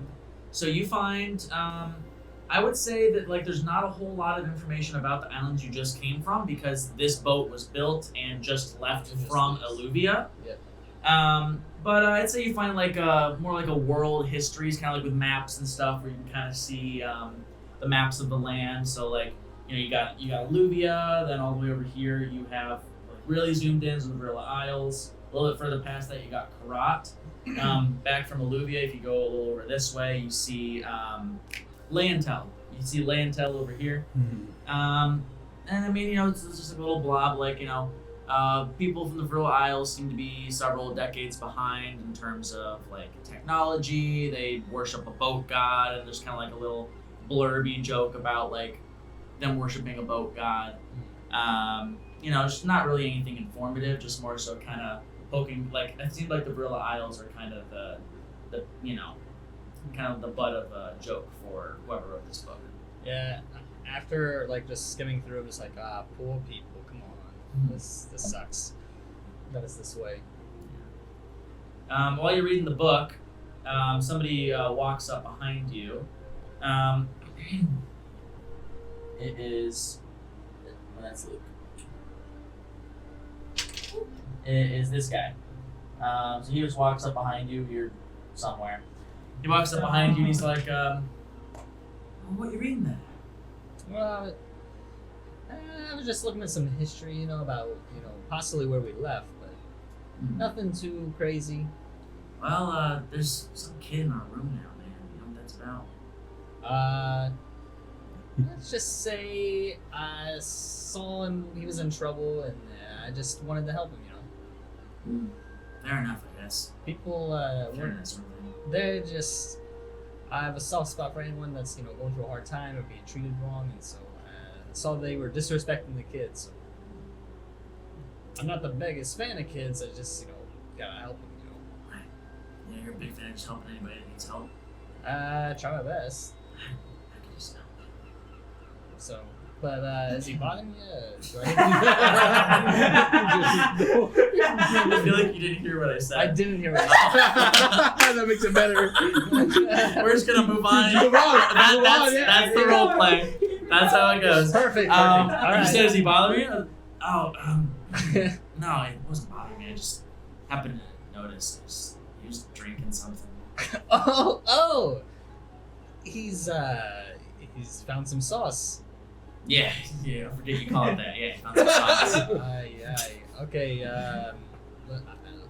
So you find, I would say that there's not a whole lot of information about the islands you just came from because this boat was built and just left from Alluvia. Yep. But I'd say you find more like a world histories, kind of like with maps and stuff, where you can kind of see the maps of the land. So you got Alluvia, then all the way over here you have really zoomed in the Varilla Isles. A little bit further past that you got Karat. Back from Alluvia, if you go a little over this way, you see Leontel. You see Leontel over here. And it's just a little blob, people from the Varilla Isles seem to be several decades behind in terms of technology. They worship a boat god, and there's kind of a little blurby joke about them worshiping a boat god. Just not really anything informative, just more so kind of poking. It seems like the Varilla Isles are kind of the butt of a joke for whoever wrote this book. Yeah. After just skimming through, I'm just poor people. Come on, this sucks. That is this way. While you're reading the book, somebody walks up behind you. It is. Well, that's Luke. It is this guy. So he just walks up behind you. You're somewhere. He walks up behind you and he's like, what are you reading there? Well, I was just looking at some history, about, possibly where we left, but nothing too crazy. Well, there's some kid in our room now, man. You know what that's about? Let's just say I saw him. He was in trouble, and I just wanted to help him. Fair enough, I guess. People, Fairness, sort of thing. they're just. I have a soft spot for anyone that's going through a hard time or being treated wrong, and so saw they were disrespecting the kids. So I'm not the biggest fan of kids. I just gotta help them. Yeah, you're a big fan of just helping anybody that needs help. Try my best. I can just help. So, but is he bothering you? Do I I feel like you didn't hear what I said. I didn't hear what you said. That makes it better. We're just gonna move on. Move on. That's the role play. That's how it goes. Perfect. All right. You said, does he bother me? No, it wasn't bothering me. I just happened to notice he was drinking something. Oh, he's found some sauce. Yeah, I forget you call it that. Yeah, he found some sauce. Okay.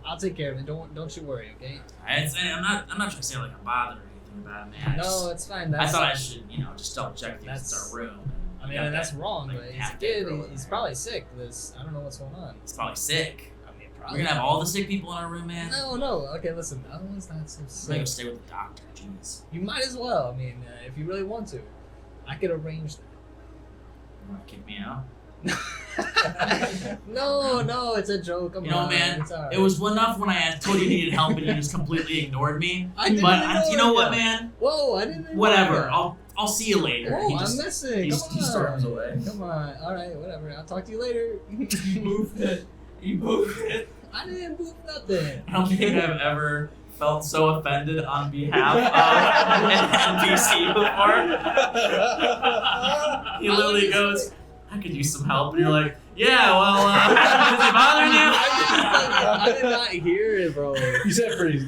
I'll take care of it. Don't you worry. Okay. I'm not trying to say like I'm bothered or anything about it, man. No, it's fine. I thought I should, just double check with you. It's our room. I mean, that's wrong. like, But he's a half-day kid. girl He's there. probably sick. I don't know what's going on. He's probably sick. I mean, We're probably. gonna have all the sick people in our room, man. No. Okay, listen. That one's not so We're gonna sick. stay with the doctor. Jeez. You might as well. I mean, if you really want to, I could arrange that. You wanna kick me out? No, it's a joke. Come You know, on, man, it's all right. it was enough when I told you you needed help and you just completely ignored me. I didn't But ignore you know what, ya. man? Whoa, I didn't. ignore Whatever. ya. I'll see you later. Whoa, He I'm just- missing. he Come on. storms away. Come on. All right, whatever. I'll talk to you later. You moved it. You moved it. I didn't move nothing. I don't think I've ever felt so offended on behalf of an NPC before. He literally goes, I could use some help. And you're like, yeah, well, is it bothering you? I did not hear it, bro. You said pretty.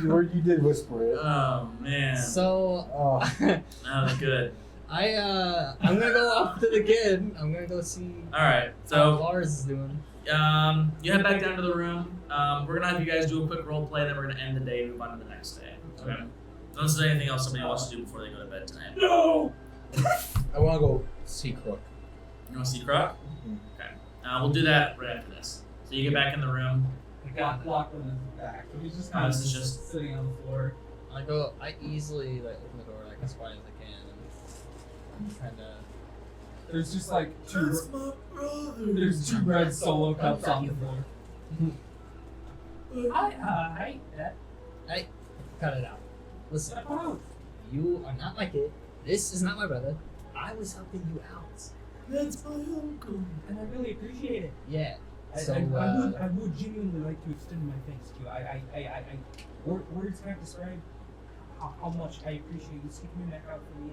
You did whisper it. Oh, man. So, Oh. That was good. I'm gonna go off to the kid. I'm gonna go see Alright, how so Lars is doing. you head back down to the room. We're gonna have you guys do a quick role play, then we're gonna end the day and move on to the next day. Okay. Unless there's anything else somebody wants to do before they go to bed tonight. No! I want to go see Crook. You want to see Croc? Okay. We'll do that right after this. So you get back in the room. Lachlan is back. So he's just kind This of is just- sitting on the floor. I easily open the door as quiet as I can, and I'm trying to. There's just like That's my brother. there's two red solo cups on the floor. Hi, Dad. Hey, cut it out. Listen, Step out. you are not my kid. This is not my brother. I was helping you out. That's my uncle. And I really appreciate it. Yeah. I So, would genuinely like to extend my thanks to you. Words can't describe how much I appreciate you sticking your neck out for me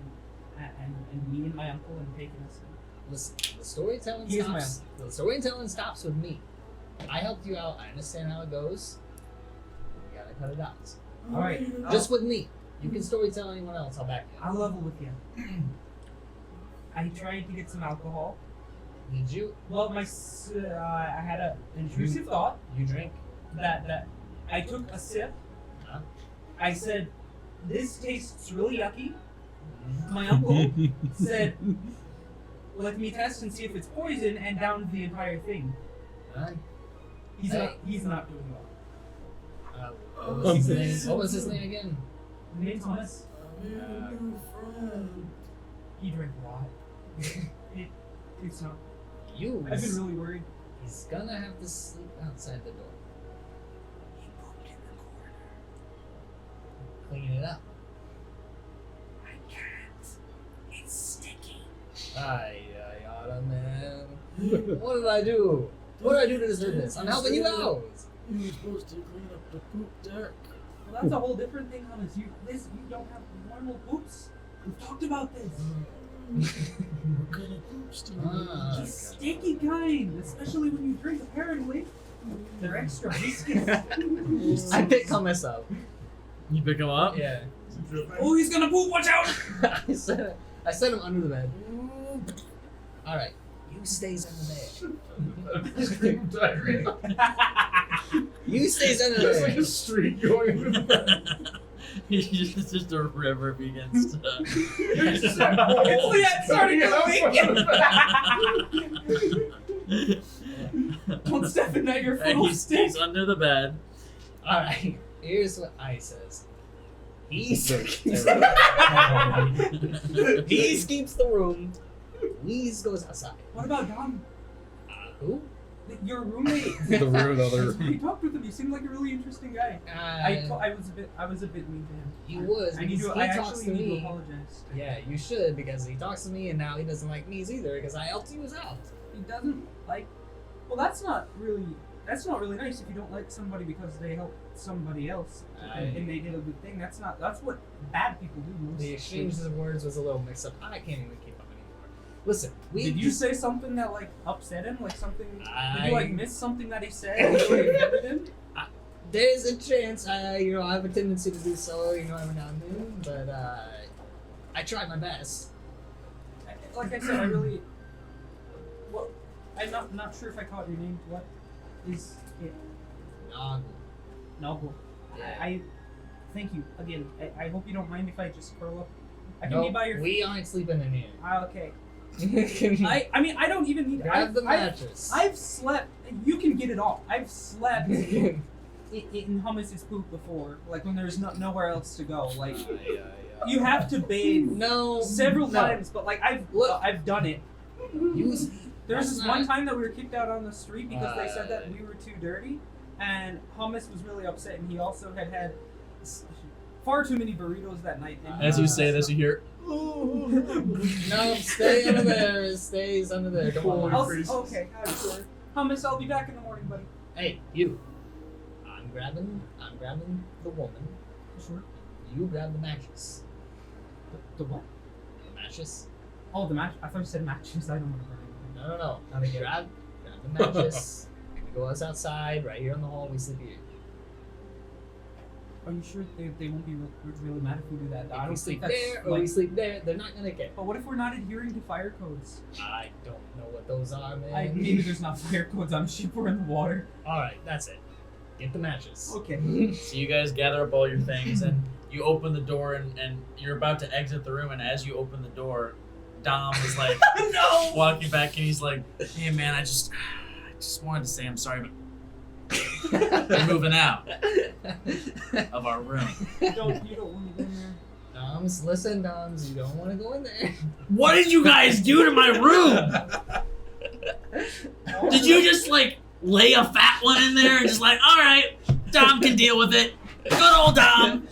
and me and my uncle and taking us in. listen, the storytelling He is my stops. The storytelling stops with me. I helped you out. I understand how it goes. You gotta cut it out. All right. Just with me. You can storytell anyone else. I'll back you. I'll level with you. I tried to get some alcohol. Did you? Well, I had an intrusive thought You drink? that I took a sip. Huh? I said, "This tastes really yucky." My uncle said, "Let me test and see if it's poison," and downed the entire thing. Huh? He's Hey. not doing well. What was his name? What was his name again? The name's Thomas. I made a new friend. He drank a lot. It's not. You. I've been really worried. He's gonna have to sleep outside the door. Clean it up. I can't. It's sticky. Ay, man. What did I do? What did I do to deserve this? I'm helping you out. You were supposed to clean up the poop deck. Well, that's a whole different thing, Thomas. You don't have normal poops. We've talked about this. What kind of poops do you Ah, The sticky kind, especially when you drink. Apparently, they're extra viscous. I pick Thomas up. You pick him up? Yeah. Oh, he's gonna poop! Watch out! I set him under the bed. Alright. You stays under Stream diary. there. You stays under There's like there. a street going in the It's just a river begins to. It's Leanne starting Don't step in that, your foot And will he stick. stays under the bed. Alright, here's what I says. He keeps the room. Weeze goes outside. What about Dom? Who? Your roommate. the room, other. You talked with him. He seemed like a really interesting guy. I was a bit mean to him. He was. I need because to. he I talks actually to need to me. apologize. Yeah, you should because he talks to me and now he doesn't like me either because I helped you out. He doesn't like. Well, that's not really nice if you don't like somebody because they help somebody else and they did a good thing. That's what bad people do most. The exchange of words was a little mixed up. I can't even keep up anymore. Listen, Did you say something that like upset him? Like something? Did you like miss something that he said? That really offended him? There's a chance. I have a tendency to do so. Every now and then, but I try my best. Like I said, I really. Well, I'm not sure if I caught your name. What is it? Noggle. Yeah. I thank you again. I hope you don't mind if I just curl up. I can be by your. We aren't sleeping in here. Okay. I mean I don't even need. Grab the mattress. I've slept. You can get it all. I've slept in hummus's poop before. Like when there's nowhere else to go. Like you have to bathe. Several times, but like I've done it. There's this one time that we were kicked out on the street because they said that we were too dirty, and Hummus was really upset, and he also had far too many burritos that night. And As you say this, you hear. No, stay under there. It stays under there. Don't worry. Okay, I'm sorry. Hummus, I'll be back in the morning, buddy. Hey, you. I'm grabbing the woman. Sure. You grab the mattress. The what? The mattress. Oh, the match. I thought you said matches. I don't want to burn anything. No. Not again. Grab the mattress. We go us outside, right here in the hall. We sleep here. Are you sure they won't be really mad if we do that? I If don't we sleep think that's there or like, we sleep there, they're not gonna care. But what if we're not adhering to fire codes? I don't know what those are, man. Maybe there's not fire codes on a ship or in the water. Alright, that's it. Get the mattress. Okay. So you guys gather up all your things and you open the door and you're about to exit the room, and as you open the door, Dom is like No! walking back and he's like, "Hey man, I just wanted to say I'm sorry, but we're moving out of our room." You don't want to go in there. Doms, listen, Doms, you don't want to go in there. What did you guys do to my room? Did you just like lay a fat one in there and just like, all right, Dom can deal with it. Good old Dom.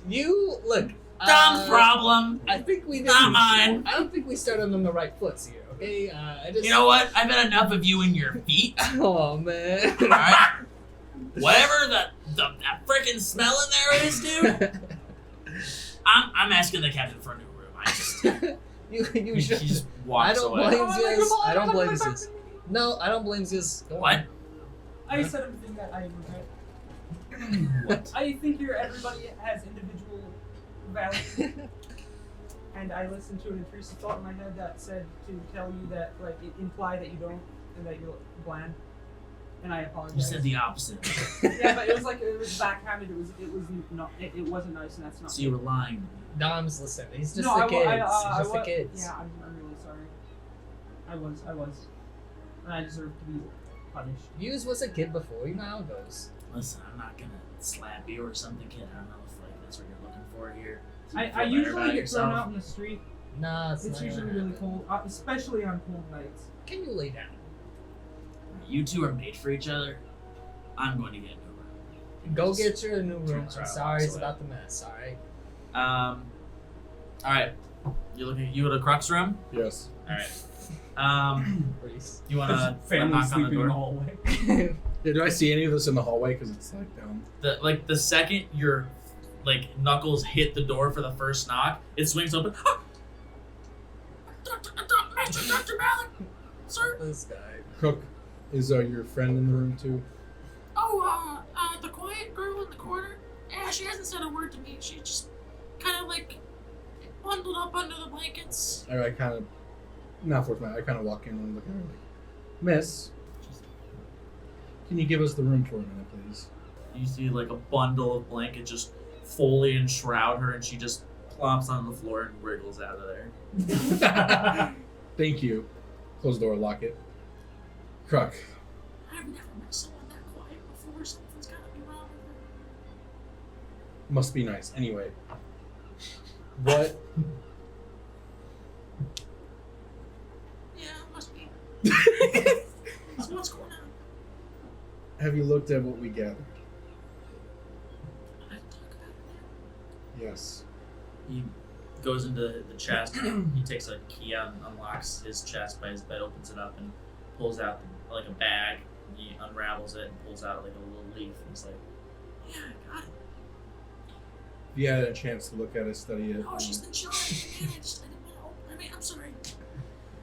You look. Dom's problem. I think we did. Not mine. I don't think we started on the right foots here. Okay. I just. You know what? I've had enough of you and your feet. Oh man. All right. Whatever that freaking smell in there is, dude. I'm asking the captain for a new room. I just you he should. just walks I don't away. blame you. I don't blame you. No, I don't blame you. What? I said everything that I regret. What? I think everybody has individual value. And I listened to an intrusive thought in my head that said to tell you that, like, it imply that you don't, and that you're bland. And I apologize. You said the opposite. Yeah, but it was backhanded. It wasn't nice, and that's not. So you were lying. Dom's listen. He's just No, the kids. I He's just the kids. Yeah, I'm really sorry. I was, and I deserve to be punished. Yous was a kid before. You know how it goes. Listen, I'm not gonna slap you or something, kid. I don't know if like that's what you're looking for here. So you I feel better usually about get yourself. thrown out in the street. Nah, It's not usually gonna really happen. cold, especially on cold nights. Can you lay down? You two are made for each other. I'm going to get a new room. Go get your new room. turns I'm around, sorry, it's walks away. about the mess. All right. All right. You go to Crux room. Yes. All right. Reese. You want to Family knock on the sleeping in the door? hallway. Yeah, do I see any of this in the hallway? Because it's like down. The second your like knuckles hit the door for the first knock, it swings open. Dr. Malik, sir. This guy. Cook, is your friend in the room too? Oh, the quiet girl in the corner? Yeah, she hasn't said a word to me. She just kind of like bundled up under the blankets. I kind of not force my. I kind of walk in and look at her like, Miss, can you give us the room for a minute, please? You see like a bundle of blankets just fully enshroud her, and she just plops on the floor and wriggles out of there. Thank you. Close the door, lock it. Kruk. I've never met someone that quiet before. Something's gotta be wrong with her. Must be nice. Anyway. What? Yeah, must be. So what's going on? Have you looked at what we gathered? I can talk about it now. Yes. He goes into the chest. He takes a key out and unlocks his chest by his bed, opens it up, and pulls out like a bag. He unravels it and pulls out like a little leaf. And he's like, Yeah, I got it. If you had a chance to look at it, study it. Oh, she's been chilling. Man, I didn't want to open. I mean, I'm sorry.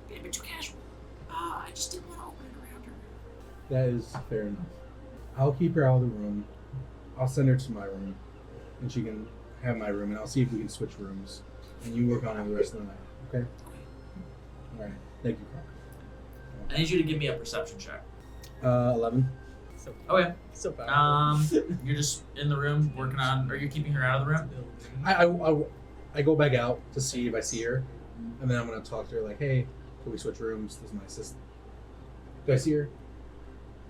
Being a bit too casual. I just didn't want to open it around her. That is fair enough. I'll keep her out of the room. I'll send her to my room, and she can have my room, and I'll see if we can switch rooms. And you work on it the rest of the night, okay? All right. Thank you, Carl. I need you to give me a perception check. 11. Okay. So powerful. You're just in the room working on, or you're keeping her out of the room? I go back out to see if I see her, and then I'm gonna talk to her like, hey, can we switch rooms? This is my assistant. Do I see her?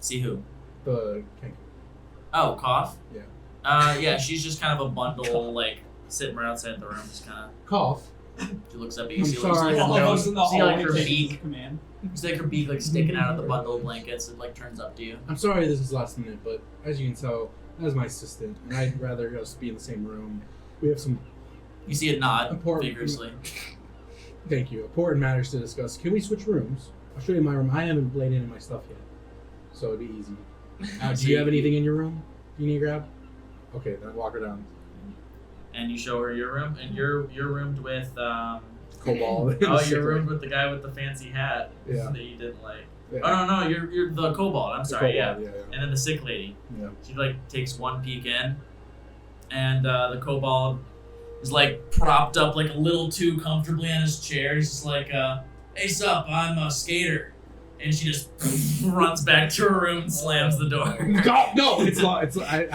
See who? The kangaroo. Oh, Cough? Yeah. Yeah, she's just kind of a bundle, like, sitting right outside the room, just kind of, Cough. she looks up at you, I'm see sorry, like, no. Almost in the see like hallway her takes beak, command. see like her beak like sticking out of the bundle of blankets, and like turns up to you. I'm sorry this is last minute, but as you can tell, that is my assistant, and I'd rather us be in the same room. We have some You see it nod Important. vigorously. Thank you. Important matters to discuss. Can we switch rooms? I'll show you my room. I haven't laid any of my stuff yet, so it'd be easy. Do you have anything in your room you need to grab? Okay, then walk her down. And you show her your room, and you're roomed with Cobalt. oh, you're roomed with the guy with the fancy hat Yeah. that you didn't like. Yeah. Oh no, you're the kobold. I'm sorry, Cobalt, yeah. yeah. And then the sick lady. Yeah. She like takes one peek in, and the kobold is like propped up like a little too comfortably on his chair. He's just like, "Hey, sup? I'm a skater," and she just runs back to her room and slams the door. No, it's not. It's I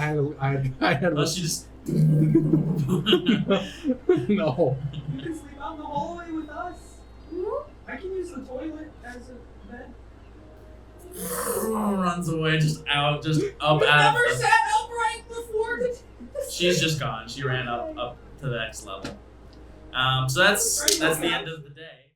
had. Oh, she just. No. You can sleep out in the hallway with us. I can use the toilet as a bed. Runs away, just out, just up You've out. never of the, sat upright before. she's just gone. She ran up to the next level. So that's the end of the day.